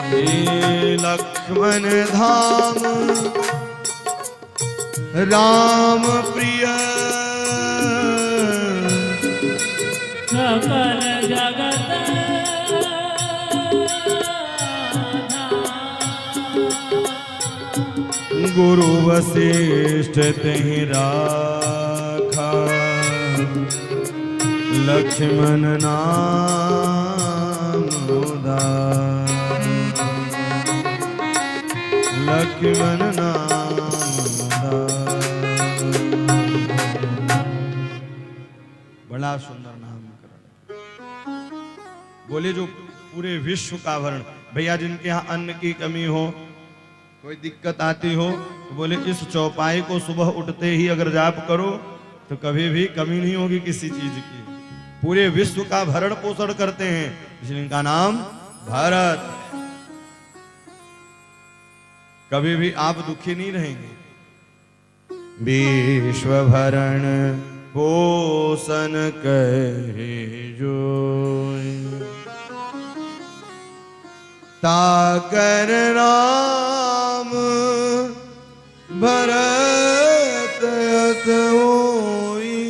हे लक्ष्मण धाम राम प्रिय सकल जगत गुरु वशिष्ठ तेहि राखा लक्ष्मण नाम उदार लक्ष्मण नाम उदार। बड़ा सुंदर नामकरण। बोले जो पूरे विश्व का वर्ण, भैया जिनके यहाँ अन्न की कमी हो, कोई दिक्कत आती हो, तो बोले इस चौपाई को सुबह उठते ही अगर जाप करो तो कभी भी कमी नहीं होगी किसी चीज की। पूरे विश्व का भरण पोषण करते हैं, इसलिए इनका नाम भारत। कभी भी आप दुखी नहीं रहेंगे। विश्व भरण पोषण कहे जो ताकर राम भरत अस होई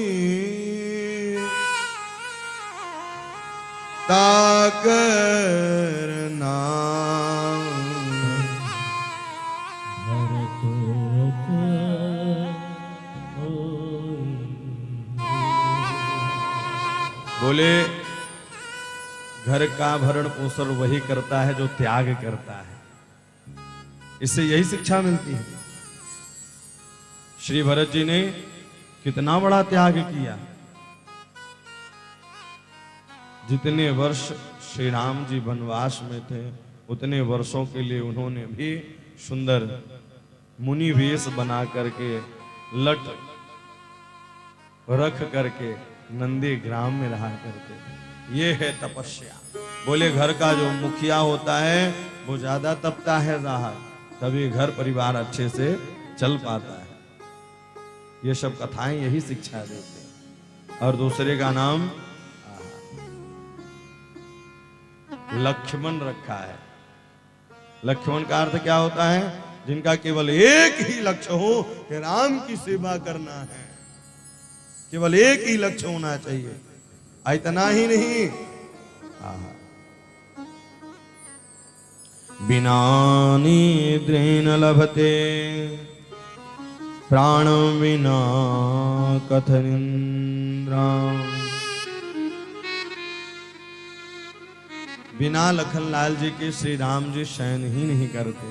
ताकर नाम बोले घर का भरण पोषण वही करता है जो त्याग करता है। इससे यही शिक्षा मिलती है। श्री भरत जी ने कितना बड़ा त्याग किया। जितने वर्ष श्री राम जी वनवास में थे उतने वर्षों के लिए उन्होंने भी सुंदर मुनि वेश बना करके लट रख करके नंदी ग्राम में रहा करते। ये है तपस्या। बोले घर का जो मुखिया होता है वो ज्यादा तपता है ज़ाहिर, तभी घर परिवार अच्छे से चल पाता है। ये सब कथाएं यही शिक्षा देते हैं। और दूसरे का नाम लक्ष्मण रखा है। लक्ष्मण का अर्थ क्या होता है? जिनका केवल एक ही लक्ष्य हो कि राम की सेवा करना है। केवल एक ही लक्ष्य होना चाहिए, इतना ही नहीं। बिना निद्रेण लभते प्राण विना कथनिन्द्राम। बिना लखनलाल जी के श्री राम जी शयन ही नहीं करते।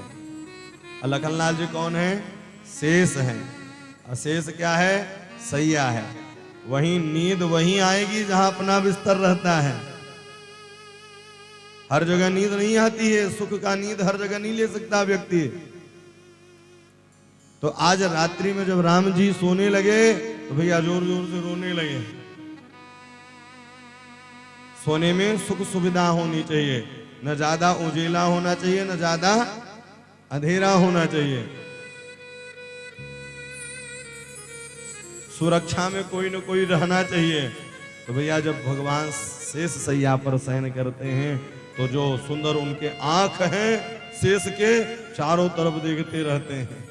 और लखनलाल जी कौन है? शेष है। अशेष क्या है? सैया है। वहीं नींद वहीं आएगी जहां अपना बिस्तर रहता है। हर जगह नींद नहीं आती है। सुख का नींद हर जगह नहीं ले सकता व्यक्ति। तो आज रात्रि में जब राम जी सोने लगे तो भैया जोर जोर से रोने लगे। सोने में सुख सुविधा होनी चाहिए, न ज्यादा उजेला होना चाहिए न ज्यादा अंधेरा होना चाहिए। सुरक्षा में कोई न कोई रहना चाहिए। तो भैया जब भगवान शेष सैया पर शयन करते हैं तो जो सुंदर उनके आंख हैं शेष के चारों तरफ देखते रहते हैं।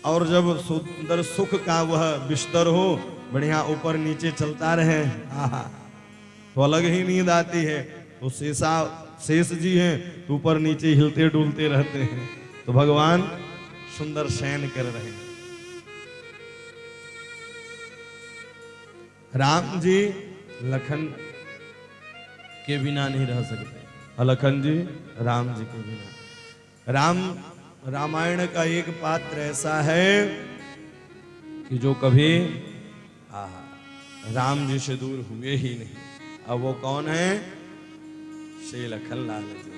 और जब सुंदर सुख का वह बिस्तर हो, बढ़िया ऊपर नीचे चलता रहे, आहा, तो अलग ही नींद आती है। तो शेष जी हैं तो ऊपर नीचे हिलते डुलते रहते हैं। तो भगवान सुंदर शयन कर रहे हैं। राम जी लखन के बिना नहीं रह सकते और लखन जी राम जी के बिना। रामायण का एक पात्र ऐसा है कि जो कभी राम जी से दूर हुए ही नहीं। अब वो कौन है? श्री लखनलाल जी।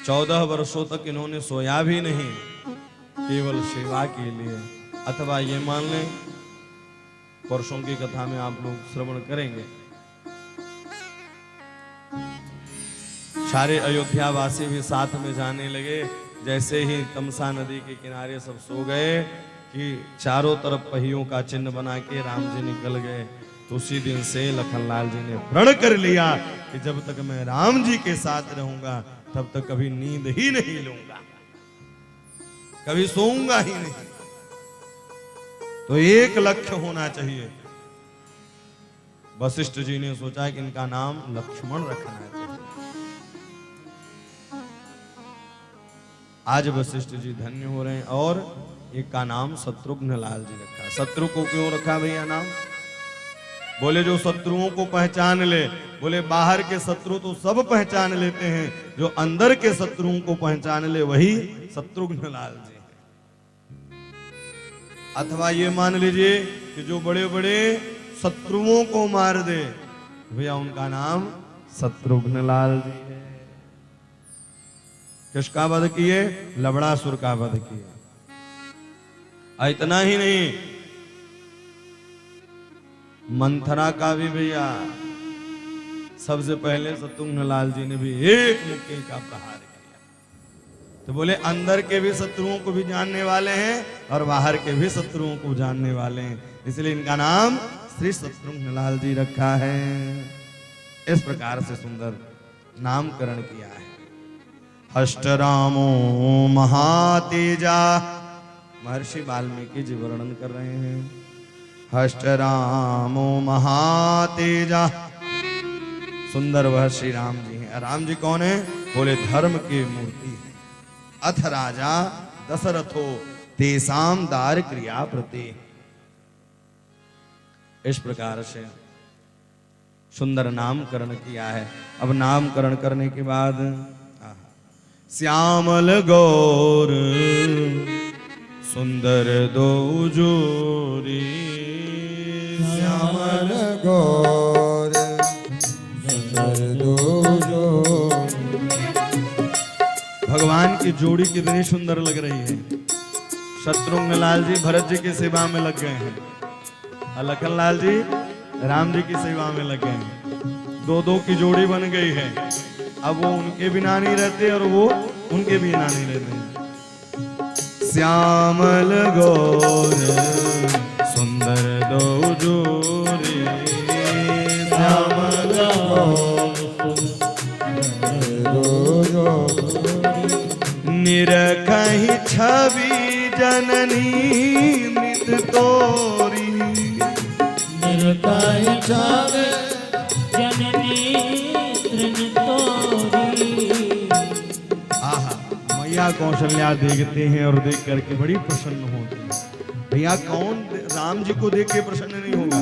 14 वर्षों तक इन्होंने सोया भी नहीं, केवल सेवा के लिए। अथवा ये मान लें परसों की कथा में आप लोग श्रवण करेंगे। सारे अयोध्या वासी भी साथ में जाने लगे। जैसे ही तमसा नदी के किनारे सब सो गए कि चारों तरफ पहियों का चिन्ह बना के राम जी निकल गए। तो उसी दिन से लखनलाल जी ने प्रण कर लिया कि जब तक मैं राम जी के साथ रहूंगा तब तक कभी नींद ही नहीं लूंगा, कभी सोऊंगा ही नहीं। तो एक लक्ष्य होना चाहिए। वशिष्ठ जी ने सोचा कि इनका नाम लक्ष्मण रखना चाहिए। आज वशिष्ठ जी धन्य हो रहे हैं। और एक का नाम शत्रुघ्न लाल जी रखा। शत्रु को क्यों रखा भैया नाम? बोले जो शत्रुओं को पहचान ले। बोले बाहर के शत्रु तो सब पहचान लेते हैं, जो अंदर के शत्रुओं को पहचान ले वही शत्रुघ्न लाल जी। अथवा ये मान लीजिए कि जो बड़े बड़े शत्रुओं को मार दे, भैया उनका नाम शत्रुघ्न लाल जी है। किसका वध किए? लवणासुर का वध किया। इतना ही नहीं, मंथरा का भी भैया सबसे पहले शत्रुघ्न लाल जी ने भी एक मुक्के का प्रहार किया। तो बोले अंदर के भी शत्रुओं को भी जानने वाले हैं और बाहर के भी शत्रुओं को जानने वाले हैं, इसलिए इनका नाम श्री शत्रुघ्न लाल जी रखा है। इस प्रकार से सुंदर नामकरण किया है। अष्टरामो महातेजा, महर्षि वाल्मीकि जी वर्णन कर रहे हैं। अष्टरामो महातेजा, सुंदर वह श्री राम जी हैं। राम जी कौन है? बोले धर्म की मूर्ति है। अथ राजा दशरथो तेसाम दार क्रिया प्रति। इस प्रकार से सुंदर नामकरण किया है। अब नामकरण करने के बाद श्यामल गौर सुंदर दो जोरी, श्यामल गौर सुंदर दो जोरी। भगवान की जोड़ी कितनी सुंदर लग रही है। शत्रुघ्न लाल जी भरत जी की सेवा में लग गए हैं और लखन लाल जी राम जी की सेवा में लग गए हैं। दो दो की जोड़ी बन गई है। अब वो उनके बिना नहीं रहते और वो उनके बिना नहीं रहते। श्यामल गौर सुंदर दो जोरी, श्यामल गौर दो जोरी। निरखहि छवि जननी नित तोरी, निरखहि छवि जननी तृण तोरी। आहा, मैया कौशल्या देखते हैं और देख करके बड़ी प्रसन्न होती है। भैया कौन राम जी को देख के प्रसन्न नहीं होगा?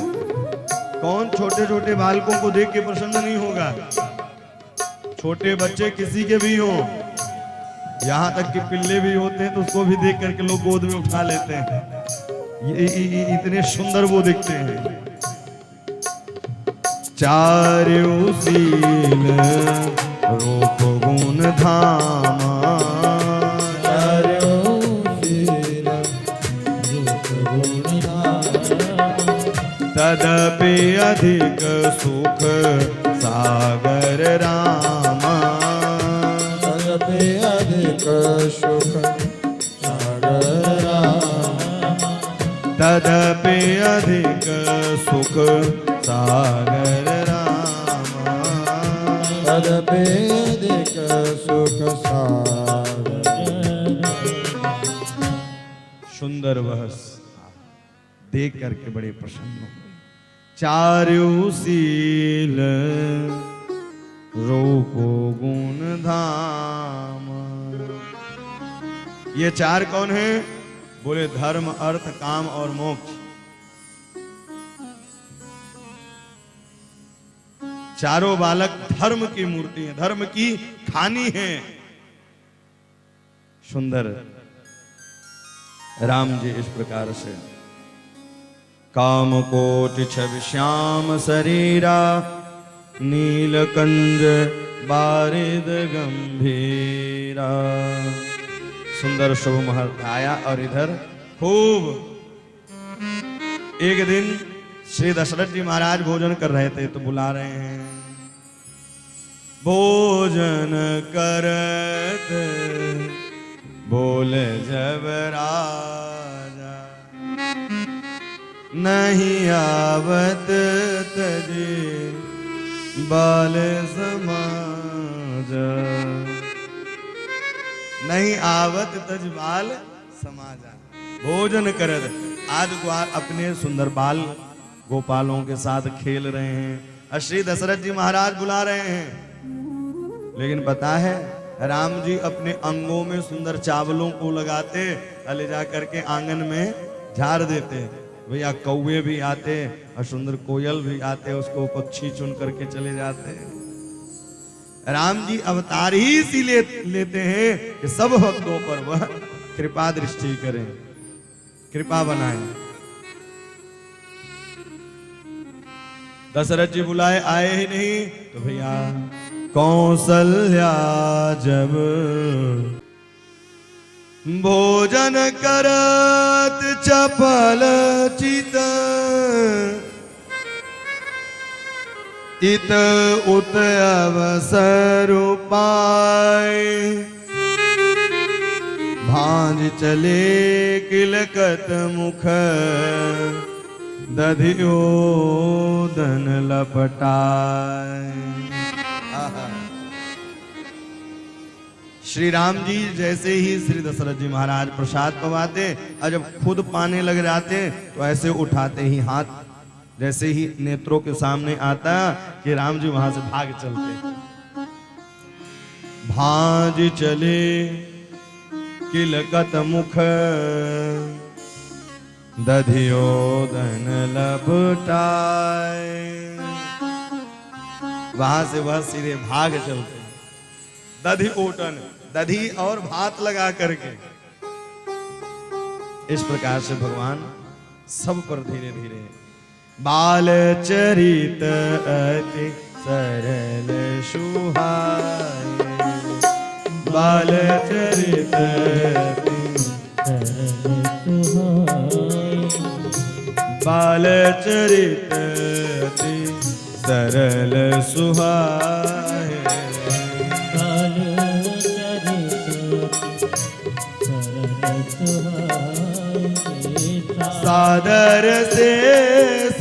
कौन छोटे छोटे बालकों को देख के प्रसन्न नहीं होगा? छोटे बच्चे किसी के भी हों, यहाँ तक कि पिल्ले भी होते हैं तो उसको भी देख करके लोग गोद में उठा लेते हैं। ये इतने सुंदर वो दिखते हैं। चार्यों सील रूप गुण धामा, चार्यों सील रूप गुण धामा। तदपि अधिक सुख सागर रामा, तदपि अधिक सुख सागर रामा। तदपि अधिक सुख सागर रामा, तदपि अधिक सुख सागर। सुंदर वह देख करके बड़े प्रसन्न हुए। चार्यों सील रूप गुण धाम। ये चार कौन है? बोले धर्म अर्थ काम और मोक्ष। चारों बालक धर्म की मूर्ति है, धर्म की खानी है। सुंदर राम जी इस प्रकार से काम कोटि छवि श्याम शरीरा, नीलकंज बारिद गंभीरा। सुंदर शुभ महल आया और इधर खूब एक दिन श्री दशरथ जी महाराज भोजन कर रहे थे तो बुला रहे हैं। भोजन करत बोले जब राजा, नहीं आवत तजे बाल समाज, नहीं आवत तज बाल समाजा। भोजन करत, आज ग्वाल अपने सुंदर बाल गोपालों के साथ खेल रहे हैं और श्री दशरथ जी महाराज बुला रहे हैं। लेकिन पता है राम जी अपने अंगों में सुंदर चावलों को लगाते, ले जा करके आंगन में झाड़ देते। भैया कौवे भी आते और सुंदर कोयल भी आते, उसको पक्षी चुन करके चले जाते। राम जी अवतार ही इसीलिए लेते हैं कि सब भक्तों पर वह कृपा दृष्टि करें, कृपा बनाएं। दशरथ जी बुलाए आए ही नहीं तो भैया कौशल्या जब भोजन करत चपल चित, इत उत अवसर पाए, भांज चले किलकत मुख, दधियो दन लपटाए। श्री राम जी जैसे ही श्री दशरथ जी महाराज प्रसाद पवाते और जब खुद पाने लग जाते तो ऐसे उठाते ही हाथ, जैसे ही नेत्रों के सामने आता कि राम जी वहां से भाग चलते। भांज चले किलकत मुख, दधियो दन लपटाए। वहां से वह सीधे भाग चलते। दधि ओटन, दधी और भात लगा करके। इस प्रकार से भगवान सब पर धीरे धीरे बाल चरित अति सरल सुहाए, बाल चरित बाल चरित अति सरल सुहाए, सादर शेष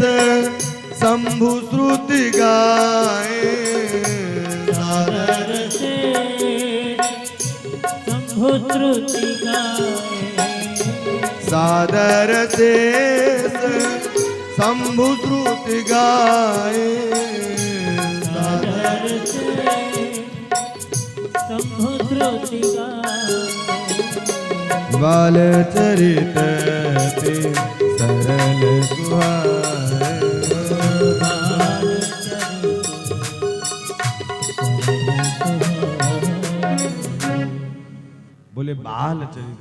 शंभु श्रुति गाए, सादर शंभु श्रुति गाए, सादर शेष शंभु श्रुति गाए, सादर शंभु श्रुति गाए। बाल चरित सरल सुहाए, बोले बाल चरित।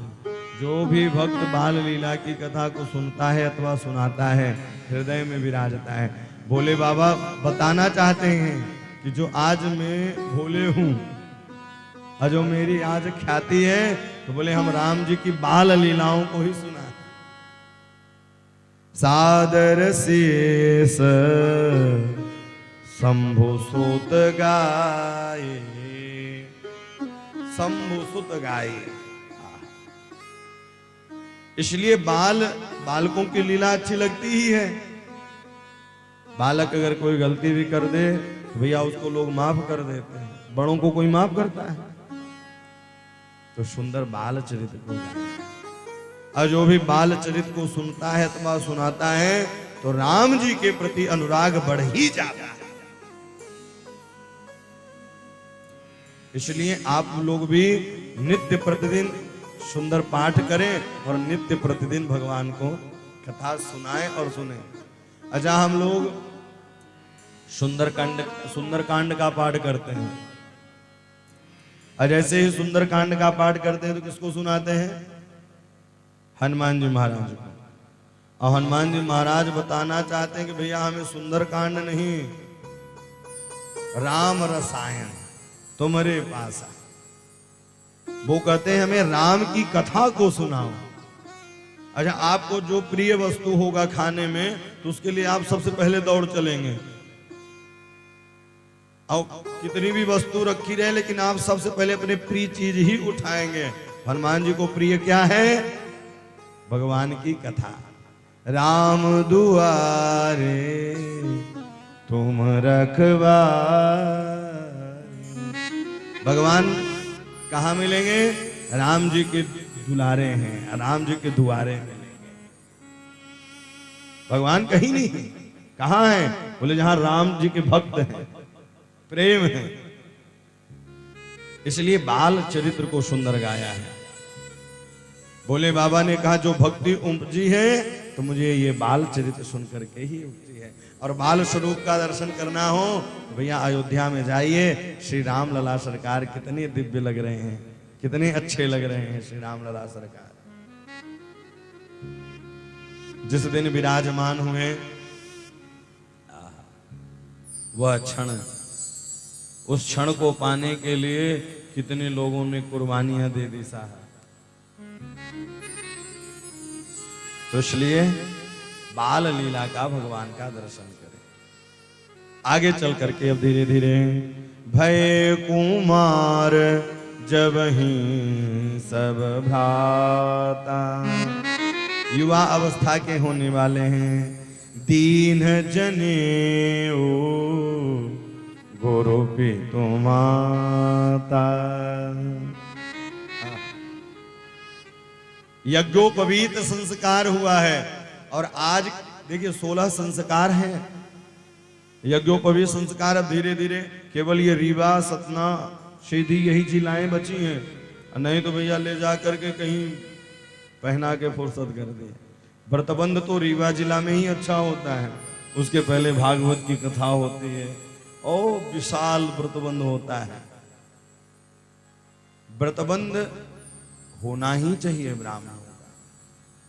जो भी भक्त बाल लीला की कथा को सुनता है अथवा सुनाता है हृदय में विराजता है। भोले बाबा बताना चाहते हैं कि जो आज मैं भोले हूं और जो मेरी आज ख्याति है, तो बोले हम राम जी की बाल लीलाओं को ही सुना। सादर शेष शंभु सुत गाए, शंभु सुत गाए। इसलिए बालकों की लीला अच्छी लगती ही है। बालक अगर कोई गलती भी कर दे तो भैया उसको लोग माफ कर देते हैं, बड़ों को कोई माफ करता है। तो सुंदर बाल चरित्र को और जो भी बाल चरित्र को सुनता है अथवा सुनाता है तो राम जी के प्रति अनुराग बढ़ ही जाता है। इसलिए आप लोग भी नित्य प्रतिदिन सुंदर पाठ करें और नित्य प्रतिदिन भगवान को कथा सुनाएं और सुने। अच्छा, हम लोग सुंदरकांड का पाठ करते हैं और जैसे ही सुंदरकांड का पाठ करते हैं तो किसको सुनाते हैं? हनुमान जी महाराज को। और हनुमान जी महाराज बताना चाहते हैं कि भैया हमें सुंदरकांड नहीं, राम रसायन तुम्हारे पास आ। वो कहते हैं हमें राम की कथा को सुनाओ। अच्छा, आपको जो प्रिय वस्तु होगा खाने में, तो उसके लिए आप सबसे पहले दौड़ चलेंगे। और कितनी भी वस्तु रखी रहे, लेकिन आप सबसे पहले अपने प्रिय चीज ही उठाएंगे। हनुमान जी को प्रिय क्या है? भगवान की कथा। राम दुआरे तुम रखवारे। भगवान कहाँ मिलेंगे? राम जी के दुलारे हैं, राम जी के दुआरे मिलेंगे। भगवान कहीं नहीं, कहाँ है? बोले जहां राम जी के भक्त हैं, प्रेम है। इसलिए बाल चरित्र को सुंदर गाया है। बोले बाबा ने कहा जो भक्ति उपजी है तो मुझे ये बाल चरित्र सुन करके ही उपजी है। और बाल स्वरूप का दर्शन करना हो तो भैया अयोध्या में जाइए। श्री राम लला सरकार कितने दिव्य लग रहे हैं, कितने अच्छे लग रहे हैं श्री राम लला सरकार। जिस दिन विराजमान हुए वह क्षण, उस क्षण को पाने के लिए कितने लोगों ने कुर्बानियां दे दी साहब। तो इसलिए बाल लीला का, भगवान का दर्शन करें। आगे चल करके अब धीरे धीरे भय कुमार जब ही सब भ्राता, युवा अवस्था के होने वाले हैं। दीन जने ओ गुरु पितु माता, यज्ञोपवीत संस्कार हुआ है। और आज देखिए 16 संस्कार हैं यज्ञोपवीत संस्कार। अब धीरे धीरे केवल ये रीवा, सतना, सीधी यही जिलाएं बची हैं, नहीं तो भैया ले जा करके कहीं पहना के फुर्सत कर दी। व्रतबंध तो रीवा जिला में ही अच्छा होता है, उसके पहले भागवत की कथा होती है, ओ विशाल व्रतबंध होता है। व्रतबंध होना ही चाहिए ब्राह्मणों का।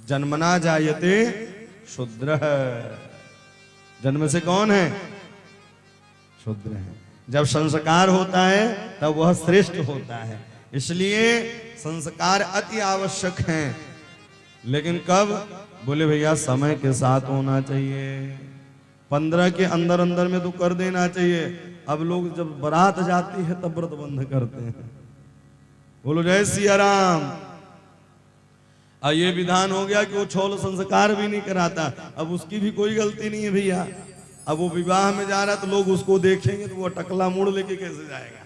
जन्मना जायते शूद्र, जन्म से कौन है? शूद्र है। जब संस्कार होता है तब वह श्रेष्ठ होता है। इसलिए संस्कार अति आवश्यक हैं, लेकिन कब? बोले भैया समय के साथ होना चाहिए। 15 के अंदर अंदर में तो कर देना चाहिए। अब लोग जब बारात जाती है तब व्रतबंध करते हैं। बोलो जय सिया राम। ये विधान हो गया कि वो 16 संस्कार भी नहीं कराता। अब उसकी भी कोई गलती नहीं है भैया। अब वो विवाह में जा रहा है तो लोग उसको देखेंगे तो वो टकला मुड़ लेके कैसे जाएगा?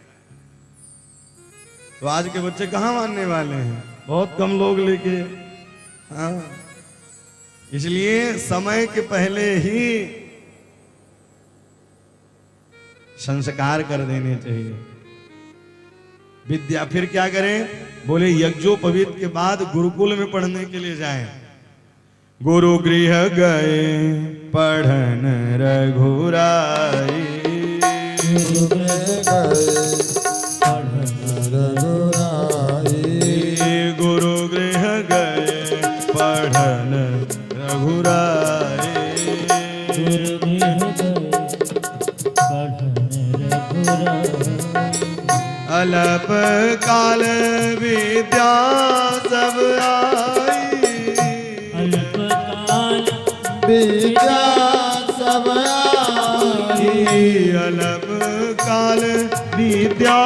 तो आज के बच्चे कहाँ मानने वाले हैं? बहुत कम लोग लेके। हाँ, इसलिए समय के पहले ही संस्कार कर देने चाहिए। विद्या फिर क्या करें? बोले यज्ञोपवीत के बाद गुरुकुल में पढ़ने के लिए जाएं। गुरु गृह गए पढ़न रघुराई, गुरु गृह गए पढ़न रघुराई, गुरु गृह गए पढ़न रघुराई, अल्प काल विद्या सब आई, अल्प काल विद्या सब आई, अल्प काल विद्या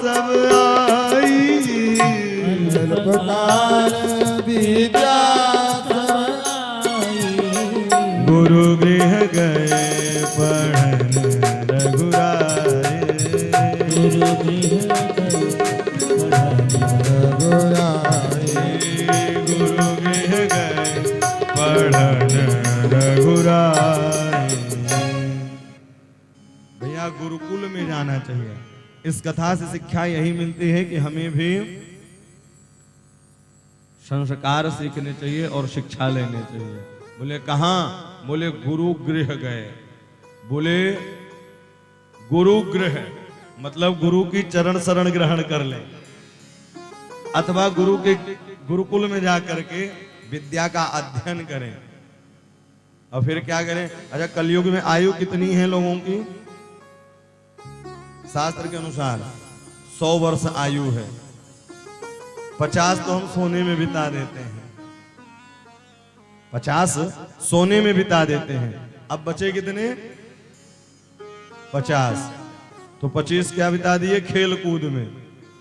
सब आई, अल्प काल विद्या सब आई, गुरु गृह गए पढ़न रघुराई, गुरु गृह रघुराई, गुरु गृह गए पढ़न रघुराई। भैया गुरुकुल में जाना चाहिए। इस कथा से शिक्षा यही मिलती है कि हमें भी संस्कार सीखने चाहिए और शिक्षा लेने चाहिए। बोले कहाँ? बोले गुरु गृह गए। बोले गुरु गृह मतलब गुरु की चरण शरण ग्रहण कर ले, अथवा गुरु के गुरुकुल में जाकर के विद्या का अध्ययन करें। और फिर क्या करें? अच्छा, कलयुग में आयु कितनी है लोगों की? शास्त्र के अनुसार 100 वर्ष आयु है। 50 तो हम सोने में बिता देते हैं। 50 सोने में बिता देते हैं। अब बचे कितने? 50। तो 25 क्या बिता दिए? खेल कूद में।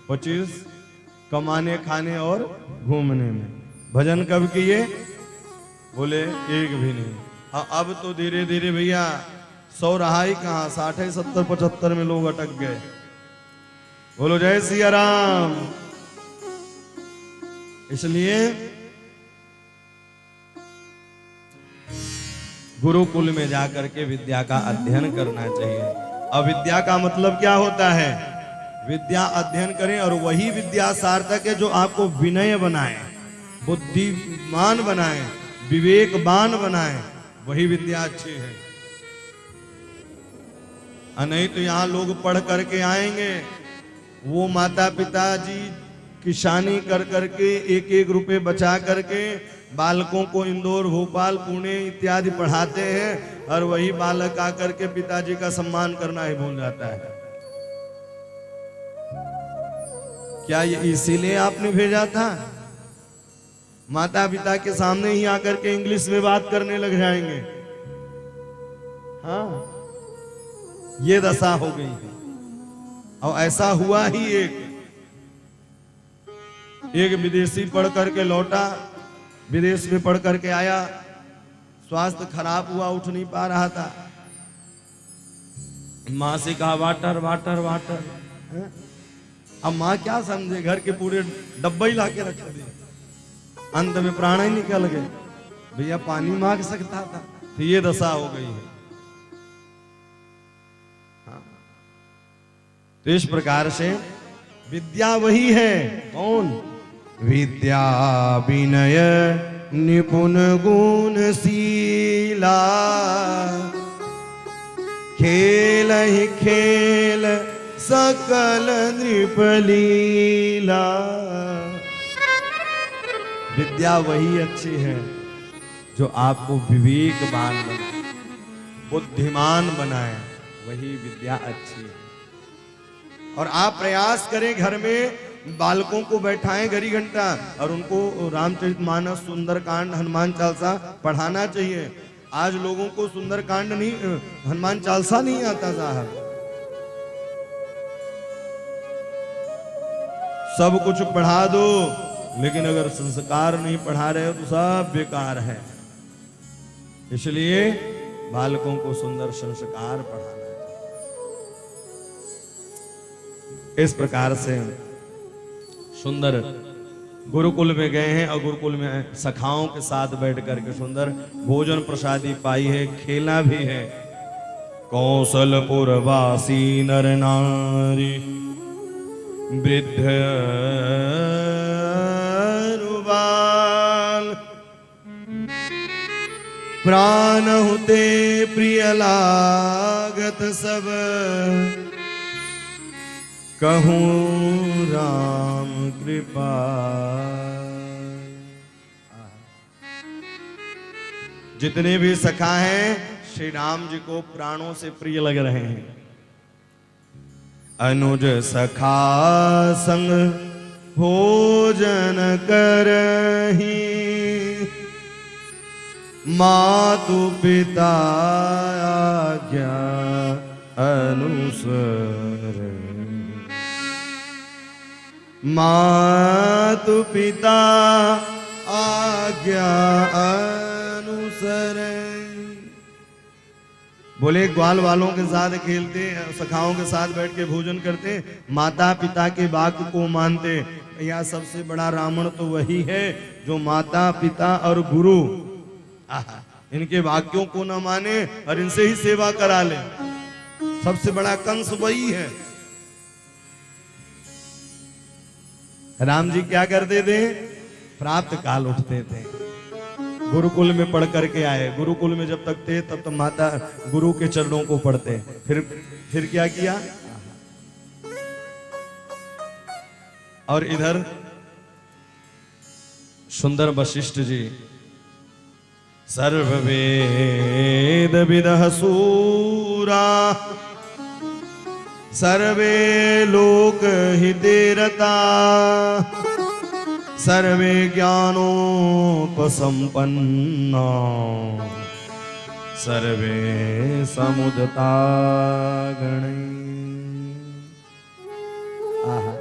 25 कमाने खाने और घूमने में। भजन कब किए? बोले एक भी नहीं। अब तो धीरे धीरे भैया 100 रहा ही कहां, 60, 70, 75 में लोग अटक गए। बोलो जय सिया राम। इसलिए गुरुकुल में जाकर के विद्या का अध्ययन करना चाहिए। अब विद्या का मतलब क्या होता है? विद्या अध्ययन करें और वही विद्या सार्थक है जो आपको विनय बनाए, बुद्धिमान बनाए, विवेकवान बनाए, वही विद्या अच्छी है। नहीं तो यहां लोग पढ़ करके आएंगे, वो माता पिता जी किसानी कर करके 1-1 रुपए बचा करके बालकों को इंदौर, भोपाल, पुणे इत्यादि पढ़ाते हैं और वही बालक आकर के पिताजी का सम्मान करना ही भूल जाता है। क्या ये इसीलिए आपने भेजा था? माता पिता के सामने ही आकर के इंग्लिश में बात करने लग जाएंगे। हाँ, ये दशा हो गई है। और ऐसा हुआ ही एक विदेशी पढ़ करके लौटा, विदेश में पढ़ करके आया, स्वास्थ्य खराब हुआ, उठ नहीं पा रहा था। माँ से कहा वाटर वाटर वाटर। अब माँ क्या समझे, घर के पूरे डब्बे ही लाके रख दिए। अंत में प्राण ही निकल गए। भैया पानी मांग सकता था। तो ये दशा हो गई है। हाँ। तो इस प्रकार से विद्या वही है। कौन? विद्या विनय निपुण गुणशीला, खेल ही खेल सकल नृपलीला। विद्या वही अच्छी है जो आपको विवेकवान बनाए, बुद्धिमान बनाए, वही विद्या अच्छी है। और आप प्रयास करें घर में बालकों को बैठाएं घड़ी घंटा और उनको रामचरितमानस, सुंदरकांड, हनुमान चालीसा पढ़ाना चाहिए। आज लोगों को सुंदरकांड नहीं, हनुमान चालीसा नहीं आता साहब। सब कुछ पढ़ा दो, लेकिन अगर संस्कार नहीं पढ़ा रहे हो तो सब बेकार है। इसलिए बालकों को सुंदर संस्कार पढ़ाना चाहिए। इस प्रकार से सुंदर गुरुकुल में गए हैं और गुरुकुल में सखाओं के साथ बैठ करके सुंदर भोजन प्रसादी पाई है, खेला भी है। कौशलपुर वासी नर नारी वृद्ध बाल, प्राण होते प्रिय लागत सब, कहूँ राम कृपा। जितने भी सखा हैं श्री राम जी को प्राणों से प्रिय लग रहे हैं। अनुज सखा संग भोजन करही, मातु पिता आज्ञा अनुसर, मातु पिता आज्ञा अनुसर। बोले ग्वाल वालों के साथ खेलते, सखाओं के साथ बैठ के भोजन करते, माता पिता के वाक्य को मानते। यह सबसे बड़ा रावण तो वही है जो माता पिता और गुरु इनके वाक्यों को न माने और इनसे ही सेवा करा ले। सबसे बड़ा कंस वही है। राम जी क्या करते थे? प्राप्त काल उठते थे, गुरुकुल में पढ़ करके आए। गुरुकुल में जब तक थे तब तक माता गुरु के चरणों को पढ़ते। फिर क्या किया? और इधर सुंदर वशिष्ठ जी सर्ववेद विदः सूरा, सर्वे लोक हिते रता, सर्वे ज्ञानोपसंपन्ना सर्वे समुदता गणैः। आहा,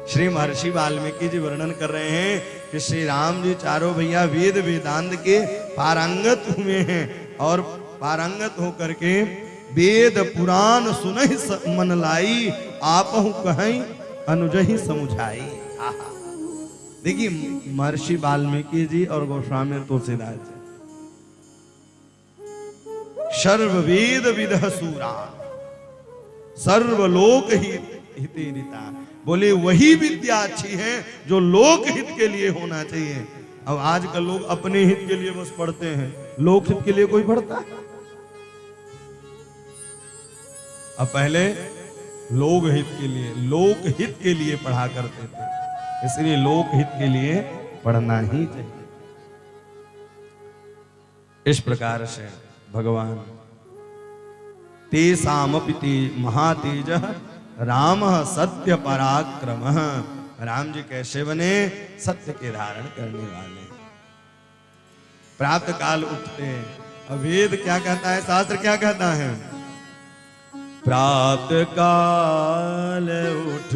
श्री महर्षि वाल्मीकि जी वर्णन कर रहे हैं कि श्री राम जी चारों भैया वेद वेदांत के पारंगत हुए हैं और पारंगत होकर के वेद पुराण सुनहि मन लाई आपहु कहीं अनुजहि समुझाई। आहा, देखिए महर्षि वाल्मीकि जी और गोस्वामी तुलसीदास जी सर्व वेद विदः सूरा सर्वलोक हिते रिता, बोले वही विद्या अच्छी है जो लोक हित के लिए होना चाहिए। अब आजकल लोग अपने हित के लिए बस पढ़ते हैं, लोक हित के लिए कोई पढ़ता है? अब पहले लोक हित के लिए पढ़ा करते थे, इसलिए लोक हित के लिए पढ़ना ही चाहिए। इस प्रकार से भगवान तेषामपि ते महातेजः रामः सत्य पराक्रमः, राम जी कैसे बने? सत्य के धारण करने वाले। प्रातः काल उठते, वेद क्या कहता है, शास्त्र क्या कहता है? प्रातः काल उठ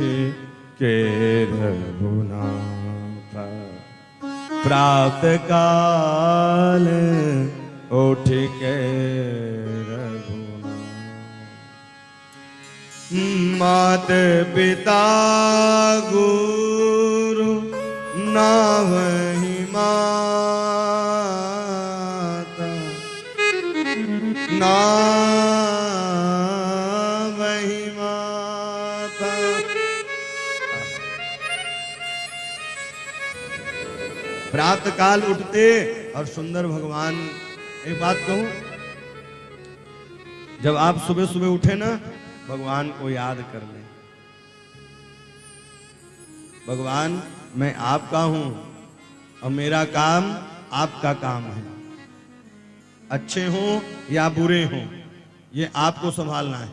के रघुनाथ, प्रातः काल उठ के रघुनाथ, मात पिता गुरु नावहि माता, नावहि माता। प्रातः काल उठते और सुंदर भगवान, एक बात कहूं, जब आप सुबह सुबह उठे ना, भगवान को याद कर ले, भगवान मैं आपका हूं और मेरा काम आपका काम है, अच्छे हों या बुरे हों ये आपको संभालना है।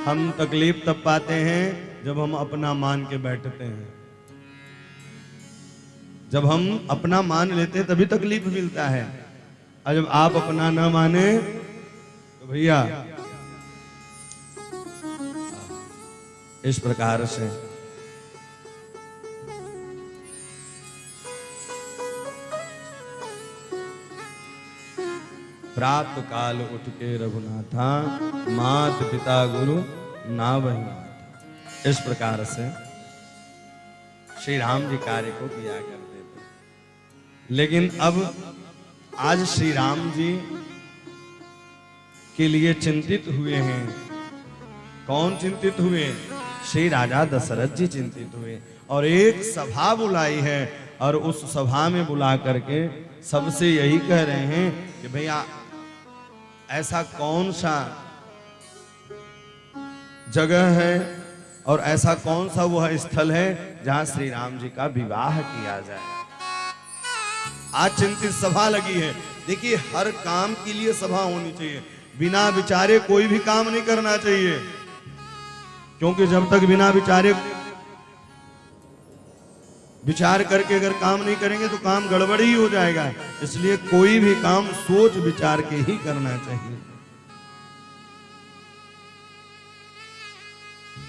हम तकलीफ तब पाते हैं जब हम अपना मान के बैठते हैं, जब हम अपना मान लेते हैं तभी तकलीफ मिलता है, और जब आप अपना न माने तो भैया इस प्रकार से प्रातः काल उठ के रघुनाथा, मात पिता गुरु नावहि माता। इस प्रकार से श्री राम जी कार्य को किया करते थे। लेकिन अब आज श्री राम जी के लिए चिंतित हुए हैं। कौन चिंतित हुए? श्री राजा दशरथ जी चिंतित हुए और एक सभा बुलाई है, और उस सभा में बुला करके सबसे यही कह रहे हैं कि भैया ऐसा कौन सा जगह है और ऐसा कौन सा वह स्थल है जहां श्री राम जी का विवाह किया जाए। आज चिंतित सभा लगी है। देखिए हर काम के लिए सभा होनी चाहिए, बिना विचारे कोई भी काम नहीं करना चाहिए, क्योंकि जब तक बिना विचारे विचार करके अगर काम नहीं करेंगे तो काम गड़बड़ ही हो जाएगा। इसलिए कोई भी काम सोच विचार के ही करना चाहिए।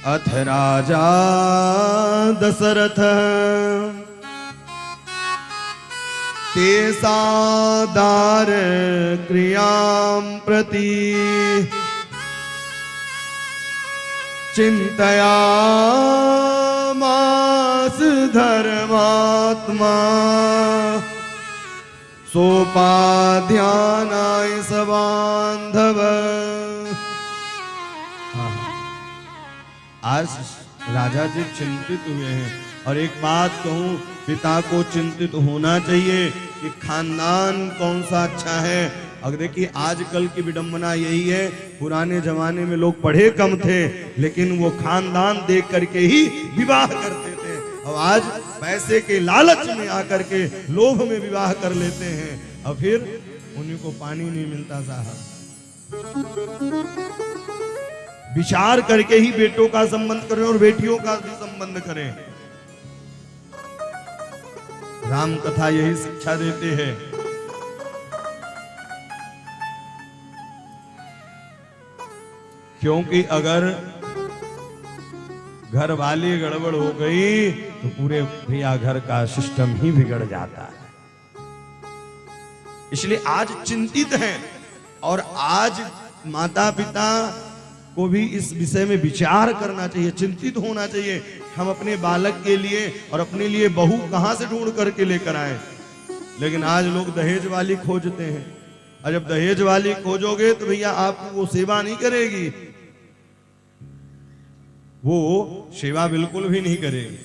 अथ राजा दशरथ तेसादार क्रियां प्रति चिंतयामास धर्मात्मा सोपाध्यानाय सबांधव। आज राजा जी चिंतित हुए हैं, और एक बात कहूं, पिता को चिंतित होना चाहिए कि खानदान कौन सा अच्छा है। अब देखिए आजकल की विडंबना यही है, पुराने जमाने में लोग पढ़े कम थे लेकिन वो खानदान देख करके ही विवाह करते थे। अब आज पैसे के लालच में आकर के लोभ में विवाह कर लेते हैं, और फिर उन्हीं को पानी नहीं मिलता साहब। विचार करके ही बेटों का संबंध करें और बेटियों का भी संबंध करें। राम कथा यही शिक्षा देते हैं। क्योंकि अगर घर वाली गड़बड़ हो गई तो पूरे भैया घर का सिस्टम ही बिगड़ जाता है। इसलिए आज चिंतित हैं और आज माता पिता को भी इस विषय में विचार करना चाहिए, चिंतित होना चाहिए। हम अपने बालक के लिए और अपने लिए बहू कहां से ढूंढ करके लेकर आए। लेकिन आज लोग दहेज वाली खोजते हैं, और जब दहेज वाली खोजोगे तो भैया आपको वो सेवा नहीं करेगी, वो सेवा बिल्कुल भी नहीं करेगी।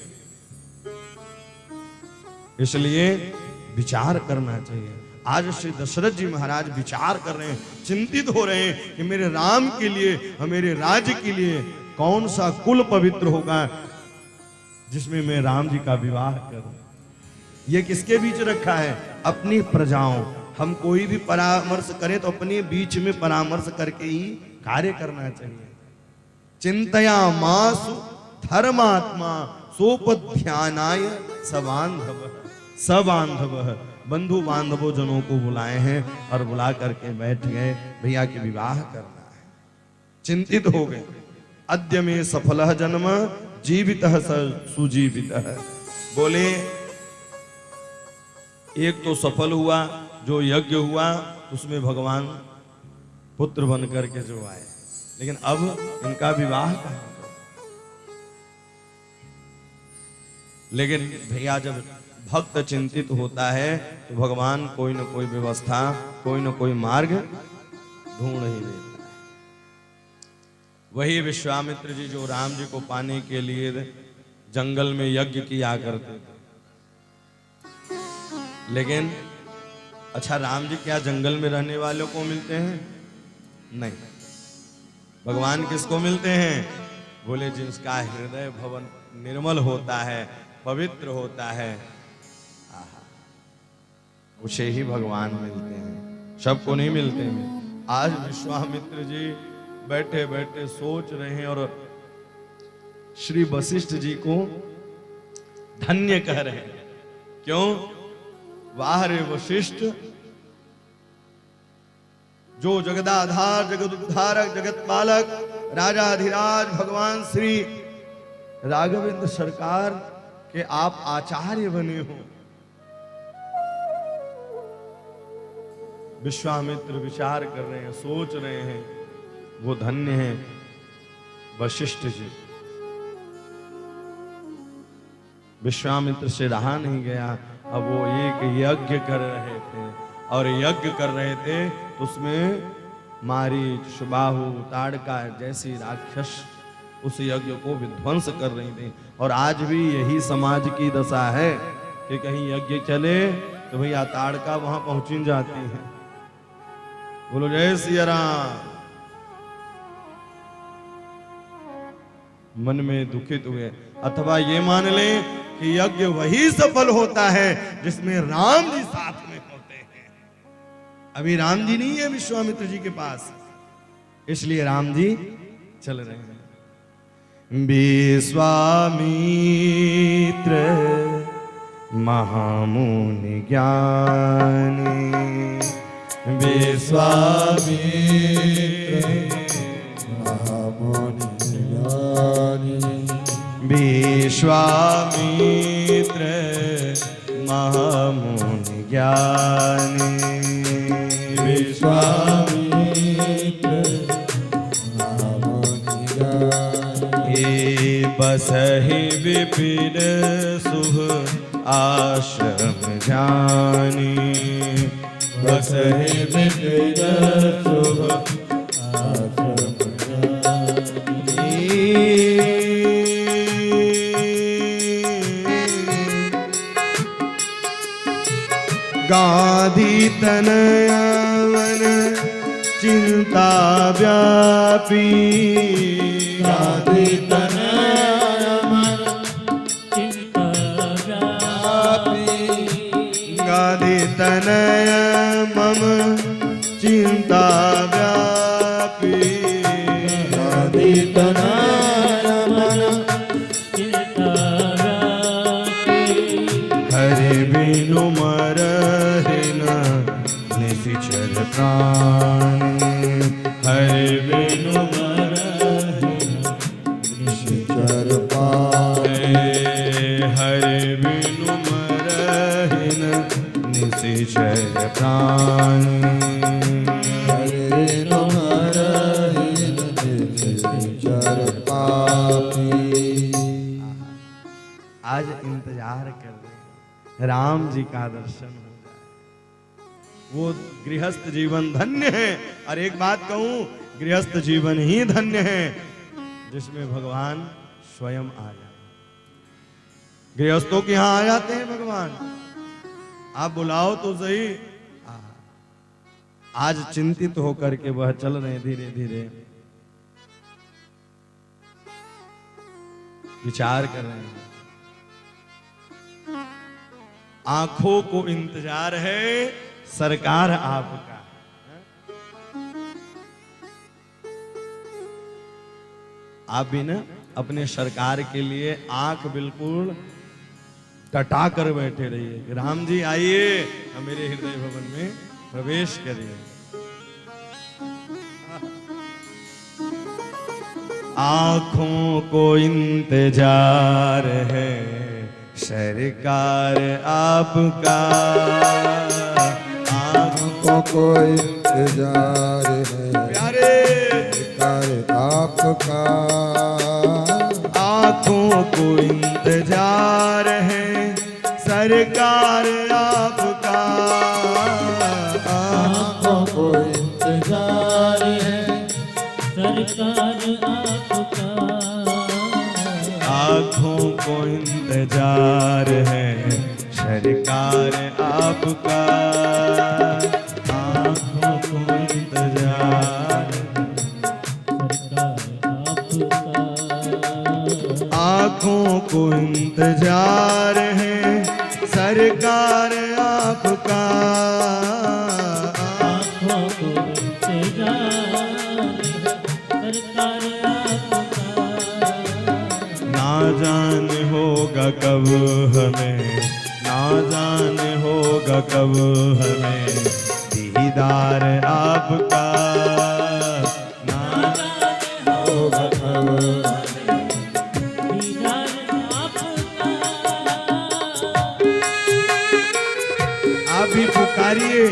इसलिए विचार करना चाहिए। आज श्री दशरथ जी महाराज विचार कर रहे हैं, चिंतित हो रहे हैं कि मेरे राम के लिए और मेरे राज्य के लिए कौन सा कुल पवित्र होगा जिसमें मैं राम जी का विवाह करूं। ये किसके बीच रखा है? अपनी प्रजाओं। हम कोई भी परामर्श करें तो अपने बीच में परामर्श करके ही कार्य करना चाहिए। चिंतया मासु धर्मात्मा सोपध्यानाय सबांधव बंधु बांधवों जनों को बुलाए हैं और बुला करके बैठ गए, भैया के विवाह करना है। चिंतित हो गए। अद्य में सफल जन्म जीवित सुजीवित। बोले एक तो सफल हुआ, जो यज्ञ हुआ उसमें भगवान पुत्र बन करके जो आए, लेकिन अब इनका विवाह कहाँ? लेकिन भैया जब भक्त चिंतित होता है तो भगवान कोई न कोई व्यवस्था, कोई न कोई मार्ग ढूंढ ही लेता है। वही विश्वामित्र जी जो राम जी को पाने के लिए जंगल में यज्ञ किया करते थे। लेकिन अच्छा, राम जी क्या जंगल में रहने वालों को मिलते हैं? नहीं। भगवान किसको मिलते हैं? बोले जिसका हृदय भवन निर्मल होता है, पवित्र होता है, उसे ही भगवान मिलते हैं, सबको नहीं मिलते हैं। आज विश्वामित्र जी बैठे बैठे सोच रहे हैं और श्री वशिष्ठ जी को धन्य कह रहे हैं। क्यों? वाह रे वशिष्ठ, जो जगदाधार, जगद उद्धारक, जगत पालक, राजाधिराज भगवान श्री राघवेंद्र सरकार के आप आचार्य बने हो। विश्वामित्र विचार कर रहे हैं, सोच रहे हैं, वो धन्य हैं वशिष्ठ जी। विश्वामित्र से रहा नहीं गया। अब वो एक यज्ञ कर रहे थे, और यज्ञ कर रहे थे तो उसमें मारीच, सुबाहु, ताड़का जैसी राक्षस उस यज्ञ को विध्वंस कर रही थी। और आज भी यही समाज की दशा है कि कहीं यज्ञ चले तो भैया ताड़का वहां पहुंच जाती है। बोलो जय सिया राम। मन में दुखित हुए। अथवा ये मान लें कि यज्ञ वही सफल होता है जिसमें राम जी साथ में होते हैं। अभी राम जी नहीं है विश्वामित्र जी के पास, इसलिए राम जी चल रहे हैं। विश्वामित्र महामुनि ज्ञानी, विश्वामित्र महामुनि ज्ञानी, विश्वामित्र महामुनि ज्ञानी, विश्वामित्र महामुनि ज्ञानी। बसहि विपिन शुभ आश्रम जानी, बसहि विपिन शुभ आश्रम जानी। गाधी तनयवन चिंता व्यापी, गाधी तनयवन चिंता व्यापी, गाधी तनय मम चिंता व्यापी, गाधी तनयवन चिंता व्यापी, हरि बिनु मरहि न निशिचर प्राणी, हरि बिनु मरहि निश्चर पाए, हरि बिनु मरहि न निशिचर प्राणी। हरे तुम्हारे निश्चर पापी। आज इंतजार कर रहे हैं राम जी का दर्शन हो जाए। वो गृहस्थ जीवन धन्य है। और एक बात कहूं, गृहस्थ जीवन ही धन्य है जिसमें भगवान स्वयं आ जाए। गृहस्थों के यहां आ जाते हैं भगवान, आप बुलाओ तो सही। आज चिंतित होकर के वह चल रहे धीरे धीरे, विचार कर रहे हैं। आंखों को इंतजार है सरकार आपका। आप भी ना अपने सरकार के लिए आंख बिल्कुल टटा कर बैठे रहिए। राम जी आइए, मेरे हृदय भवन में प्रवेश करिए। आंखों को इंतजार है सरकार आपका, आंखों को इंतजार है प्यारे सरकार आपका। आंखों को इंतजार है सरकार आपका, आंखों को इंतजार है सरकार आपका। आंखों को इंतजार है सरकार आपका। आंखों को इंतजार आंखों को इंतजार है सरकार आपका। आँखों को इंतजार सरकार आपका। ना जाने होगा कब हमें, ना जाने होगा कब हमें दीदार आपका। ना जाने होगा कब आप भी पुकारिए,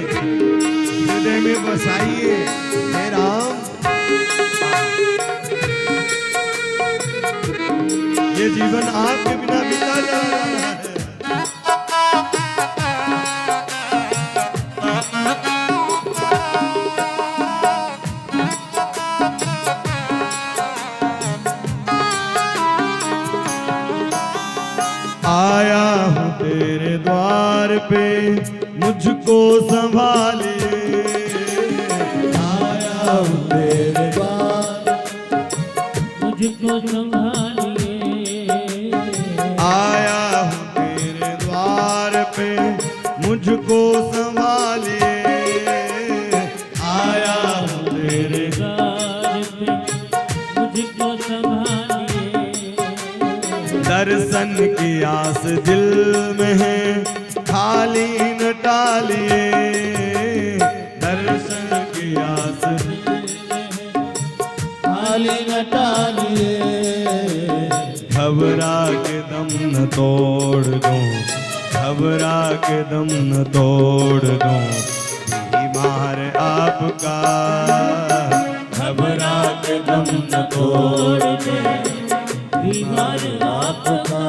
हृदय में बसाइए, हे राम। ये जीवन आपके बिना बीता जा रहा है। आया हूँ तेरे द्वार पे, मुझको संभालिए। आया हूँ तेरे द्वार, मुझको संभालिए। आया हूँ तेरे द्वार पे, मुझको संभालिए। आया हूँ तेरे द्वार पे मुझको संभालिए। दर्शन की आस दिल में है, खाली न टालिए। दर्शन की आस खाली न टालिए। घबरा के दम न तोड़ दूं, घबरा के दम न तोड़ दूं बीमार आपका। घबरा के दम न तोड़ दूं बीमार आपका।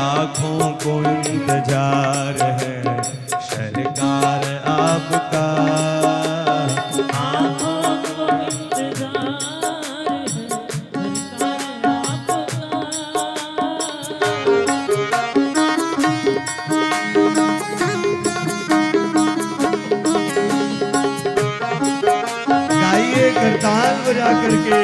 आँखों को इंतजार है सरकार आपका। आँखों को इंतजार है सरकार आपका। गाइए करताल बजा करके।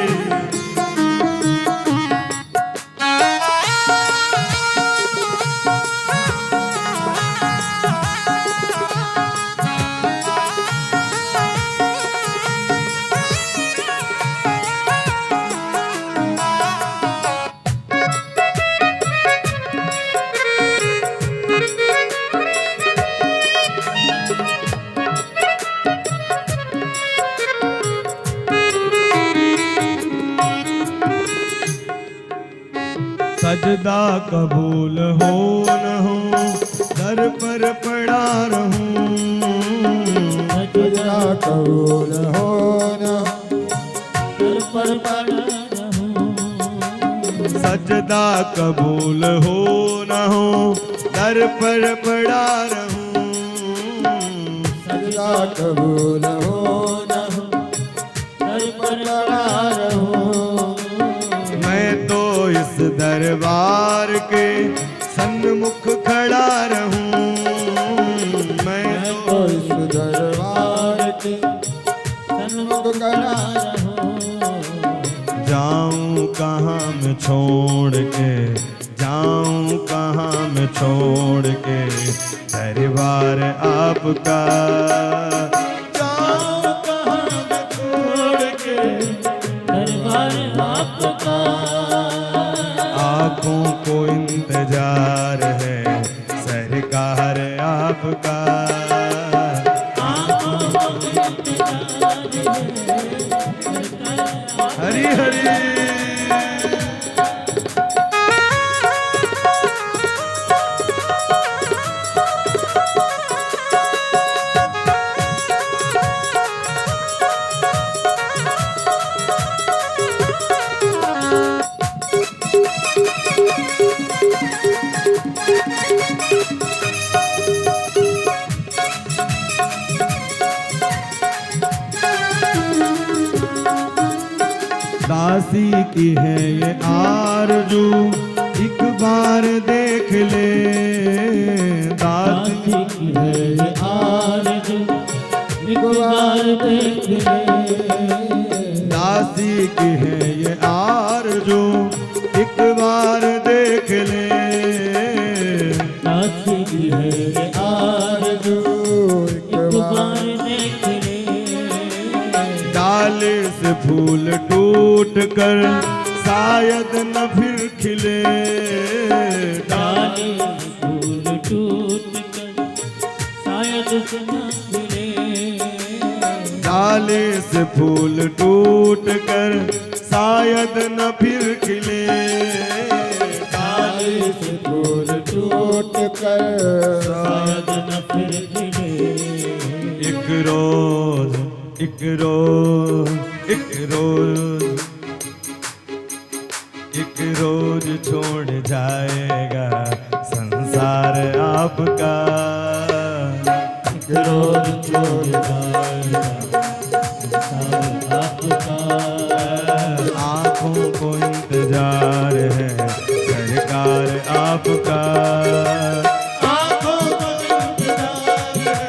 सजदा कबूल हो न हो, दर पर पड़ा रहूं। सजदा कबूल हो न दर पर पड़ा रहूं। सजदा कबूल हो न हो, दर पर पड़ा रहूं। सजदा कबूल हो न हो, दर पर पड़ा रहूं। मैं तो इस दरबार के सन्मुख खड़ा रहूं। मैं तो इस दरबार के सन्मुख खड़ा रहूं। जाऊं कहाँ मैं छोड़ के, जाऊं कहाँ मैं छोड़ के दरबार आपका। जाऊं कहाँ मैं छोड़ के दरबार आपका। आँखों को इंतजार है सरकार आपका। हरी हरी दासी की है ये आरज़ू, एक बार देख ले। दासी दासी की है ये आरज़ू, एक बार देख ले। दासी की है ये आरज़ू, एक बार देख ले। दासी की है ये आरज़ू एक बार देख ले। डाले से फूल टूट कर शायद न फिर खिले। डाली फूल टूट कर शायद से न खिले। डाले से फूल टूट कर शायद न फिर खिले। डाली से फूल टूट कर शायद न फिर खिले। एक रोज एक रोज एक रोज एक रोज छोड़ जाएगा संसार आपका। एक रोज छोड़ जाएगा संसार आपका। आँखों को इंतजार है सरकार आपका। आँखों को इंतजार है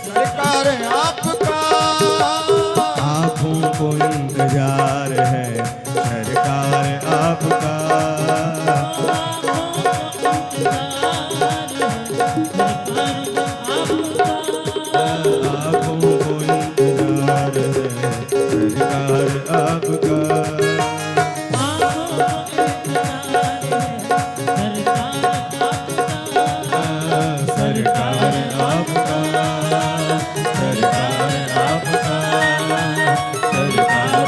सरकार आपका। आँखों को इंतजार है सरकार आपका। आँखों को इंतजार है सरकार आपका। सरकार आपका। सरकार आपका। सरकार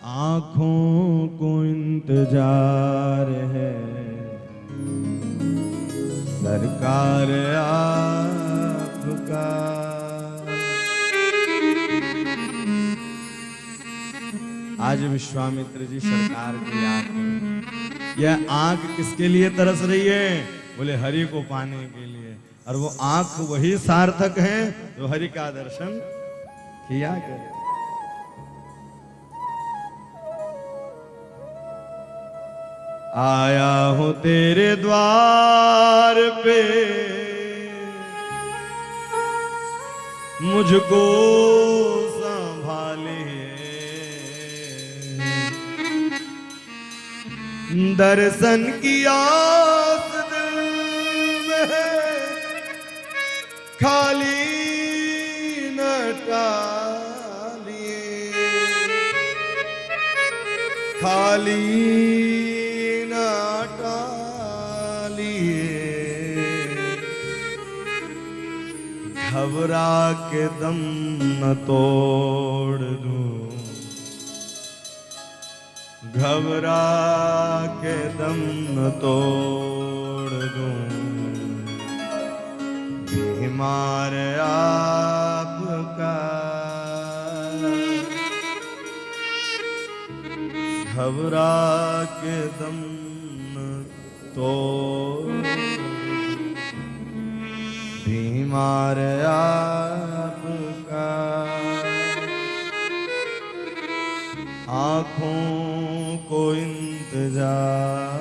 आँखों को इंतजार है सरकार आपका। आज विश्वामित्र जी सरकार की आंख, यह आंख किसके लिए तरस रही है? बोले हरि को पाने के लिए। और वो आंख वही सार्थक है जो हरि का दर्शन किया करे। आया हूं तेरे द्वार पे, मुझको संभालिए। दर्शन की आस दिल में है, खाली न टालिए। खाली न टालिए। घबरा के दम न तोड़ दूं, घबरा के दम न तोड़ दूं, बीमार आपका घबरा के दम न तोड़, बीमार आपका आँखों को इंतजार,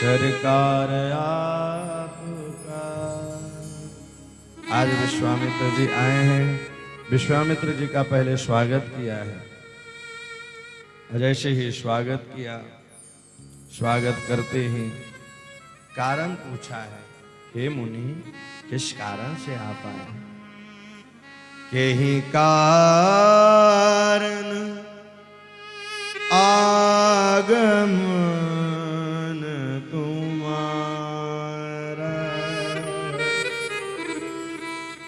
सरकार आपका। आज विश्वामित्र जी आए हैं, विश्वामित्र जी का पहले स्वागत किया है। जैसे ही स्वागत किया, स्वागत करते ही कारण पूछा है, हे मुनि किस कारण से आप आए? के ही कारण आगमन तुम्हारा,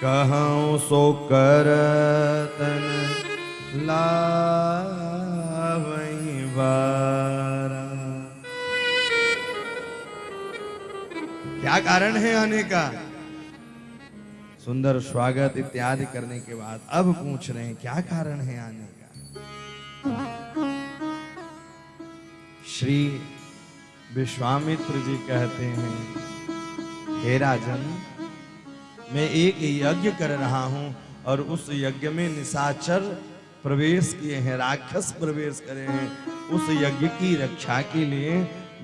कहूँ सो करतन लावई बारा। क्या कारण है आने का? सुंदर स्वागत इत्यादि करने के बाद अब पूछ रहे हैं क्या कारण है आने का। श्री विश्वामित्र जी कहते हैं, हे राजन, मैं एक यज्ञ कर रहा हूं और उस यज्ञ में निशाचर प्रवेश किए हैं, राक्षस प्रवेश करे हैं। उस यज्ञ की रक्षा के लिए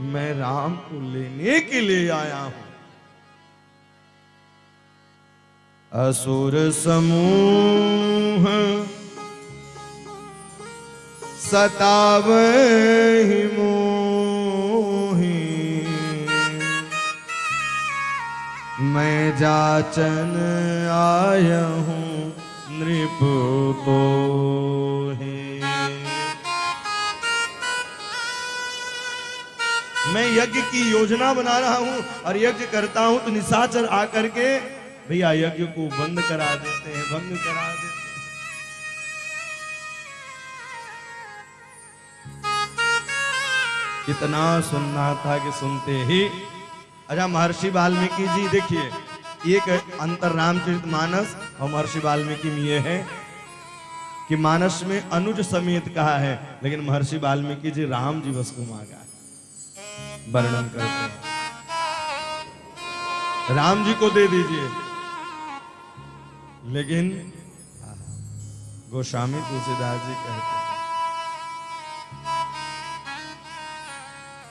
मैं राम को लेने के लिए आया हूं। असुर समूह सतावहि मोहि, मैं जाचन आया हूँ नृप तोहि। मैं यज्ञ की योजना बना रहा हूं और यज्ञ करता हूं तो निशाचर आकर के भैया यज्ञ को बंद करा देते हैं, भंग करा देते हैं। कितना सुनना था कि सुनते ही। अच्छा, महर्षि वाल्मीकि जी देखिए, एक अंतर रामचरितमानस और महर्षि वाल्मीकि में ये है कि मानस में अनुज समेत कहा है, लेकिन महर्षि वाल्मीकि जी राम जी बस को मांगा वर्णन करते हैं। राम जी को दे दीजिए, लेकिन गोस्वामी तुलसीदास जी कहते हैं,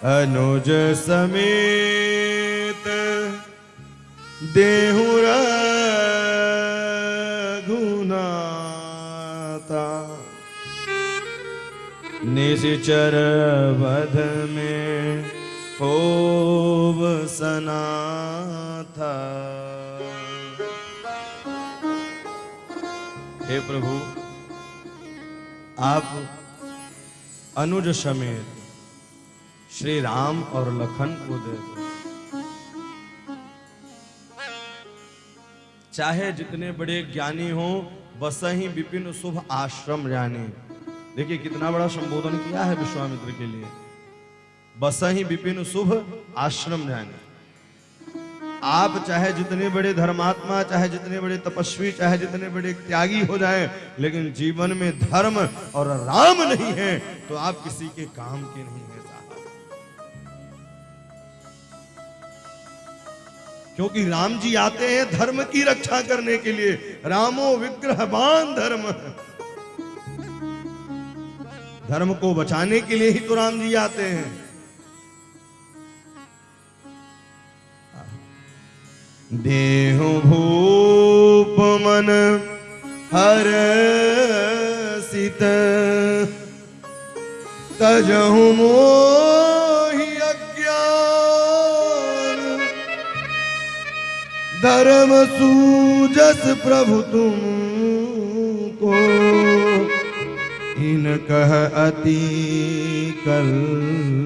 अनुज समेत देहु रघुनाथा, निशिचर वध में होव सनाथा। हे प्रभु, आप अनुज समेत श्री राम और लखन को दे दो। चाहे जितने बड़े ज्ञानी हो, बस ही विपिन शुभ आश्रम जाने। देखिए कितना बड़ा संबोधन किया है विश्वामित्र के लिए, बस ही विपिन शुभ आश्रम जाने। आप चाहे जितने बड़े धर्मात्मा, चाहे जितने बड़े तपस्वी, चाहे जितने बड़े त्यागी हो जाएं, लेकिन जीवन में धर्म और राम नहीं है तो आप किसी के काम के नहीं है साहब। क्योंकि राम जी आते हैं धर्म की रक्षा करने के लिए। रामो विग्रहवान धर्म, धर्म को बचाने के लिए ही तो राम जी आते हैं। देहु भूप मन हरसित, तजहु मोहि अज्ञान, धर्म सूजस प्रभु तुमको, इन कह अति कल्याण।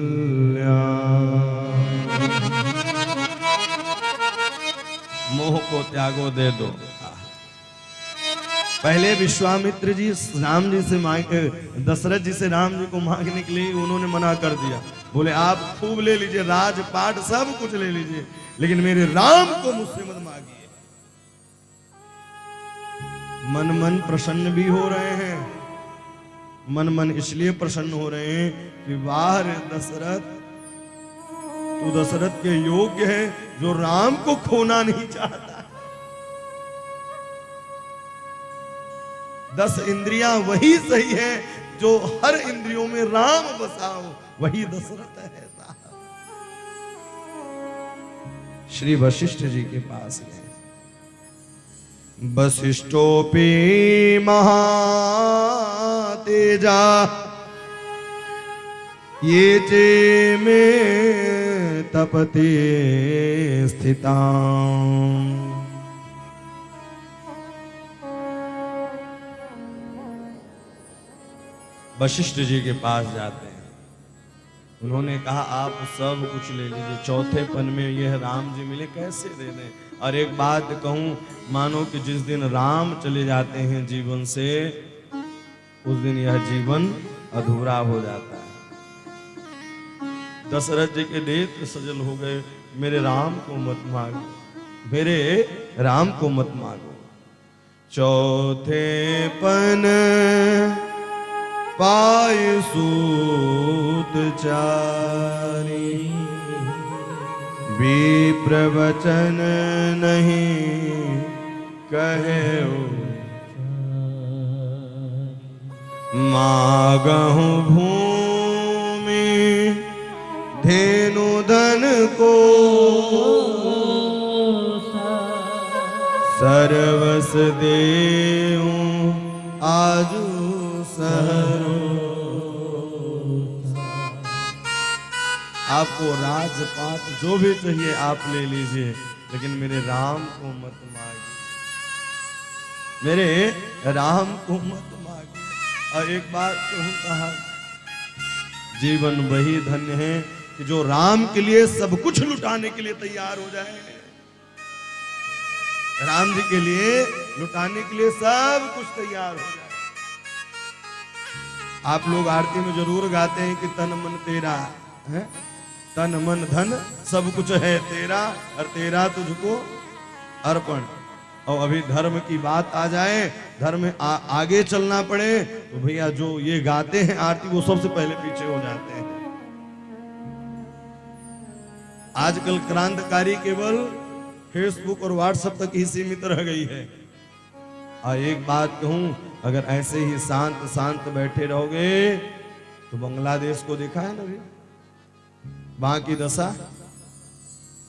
मोह को त्यागो दे दो, पहले विश्वामित्र जी राम जी से दशरथ जी से राम जी को मांगने के लिए उन्होंने मना कर दिया। बोले आप खूब ले लीजिए, राजपाट सब कुछ ले लीजिए, लेकिन मेरे राम को मुझसे मत मांगिए। मन मन प्रसन्न भी हो रहे हैं, मन मन इसलिए प्रसन्न हो रहे हैं कि वाह रे दशरथ, तू दशरथ के योग्य है जो राम को खोना नहीं चाहता। 10 इंद्रियां वही सही है जो हर इंद्रियों में राम बसाओ, वही दशरथ है साहब। श्री वशिष्ठ जी के पास गए। वशिष्ठोपि महातेजा ये चे में तपते स्थितां। वशिष्ठ जी के पास जाते हैं। उन्होंने कहा आप सब कुछ ले लीजिए, चौथे पन में यह राम जी मिले कैसे दे दें। और एक बात कहूं, मानो कि जिस दिन राम चले जाते हैं जीवन से, उस दिन यह जीवन अधूरा हो जाता है। दशरथ जी के नेत्र सजल हो गए, मेरे राम को मत मांगो, मेरे राम को मत मांगो। चौथे पन पाय सूत चारी, विप्रवचन नहीं कहे मागहु भूमि धेनु धन को, सर्वस देऊं आजू सहरो। आपको राजपाट जो भी चाहिए आप ले लीजिए, लेकिन मेरे राम को मत मांगिए, मेरे राम को मत मांगिए। और एक बात कहूं साहब, जीवन वही धन्य है कि जो राम के लिए सब कुछ लुटाने के लिए तैयार हो जाए। राम जी के लिए लुटाने के लिए सब कुछ तैयार हो जाए। आप लोग आरती में जरूर गाते हैं कि तन मन तेरा है, तन मन धन सब कुछ है तेरा, और तेरा तुझको अर्पण। और अभी धर्म की बात आ जाए, धर्म में आगे चलना पड़े तो भैया जो ये गाते हैं आरती वो सबसे पहले पीछे हो जाते हैं। आजकल क्रांतिकारी केवल फेसबुक और व्हाट्सएप तक ही सीमित रह गई है। और एक बात कहूं, अगर ऐसे ही शांत शांत बैठे रहोगे तो बांग्लादेश को देखा है ना भी, वहां की दशा,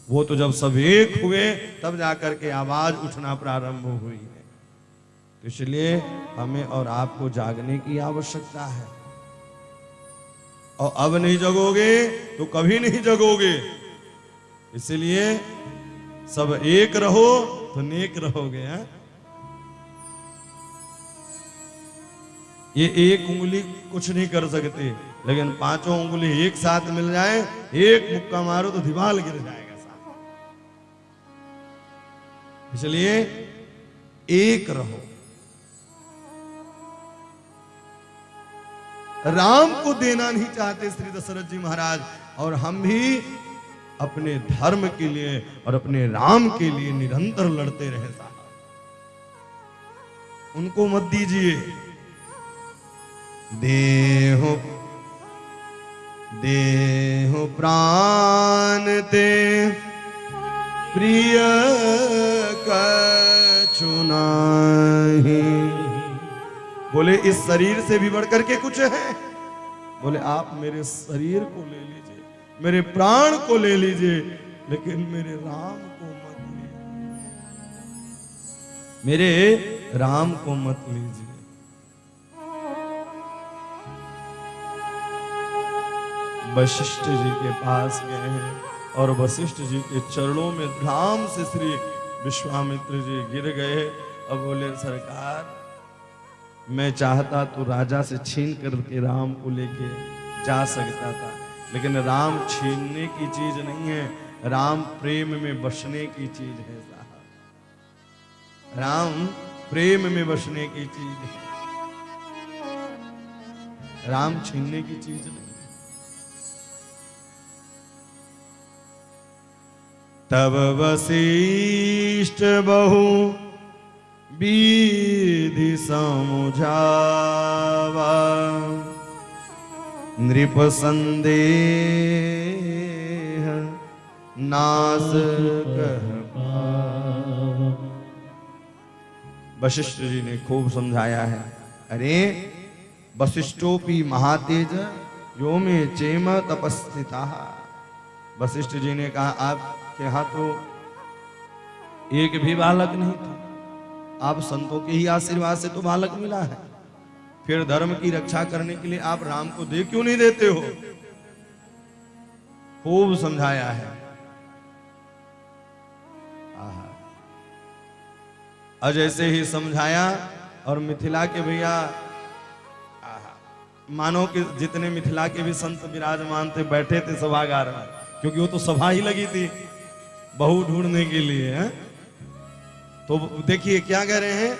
वो तो जब सब एक हुए तब जाकर के आवाज उठना प्रारंभ हुई है। तो इसलिए हमें और आपको जागने की आवश्यकता है। और अब नहीं जगोगे तो कभी नहीं जगोगे। इसलिए सब एक रहो तो नेक रहोगे। हैं? ये एक उंगली कुछ नहीं कर सकते, लेकिन पांचों उंगली एक साथ मिल जाए, एक मुक्का मारो तो दीवार गिर जाएगा साहब। इसलिए एक रहो। राम को देना नहीं चाहते श्री दशरथ जी महाराज, और हम भी अपने धर्म के लिए और अपने राम के लिए निरंतर लड़ते रहे साहब। उनको मत दीजिए। देहो देहो प्राण ते प्रिय कछु नाहि। बोले इस शरीर से भी बढ़कर के कुछ है। बोले आप मेरे शरीर को ले लीजिए, मेरे प्राण को ले लीजिए, लेकिन मेरे राम को मत लीजिए, मेरे राम को मत लीजिए। वशिष्ठ जी के पास गए हैं और वशिष्ठ जी के चरणों में धाम से श्री विश्वामित्र जी गिर गए। अब बोले सरकार, मैं चाहता तो राजा से छीन करके राम को लेके जा सकता था, लेकिन राम छीनने की चीज नहीं है, राम प्रेम में बसने की चीज है साहब। राम प्रेम में बसने की चीज है, राम छीनने की चीज नहीं। तब वशिष्ठ बहु विधि समझावा, नृप संदेह नास कह पावा। वशिष्ठ जी ने खूब समझाया है। अरे वशिष्ठोपि महातेज यो में चेम तपस्थिता। वशिष्ठ जी ने कहा आपके यहाँ तो एक भी बालक नहीं था, आप संतों के ही आशीर्वाद से तो बालक मिला है, फिर धर्म की रक्षा करने के लिए आप राम को दे क्यों नहीं देते हो? खूब समझाया है। और जैसे ही समझाया और मिथिला के भैया, मानो कि जितने मिथिला के भी संत विराजमान थे बैठे थे सभागार में, क्योंकि वो तो सभा ही लगी थी बहू ढूंढने के लिए है? तो देखिए क्या कह रहे हैं,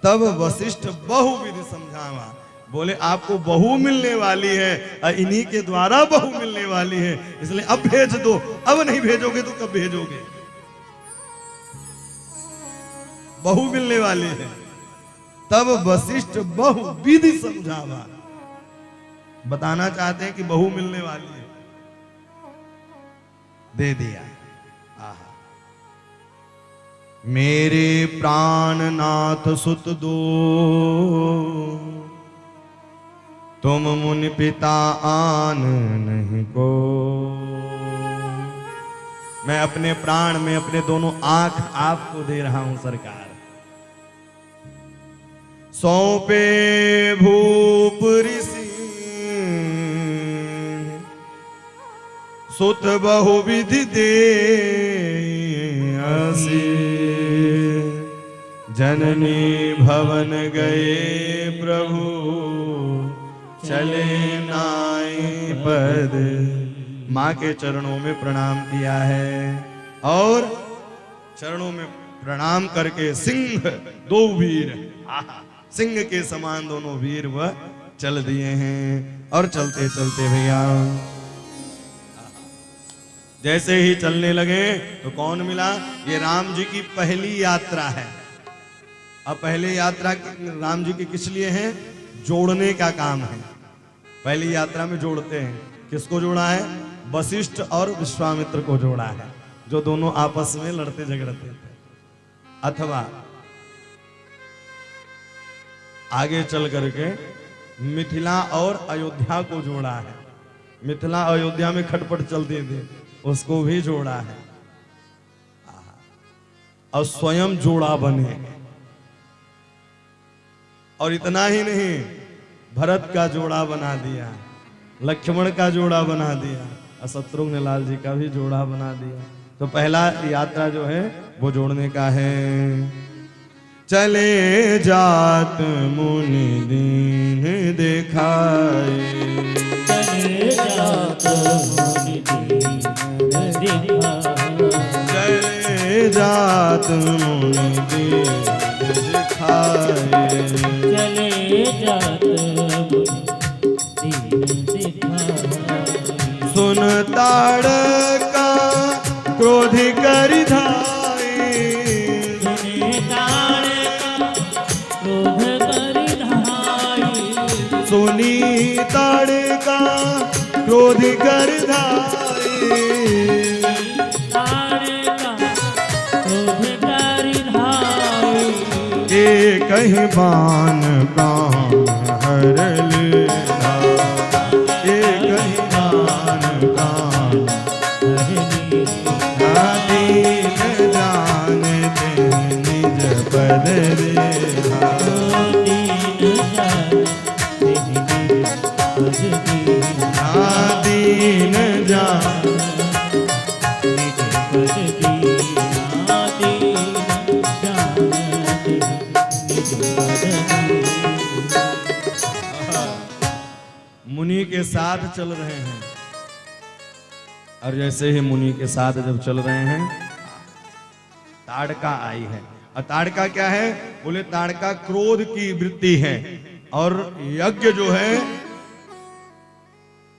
तब वशिष्ठ बहु विधि समझावा। बोले आपको बहू मिलने वाली है और इन्हीं के द्वारा बहू मिलने वाली है, इसलिए अब भेज दो। अब नहीं भेजोगे तो कब भेजोगे? बहू मिलने वाली है। तब वशिष्ठ बहु विधि समझावा, बताना चाहते हैं कि बहू मिलने वाली है, दे दिया। आहा। मेरे प्राणनाथ सुत दो, तुम मुनि पिता आन नहीं को। मैं अपने प्राण में अपने दोनों आंख आपको दे रहा हूं सरकार। सौंपे भूप ऋषि सुत बहु विधि दे असी। जननी भवन गए प्रभु चले नाई पद। माँ के चरणों में प्रणाम किया है और चरणों में प्रणाम करके सिंह दो वीर, सिंह के समान दोनों वीर वह चल दिए हैं। और चलते चलते भैया जैसे ही चलने लगे तो कौन मिला? ये राम जी की पहली यात्रा है। अब पहली यात्रा राम जी की किस लिए है? जोड़ने का काम है। पहली यात्रा में जोड़ते हैं। किसको जोड़ा है? वशिष्ठ और विश्वामित्र को जोड़ा है, जो दोनों आपस में लड़ते झगड़ते थे। अथवा आगे चल करके मिथिला और अयोध्या को जोड़ा है। मिथिला अयोध्या में खटपट चलती थी, उसको भी जोड़ा है और स्वयं जोड़ा बने। और इतना ही नहीं, भरत का जोड़ा बना दिया, लक्ष्मण का जोड़ा बना दिया और शत्रुघ्न लाल जी का भी जोड़ा बना दिया। तो पहला यात्रा जो है वो जोड़ने का है। चले जात मुनि दीन दिखाए, चले जात मुनि दीन दिखाए, चले जात मुनि दीन दिखाए, चले जात मुनि दीन दिखाए। सुन ताड़का क्रोध कर धाये, सुनी ताड़का क्रोध कर धाये, ये कहीं बान प्राण हर लेना, ये कहीं बान प्राण दीन जानते निज पद रेहा, दीन जान मुनि के साथ चल रहे हैं। और जैसे ही मुनि के साथ जब चल रहे हैं, ताड़का आई है और ताड़का क्या है? बोले ताड़का क्रोध की वृत्ति है, और यज्ञ जो है,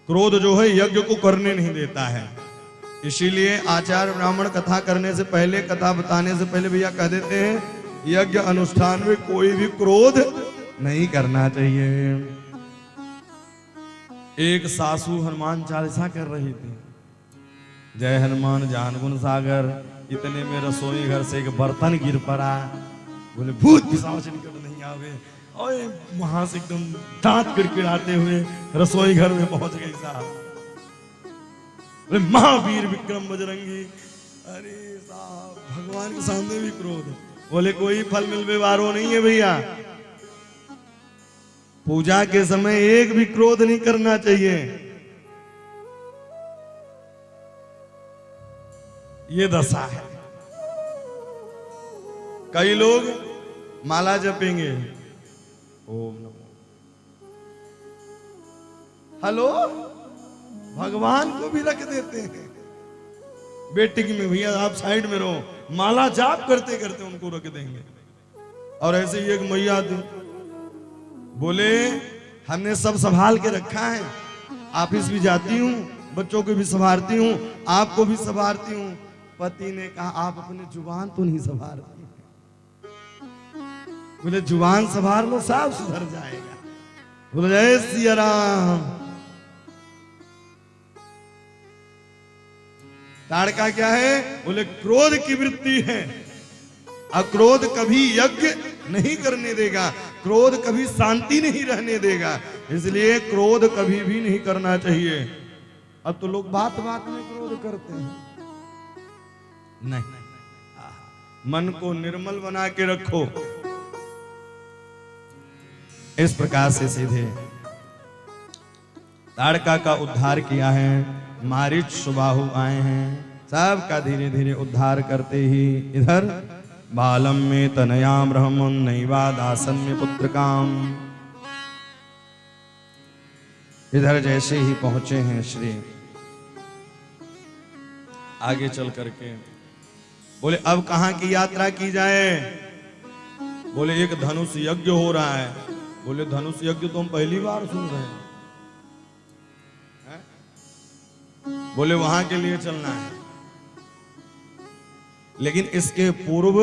क्रोध जो है यज्ञ को करने नहीं देता है। इसीलिए आचार्य ब्राह्मण कथा करने से पहले, कथा बताने से पहले भैया कह देते हैं यज्ञ अनुष्ठान में कोई भी क्रोध नहीं करना चाहिए। एक सासू हनुमान चालीसा कर रही थी, जय हनुमान ज्ञान गुण सागर, इतने में रसोई घर से एक बर्तन गिर पड़ा। बोले भूत पिशाच निकट नहीं आवे, और वहां से एकदम दांत किड़किड़ाते हुए रसोई घर में पहुंच गई साहब। बोले महावीर विक्रम बजरंगी। अरे साहब, भगवान के सामने भी क्रोध। बोले कोई फल मिलवे वारो नहीं है भैया, पूजा के समय एक भी क्रोध नहीं करना चाहिए। ये दशा है। कई लोग माला जपेंगे, ओम नमो, हेलो, भगवान को भी रख देते हैं बेटी में, भैया आप साइड में रहो, माला जाप करते करते उनको रख देंगे। और ऐसे ही एक मैया थी, बोले हमने सब संभाल के रखा है, ऑफिस भी जाती हूँ, बच्चों को भी संभालती हूँ, आपको भी संभालती हूँ। पति ने कहा आप अपनी जुबान तो नहीं संभालती। बोले जुबान संभाल लो, सब सुधर जाएगा। बोले जय सिया राम। ताड़का क्या है? बोले क्रोध की वृत्ति है, अक्रोध कभी यज्ञ नहीं करने देगा, क्रोध कभी शांति नहीं रहने देगा, इसलिए क्रोध कभी भी नहीं करना चाहिए। अब तो लोग बात बात में क्रोध करते हैं। नहीं, मन को निर्मल बना के रखो। इस प्रकार से सीधे ताड़का का उद्धार किया है। मारीच सुबाहु आए हैं, सबका धीरे धीरे उद्धार करते ही इधर बालम में तनयाम ब्रह्मन नैवादासन में पुत्र काम, इधर जैसे ही पहुंचे हैं श्री, आगे चल करके बोले अब कहां की यात्रा की जाए? बोले एक धनुष यज्ञ हो रहा है। बोले धनुष यज्ञ तो हम पहली बार सुन रहे हैं। बोले वहां के लिए चलना है, लेकिन इसके पूर्व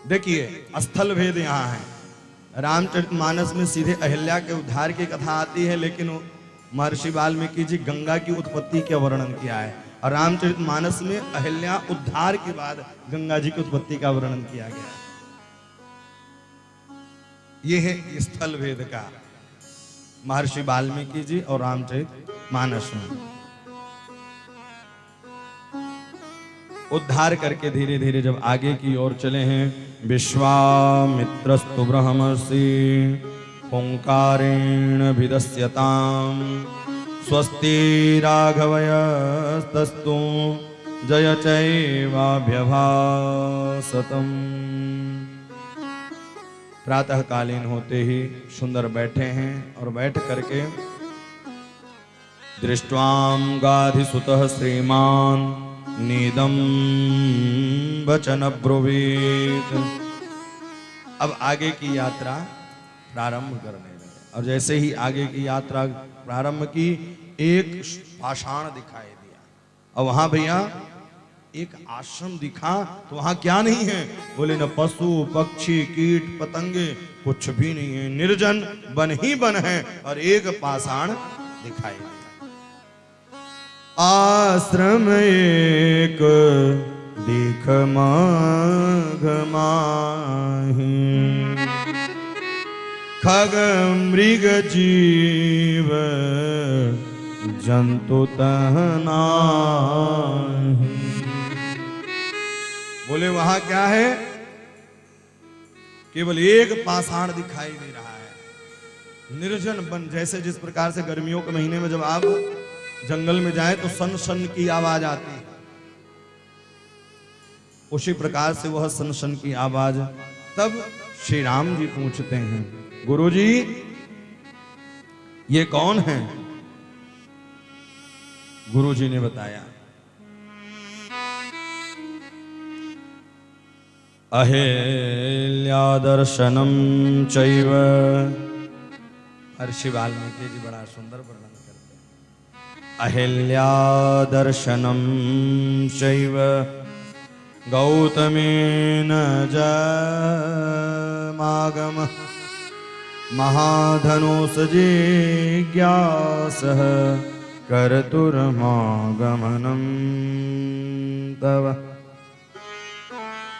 देखिए स्थल भेद यहां है। रामचरितमानस में सीधे अहिल्या के उद्धार की कथा आती है, लेकिन महर्षि वाल्मीकि जी गंगा की उत्पत्ति का वर्णन किया है, और रामचरितमानस में अहिल्या उद्धार के बाद गंगा जी की उत्पत्ति का वर्णन किया गया है। यह है स्थल भेद का महर्षि वाल्मीकि जी और रामचरितमानस में। उद्धार करके धीरे धीरे जब आगे की ओर चले हैं, विश्वामित्रस्तु ब्रह्मसि ओंकारेण भिदस्यताम स्वस्ति राघवयस्तस्तु जय चैवाभ्यभासतम्। प्रातःकालीन होते ही सुंदर बैठे हैं, और बैठ करके दृष्ट्वाम गाधिसुतः श्रीमान नीदम वचन ब्रुवीत। अब आगे की यात्रा प्रारंभ करने लगे, और जैसे ही आगे की यात्रा प्रारंभ की, एक पाषाण दिखाई दिया, और वहां भैया एक आश्रम दिखा, तो वहां क्या नहीं है? बोले न पशु पक्षी कीट पतंगे कुछ भी नहीं है, निर्जन वन ही वन है, और एक पाषाण दिखाई दिया। आश्रम एक दिख माघ माही, खग मृग जीव जंतु तहनाहि। बोले वहां क्या है? केवल एक पाषाण दिखाई दे रहा है, निर्जन वन। जैसे जिस प्रकार से गर्मियों के महीने में जब आप जंगल में जाए तो सन सन की आवाज आती है, उसी प्रकार से वह सन सन की आवाज। तब श्री राम जी पूछते हैं, गुरुजी ये कौन है? गुरुजी ने बताया, अहिल्यादर्शनं चैव। महर्षि वाल्मीकि जी बड़ा सुंदर वर्णन करते हैं। अहिल्यादर्शनं चैव गौतमेन जमागम महाधनुष जिज्ञासः कर्तुर्मागमनं तव।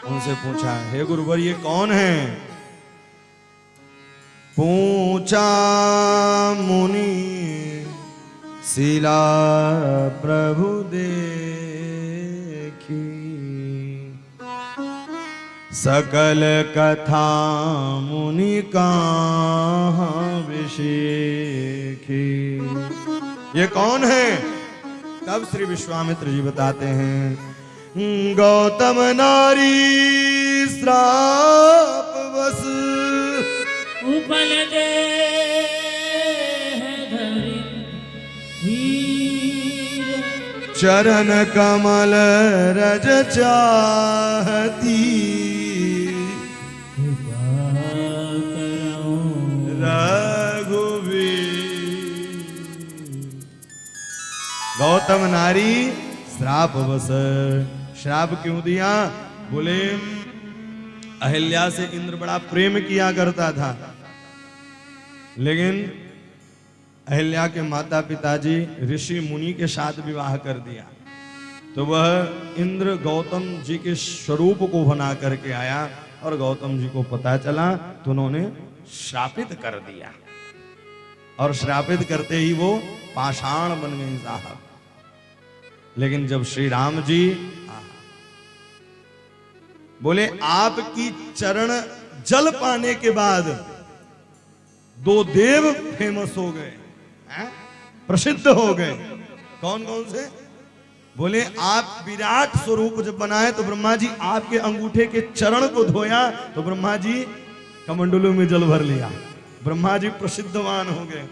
उनसे पूछा, हे गुरुवर ये कौन है? पूछा मुनि शिला प्रभु देखी, सकल कथा मुनि कहाँ विशेखी। ये कौन है? तब श्री विश्वामित्र जी बताते हैं, गौतम नारी श्राप बस उपल दे धरि हीर, चरण कमल रज चाहती, रघुवीर। गौतम नारी श्राप बस। श्राप क्यों दिया? बोले अहिल्या से इंद्र बड़ा प्रेम किया करता था, लेकिन अहिल्या के माता पिताजी ऋषि मुनि के साथ विवाह कर दिया, तो वह इंद्र गौतम जी के स्वरूप को बना करके आया और गौतम जी को पता चला तो उन्होंने श्रापित कर दिया, और श्रापित करते ही वो पाषाण बन गए साहब। लेकिन जब श्री राम जी बोले आपकी चरण जल पाने के बाद दो देव फेमस हो गए, प्रसिद्ध हो गए। कौन कौन से? बोले आप विराट स्वरूप जब बनाए तो ब्रह्मा जी आपके अंगूठे के चरण को धोया तो ब्रह्मा जी कमंडलों में जल भर लिया, ब्रह्मा जी प्रसिद्धवान हो गए।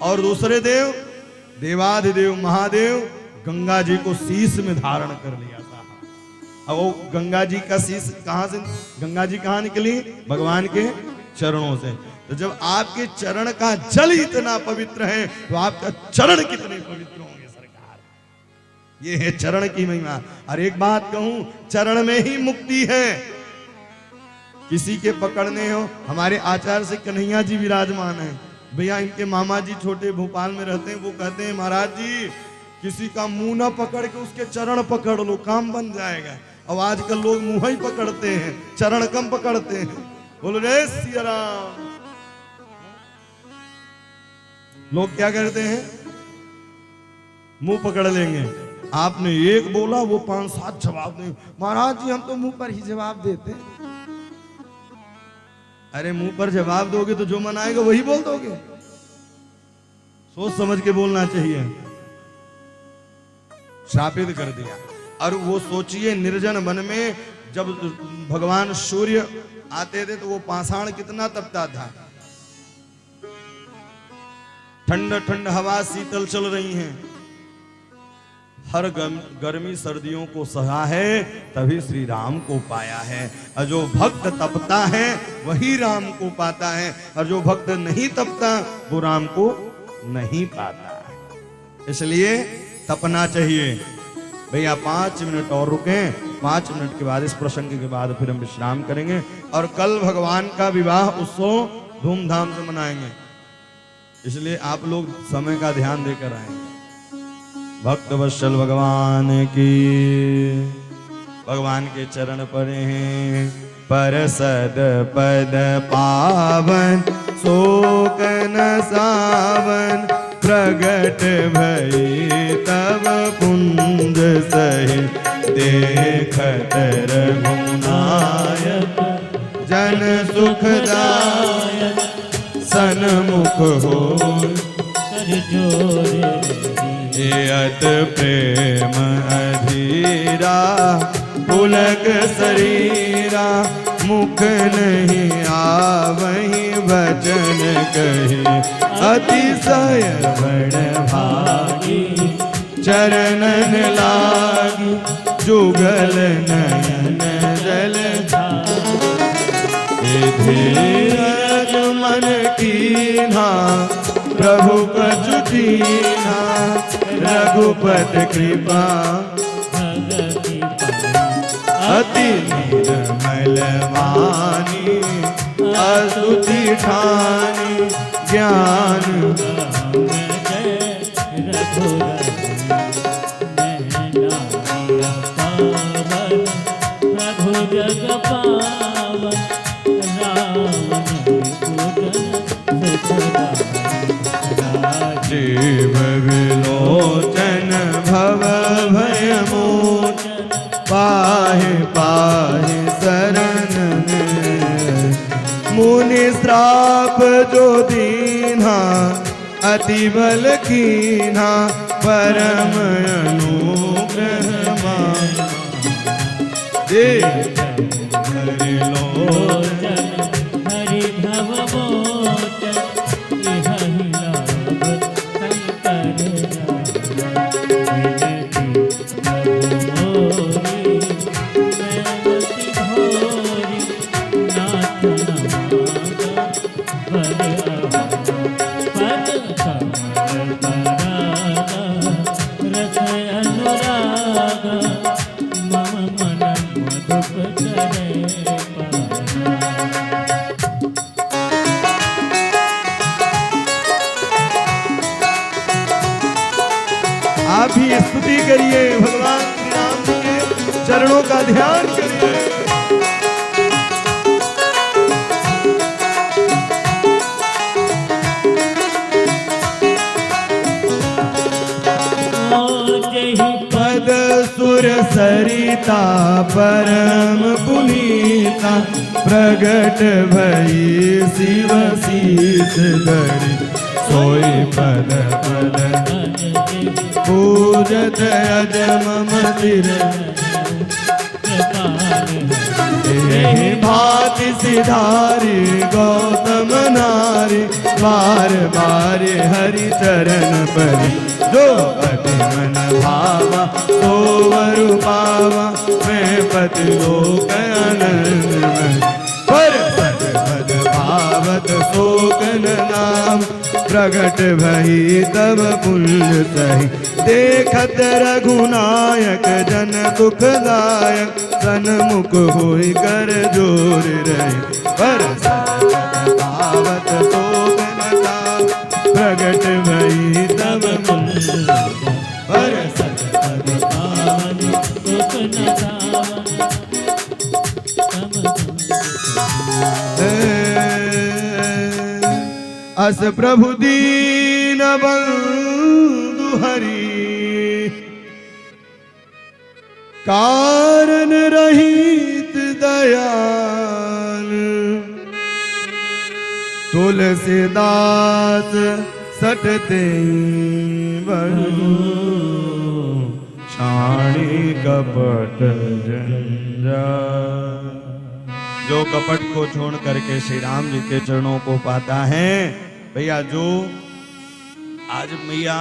और दूसरे देव देवाधिदेव महादेव गंगा जी को शीश में धारण कर लिया था। अब वो गंगा जी का शीश कहां से, गंगा जी कहां निकली? भगवान के चरणों से। तो जब आपके चरण का जल इतना पवित्र है तो आपका चरण कितने पवित्र होंगे सरकार। ये है चरण की महिमा। और एक बात कहूं, चरण में ही मुक्ति है। किसी के पकड़ने हो, हमारे आचार्य से कन्हैया जी विराजमान है भैया, इनके मामा जी छोटे भोपाल में रहते हैं, वो कहते हैं महाराज जी किसी का मुंह ना पकड़ के उसके चरण पकड़ लो, काम बन जाएगा। अब आजकल लोग मुंह ही पकड़ते हैं, चरण कम पकड़ते हैं। बोलो रे सिया राम। लोग क्या करते हैं? मुंह पकड़ लेंगे। आपने एक बोला वो 5-7 जवाब दें। महाराज जी हम तो मुंह पर ही जवाब देते हैं। अरे मुंह पर जवाब दोगे तो जो मन आएगा वही बोल दोगे। सोच समझ के बोलना चाहिए। श्रापित कर दिया। और वो सोचिए निर्जन वन में जब भगवान सूर्य आते थे तो वो पाषाण कितना तपता था। ठंड ठंड हवा शीतल चल रही हैं, हर गर्मी सर्दियों को सहा है, तभी श्री राम को पाया है। और जो भक्त तपता है वही राम को पाता है, और जो भक्त नहीं तपता वो राम को नहीं पाता। इसलिए तपना चाहिए। भैया 5 मिनट और रुकें, 5 मिनट के बाद इस प्रसंग के बाद फिर हम विश्राम करेंगे और कल भगवान का विवाह उत्सव धूमधाम से मनाएंगे। इसलिए आप लोग समय का ध्यान देकर आएंगे। भक्त वत्सल भगवान की, भगवान के चरण पड़े हैं। पर सद पद पावन शोक न सावन, प्रगट भई तब पुंज सही, देखत रघुनायक जन सुखदायक, सन्मुख हो अत प्रेम अधीरा, पुलक शरीरा, मुख नहीं आवहि वचन कही, अतिशय बड़ भागी चरणन लागी, जुगल नयन जल धीरज मन कीन्हा प्रभु कछु दीन्हा रघुपति कृपा भगति अति निर्मल वाणी अस्तुति ठानी ज्ञान प्रभु जग पावन जीव विलोचन भव भय मोचन पाहि पाहि शरण मुनि श्राप जो दीन्हा अति बल कीन्हा परम अनुग्रह मान हरि लोचन हरि भव मोचन इहि लाभ आप भी स्तुति करिए, भगवान श्री राम जी के चरणों का ध्यान करिए। पद सुर सरिता परम पुनीता प्रगट भई शिव शीस धरि सोई पद पद पूजत अजम मंदिर भाति सिधारी गौतम नारी बार बार हरि चरण परि जो पति मन भावा सोवर पावा मैं पति लोक आनंद पर सद भावत शोकन नाम प्रगट भई तब पुण्य सही देखत रघुनायक जन दुखदायक सन्मुख होई कर जोर रही पर सद भावत शोकन नाम प्रगट भई तब पुण्य पर सद अस प्रभु दीन बंधु हरि कारण रहित दयाल तुलसीदास सटते बड़ू छाणी कपट जंजाल। जो कपट को छोड़ करके श्री राम जी के चरणों को पाता है भैया, जो आज मैया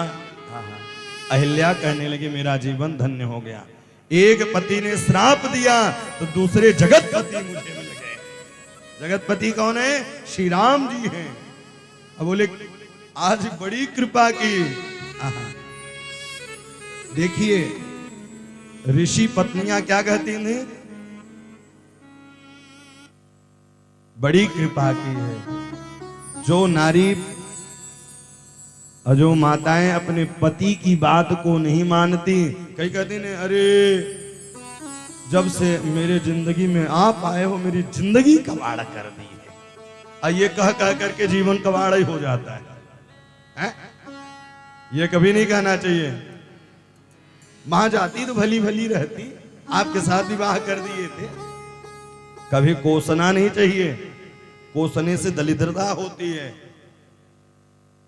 अहिल्या कहने लगी मेरा जीवन धन्य हो गया। एक पति ने श्राप दिया तो दूसरे जगतपति मुझे मिल गए। जगतपति कौन है? श्री राम जी हैं। अब बोले आज बड़ी कृपा की। देखिए ऋषि पत्नियां क्या कहती थी? बड़ी कृपा की है। जो नारी और जो माताएं अपने पति की बात को नहीं मानती, कई कहती ने अरे जब से मेरे जिंदगी में आप आए हो मेरी जिंदगी कबाड़ा कर दी है। और ये कह करके जीवन कबाड़ा ही हो जाता है? ये कभी नहीं कहना चाहिए। वहां जाती तो भली भली रहती, आपके साथ विवाह कर दिए थे। कभी कोसना नहीं चाहिए, कोसने से दलिद्रता होती है।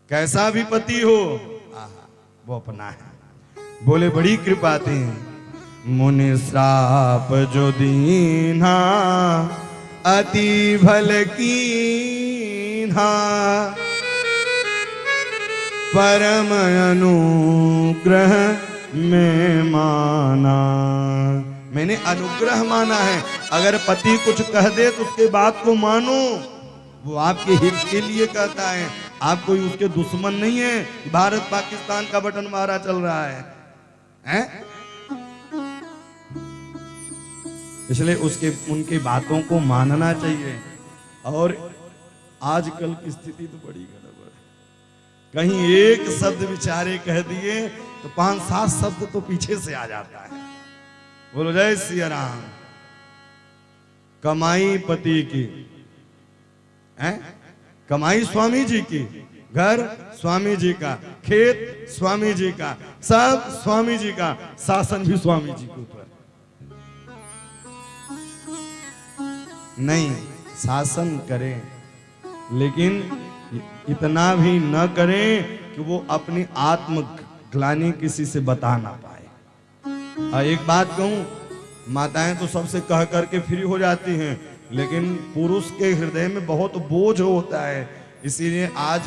कैसा भी पति हो वो अपना है। बोले बड़ी कृपा थी। मुनि श्राप जो दीन्हा अति भल कीन्हा परम अनुग्रह में माना। मैंने अनुग्रह माना है, अगर पति कुछ कह दे तो उसके बात को मानो, वो आपके हित के लिए कहता है। आप कोई उसके दुश्मन नहीं है कि भारत पाकिस्तान का बटन मारा चल रहा है, हैं? इसलिए उसके उनकी बातों को मानना चाहिए। और आजकल की स्थिति तो बड़ी गड़बड़ है, कहीं एक शब्द बेचारे कह दिए तो 5-7 शब्द तो पीछे से आ जाता है। बोलो जय सिया राम। कमाई पति की है, कमाई स्वामी जी की, घर स्वामी जी का, खेत स्वामी जी का, सब स्वामी जी का, शासन भी स्वामी जी के ऊपर। नहीं, शासन करें लेकिन इतना भी न करें कि वो अपनी आत्मग्लानि किसी से बता ना पाए। और एक बात कहूं, माताएं तो सबसे कह करके फ्री हो जाती हैं, लेकिन पुरुष के हृदय में बहुत बोझ होता है। इसीलिए आज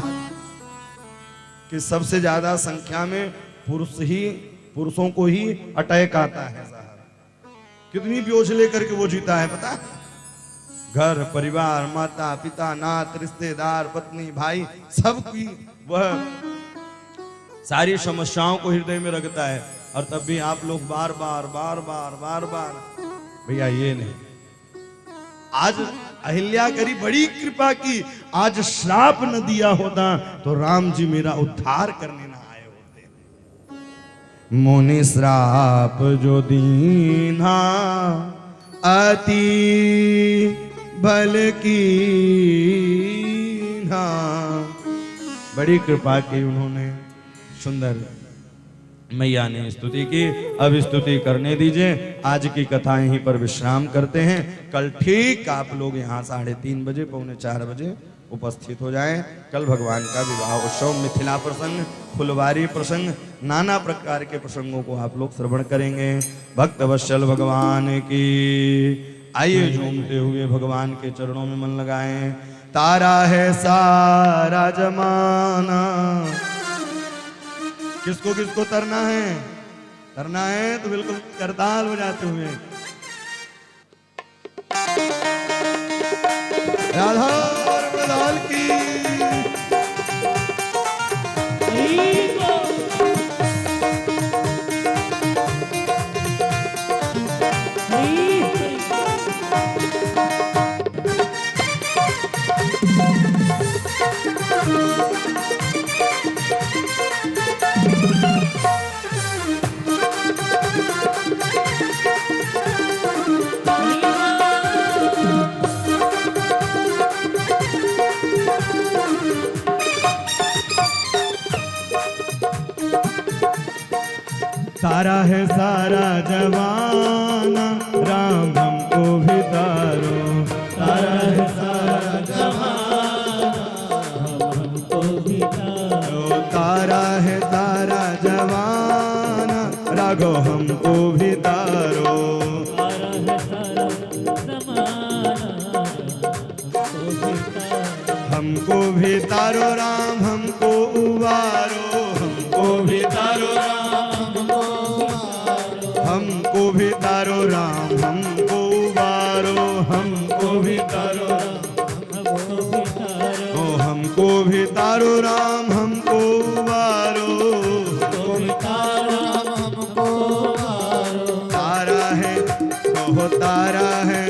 कि सबसे ज्यादा संख्या में पुरुषों को ही अटैक आता है। कितनी बोझ लेकर के वो जीता है पता? घर परिवार, माता पिता, नात रिश्तेदार, पत्नी भाई, सबकी वह सारी समस्याओं को हृदय में रखता है। और तब भी आप लोग बार बार भैया ये नहीं। आज अहिल्या करी बड़ी कृपा की, आज श्राप न दिया होता तो राम जी मेरा उद्धार करने ना आए होते। मुनि श्राप जो दीना अति भल की ना, बड़ी कृपा की उन्होंने। सुंदर मैया ने स्तुति की। अब स्तुति करने दीजिए, आज की कथा यहीं पर विश्राम करते हैं। कल ठीक आप लोग यहाँ 3:30 बजे, 3:45 बजे उपस्थित हो जाएं। कल भगवान का विवाह उत्सव, मिथिला प्रसंग, फुलवारी प्रसंग, नाना प्रकार के प्रसंगों को आप लोग श्रवण करेंगे। भक्त वत्सल भगवान की। आइए झूमते हुए भगवान के चरणों में मन लगाएं। तारा है सारा जमाना। किसको किसको तरना है? तरना है तो बिल्कुल करताल बजाते हुए। राधा रमण की। तारा है सारा जमाना, राम हमको भी तारो। तारा है सारा जमाना, हमको भी तारो। तारा है सारा जमाना, राघो हमको भी तारो। तारा है सारा जमाना, हमको भी तारो राम, हमको उबारो। हमको भी तारो राम, हमको भी तारो राम, हमको उबारो। हमको भी तारो ओ हमको भी तारो राम, हमको उबारो। तारा है ओहो तारा है,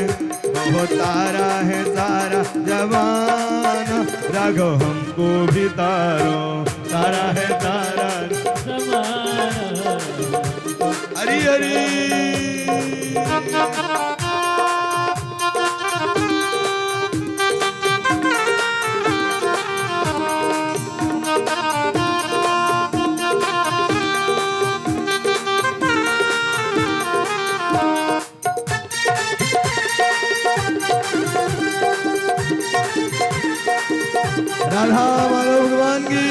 ओहो तारा है सारा जवाना, राघव हमको भी तारो। तारा है तारा हरी हरी। राधा माधव भगवान की।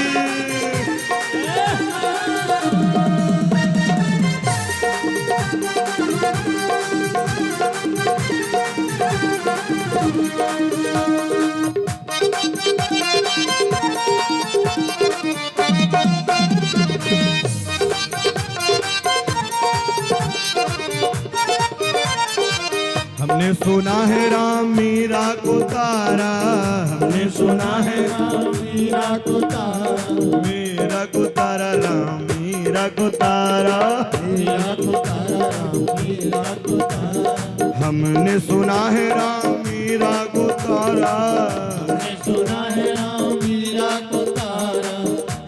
हमने सुना है राम मीरा को तारा, हमने सुना है मीरा को तारा, मीरा को तारा, राम मीरा को तारा, मीरा को तारा, मीरा को तारा। हमने सुना है राम मीरा को तारा, सुना है राम मीरा को तारा,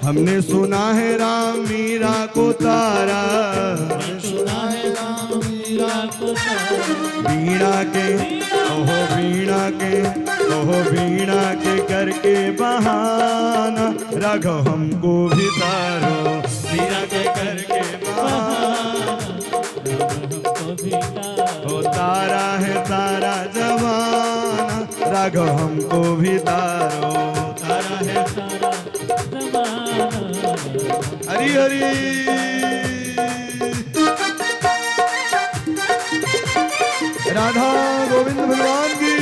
हमने सुना है राम मीरा को तारा, सुना है राम मीरा को तारा। वीणा के ओहो वीणा के ओहो वीणा के करके बहाना, राघव हमको भी तारो, वीणा के करके बहाना, हमको भी ओ तारा है तारा जवाना, राघव हमको भी तारो, तारा है सारा जमाना। हरी हरी। राधा गोविंद भगवान की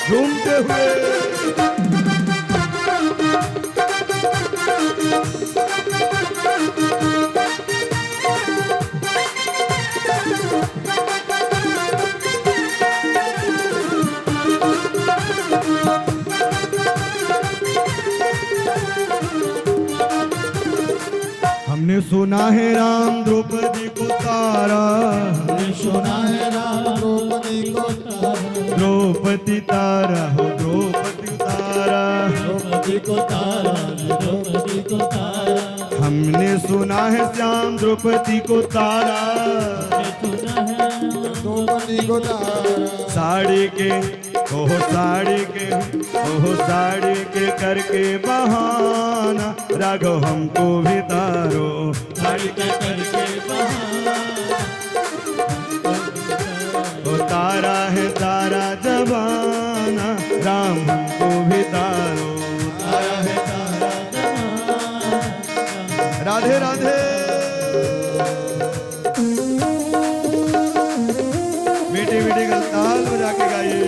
झूमते हुए। हमने सुना है राम द्रौपदी को तारा, हमने सुना है राम द्रौपदी को तारा, द्रौपदी तारा हो द्रौपदी तारा, द्रौपदी को तारा, द्रौपदी को तारा। हमने सुना है श्याम द्रौपदी को तारा, द्रौपदी को तारा। साड़ी के ओह साड़ी के ओह साड़ी के करके बहाना, राघव हमको भी तारो, साड़ी के करके बहाना, ओ तारा है तारा जवाना, राम हमको भी तारो, तारा है तारा जवाना। राधे राधे। मीठी मीठी गलताल बजा के गाइए।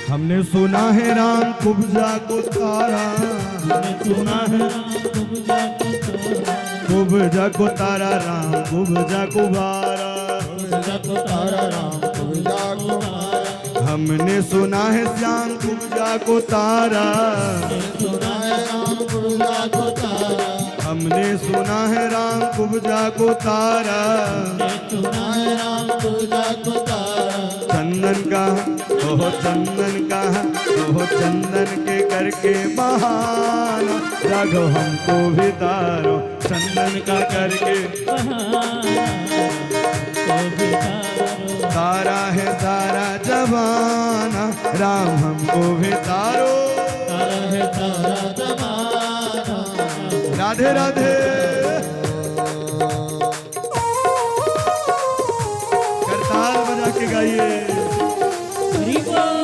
हमने सुना है राम कुब्जा को तारा, सुना है राम कुब्जा को तारा, कुब्जा को तारा, राम कुब्जा को बारा, कुब्जा को तारा, राम कुब्जा को तारा। हमने सुना है श्याम कुब्जा को तारा, सुना है राम कुब्जा को तारा, हमने सुना है राम कुब्जा को तारा, सुना है राम कुब्जा को तारा। चंदन का ओह चंदन का ओह चंदन के करके बहाना, राघव हमको भी तारो, चंदन का करके तारा है तारा जवाना, राम हमको भी तारो, तारा है तारा जमाना। राधे राधे। करताल बजा के गाइए। हरि बोल।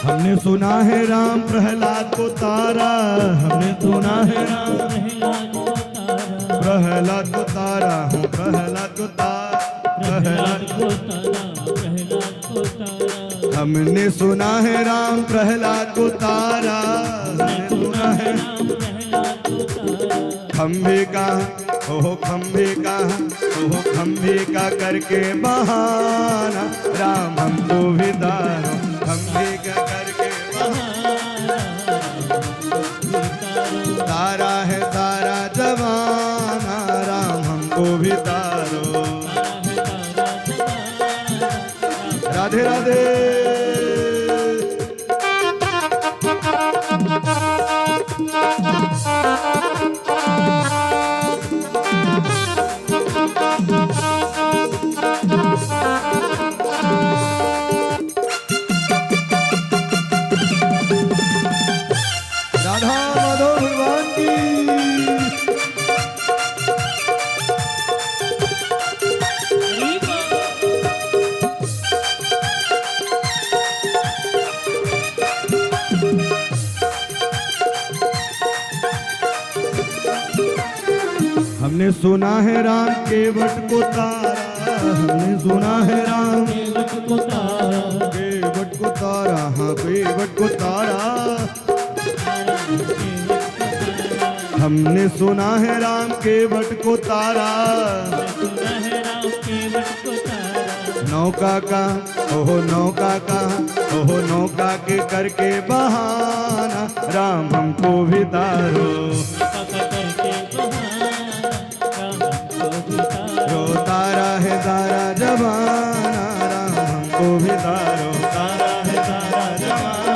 हमने सुना है राम प्रहलाद को तारा, हमने सुना है राम प्रहलाद को तारा, हूँ प्रहलाद को तारा, प्रहलाद को हमने सुना है राम प्रहलाद को तारा, हमने सुना है खम्भे का ओहो खम्भे का ओहो खम्भे का करके बहाना, राम हमको भी तारो, खम्भे का करके बहाना, तारा है तारा जवाना, राम हमको भी तारो। राधे राधे। हमने सुना है राम केवट को तारा, हमने सुना है राम केवट को तारा, केवट को तारा, हाँ केवट को तारा। हमने सुना है राम केवट को तारा, सुना है राम केवट को तारा। नौका का ओहो नौका का, ओहो नौका के करके बहाना, राम हमको भी तारो। रो तारा है तारा जमाना, राम हमको भी तारो। तारा है तारा जमाना,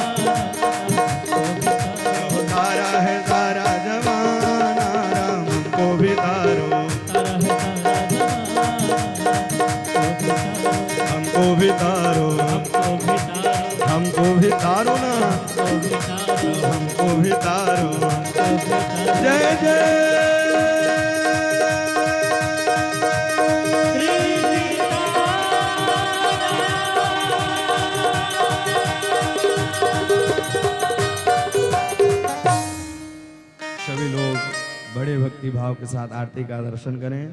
रो तारा है तारा जमाना, राम हमको भी तारो। हमको भी तारो, हमको भी तारो ना, हमको भी तारो। जय जय सभी लोग बड़े भक्ति भाव के साथ आरती का दर्शन करें।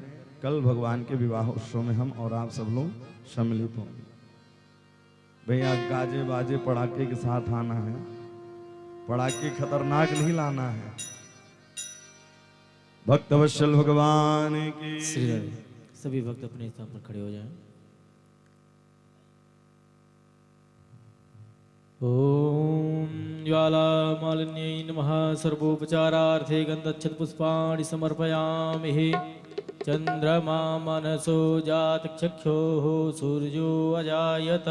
कल भगवान के विवाह उत्सव में हम और आप सब लोग सम्मिलित होंगे। भैया गाजे बाजे पड़ाके के साथ आना है, पड़ाके खतरनाक नहीं लाना है। भक्त वत्सल भगवान की श्री राधे। सभी भक्त अपने स्थान पर खड़े हो जाएं। ओम ज्वालामालिन्यै नमः। सर्वोपचारार्थे गन्धच्छत् पुष्पाणि समर्पयामि। चंद्रमा मनसो जातचक्षुः सूर्यो अजायत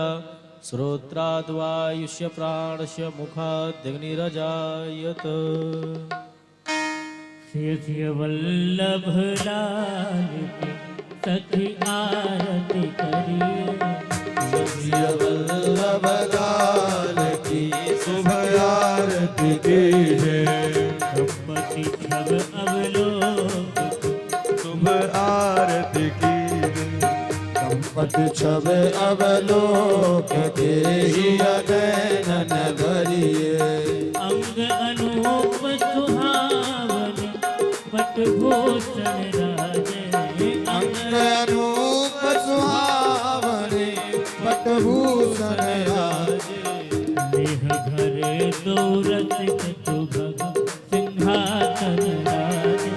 श्रोत्राद्वायुष्य प्राणस्य मुखादग्निरजायत। सिय सिय वल्लभ लाल की सखी आरती करिए। वल्लभ लाल की शुभ आरती कीजिए। संपत्ति छब अवलोक शुभ आरती कीजिए। संपत्ति छब अवलोक के ही अनैन भरिए। अंग अनूप सुहावन पटभूषण राजे। अंग अनूप सुहावने पटभूषण राजे। देह घरे दौरत सुभग सिंहासन राजे।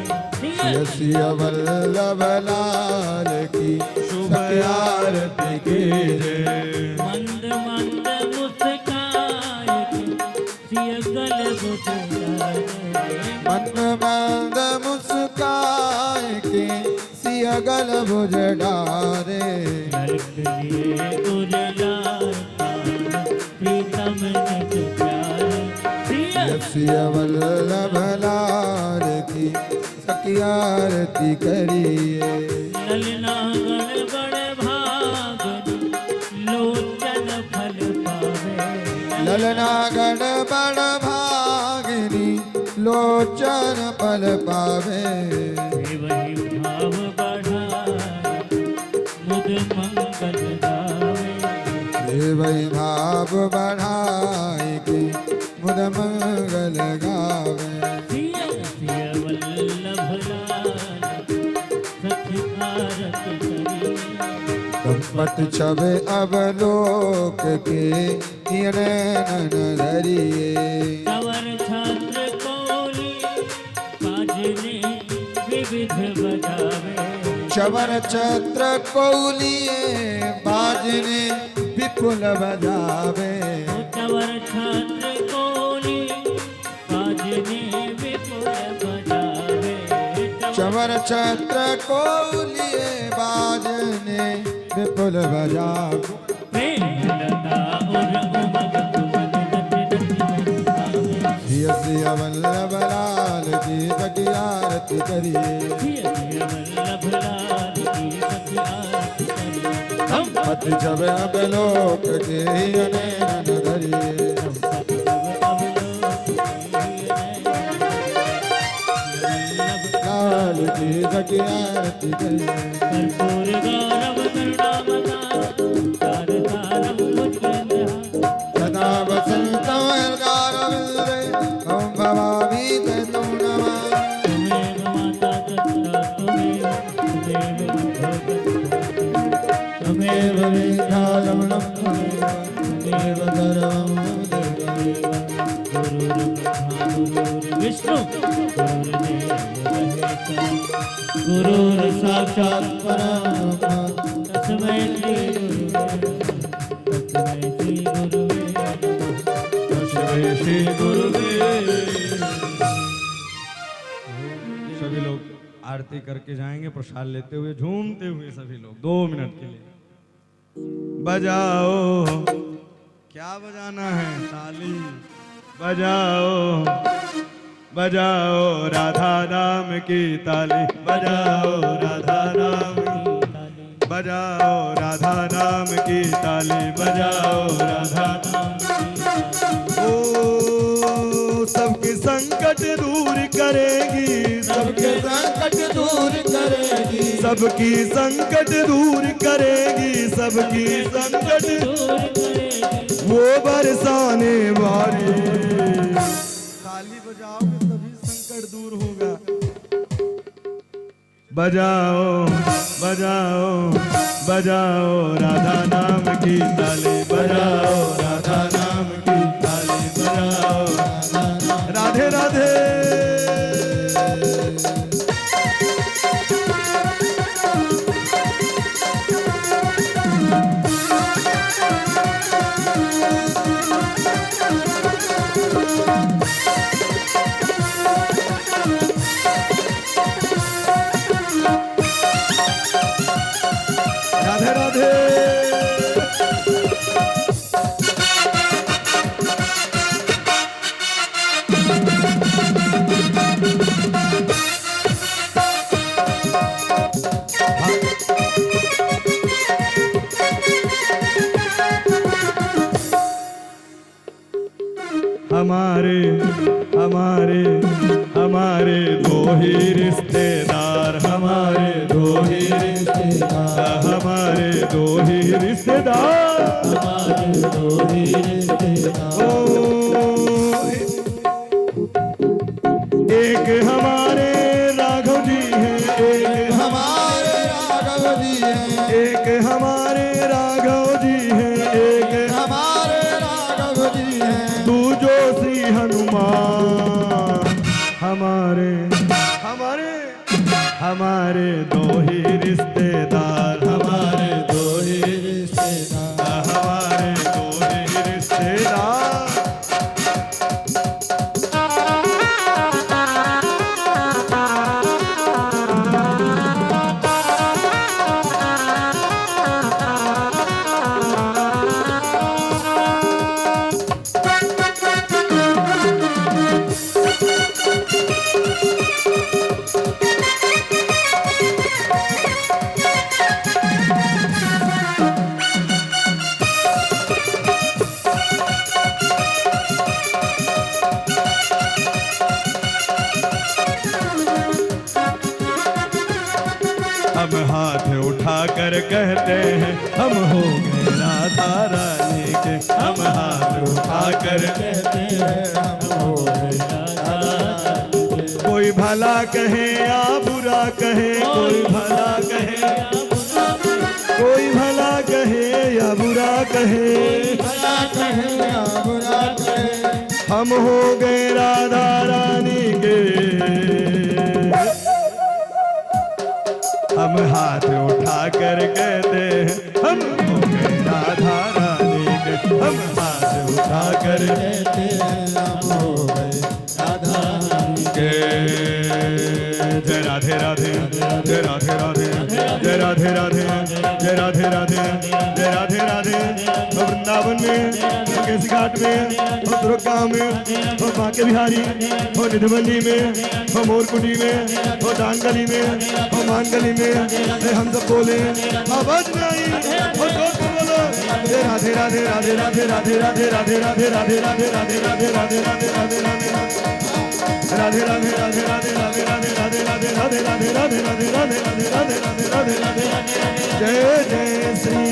सिय वल्लभ लाल की शुभ आरती कीजिए। मंद मंद मुस्काए सिय गल बुझाए। मंद मंद मुस्काए के सिय गल भुज डारे। ललकलिए उजलार प्रीतम निज प्यारे। सिय वल्लभ लाल की सखी आरती करिए। ललना गण बड़ भागन लोचन फल पावे। ललना गण बड़ भागिनी लोचन फल पावे। वही भाव बढ़ाए मुद मंगल गावे। वही भाव बढ़ाए के मुद मंगल गावे। सिय सिय वल्लभ लाल सखी आरती करिए। संपत्ति छब अवलोक के नैन धरिए। कंवर छात्र कौली काजने विविध बजावे। चवर छत्र कौलिए बाजने विपुल बजावे। कंवर छात्र कौली काजने विपुल बजावे। चवर छत्र कौलिए बाजने विपुल बजावे। प्रेम लता और उमग तुमन नच नच गावे। सिय सिय वल्लभ लाल की सखी आरती करिए। सिय सिय वल्लभ लाल की सखी आरती करिए। संपत्ति छब अवलोक के नैन धरिए। संपत्ति सब अवलोक लाल की सखी आरती करिए। कर्पूर गौरव करुणावतार तार तारम मुझ सदा वसंतं गारविंदे ओम भवामी ते तुम नमः। तुम्हें माता दत्ता तुम्हें विष्णु गुरुर् साक्षात् परब्रह्म तस्मै श्री गुरुवे सभी लोग आरती करके जाएंगे, प्रसाद लेते हुए झूमते हुए सभी लोग 2 मिनट के लिए। बजाओ, क्या बजाना है? ताली बजाओ, बजाओ राधा नाम की ताली, बजाओ राधा नाम की ताली, बजाओ राधा नाम की ताली, बजाओ राधा नाम की ताली। ओ सबके संकट दूर करेगी, सबके संकट दूर करेगी, सबकी संकट दूर करेगी, सबकी संकट वो बरसाने वाली। ताली बजाओगे तभी संकट दूर होगा। बजाओ, बजाओ, बजाओ राधा नाम की ताली, बजाओ राधा नाम की ताली, बजाओ राधे राधे। राधे राधे। हमारे हमारे हमारे दो ही रिश्तेदार, हमारे दो ही रिश्तेदार, हमारे दो ही रिश्तेदार, हमारे दो ही रिश्तेदार। ओ एक हमारे राघव जी हैं, एक हमारे राघव जी हैं, एक हमारे राघव जी हैं, एक हमारे राघव जी हैं। तू जो श्री हनुमान। हमारे हमारे हमारे दो ही रिश्तेदार, हमारे दो ही रिश्तेदार, हमारे दो ही रिश्तेदार। हम हाथ उठाकर कहते हैं हम हो गए राधा रानी के, हम हाथ उठाकर कहते हैं हम हो गए राधा रानी के। कोई भला कहे या बुरा कहे, कोई भला कहे, कोई भला कहे या बुरा कहे, भला कहे या बुरा कहे, हम हो गए राधा रानी के। हम हाथ उठाकर कहते हैं हम हो गए राधा रानी के, हम हाथ उठाकर कहते हैं हम हो गए राधा रानी के। जय राधे राधे, जय राधे राधे, जय राधे राधे, जय राधे राधे, जय राधे राधे। हो वृंदावन में, हो केसी घाट में, हो दुर्गा में, हो बांके बिहारी, हो निधवली में, हो मोरकुटी में, हो डांगली में, हो मांगली में, हम सब बोले आवाज में आई, हो जोर से बोलो जय राधे राधे, राधे राधे, राधे राधे, राधे राधे, राधे राधे, राधे राधे, राधे राधे, राधे राधे, राधे राधे, राधे राधे, राधे राधे, राधे राधे, राधे राधे, राधे राधे, राधे राधे, राधे राधे, राधे राधे, जय जय श्री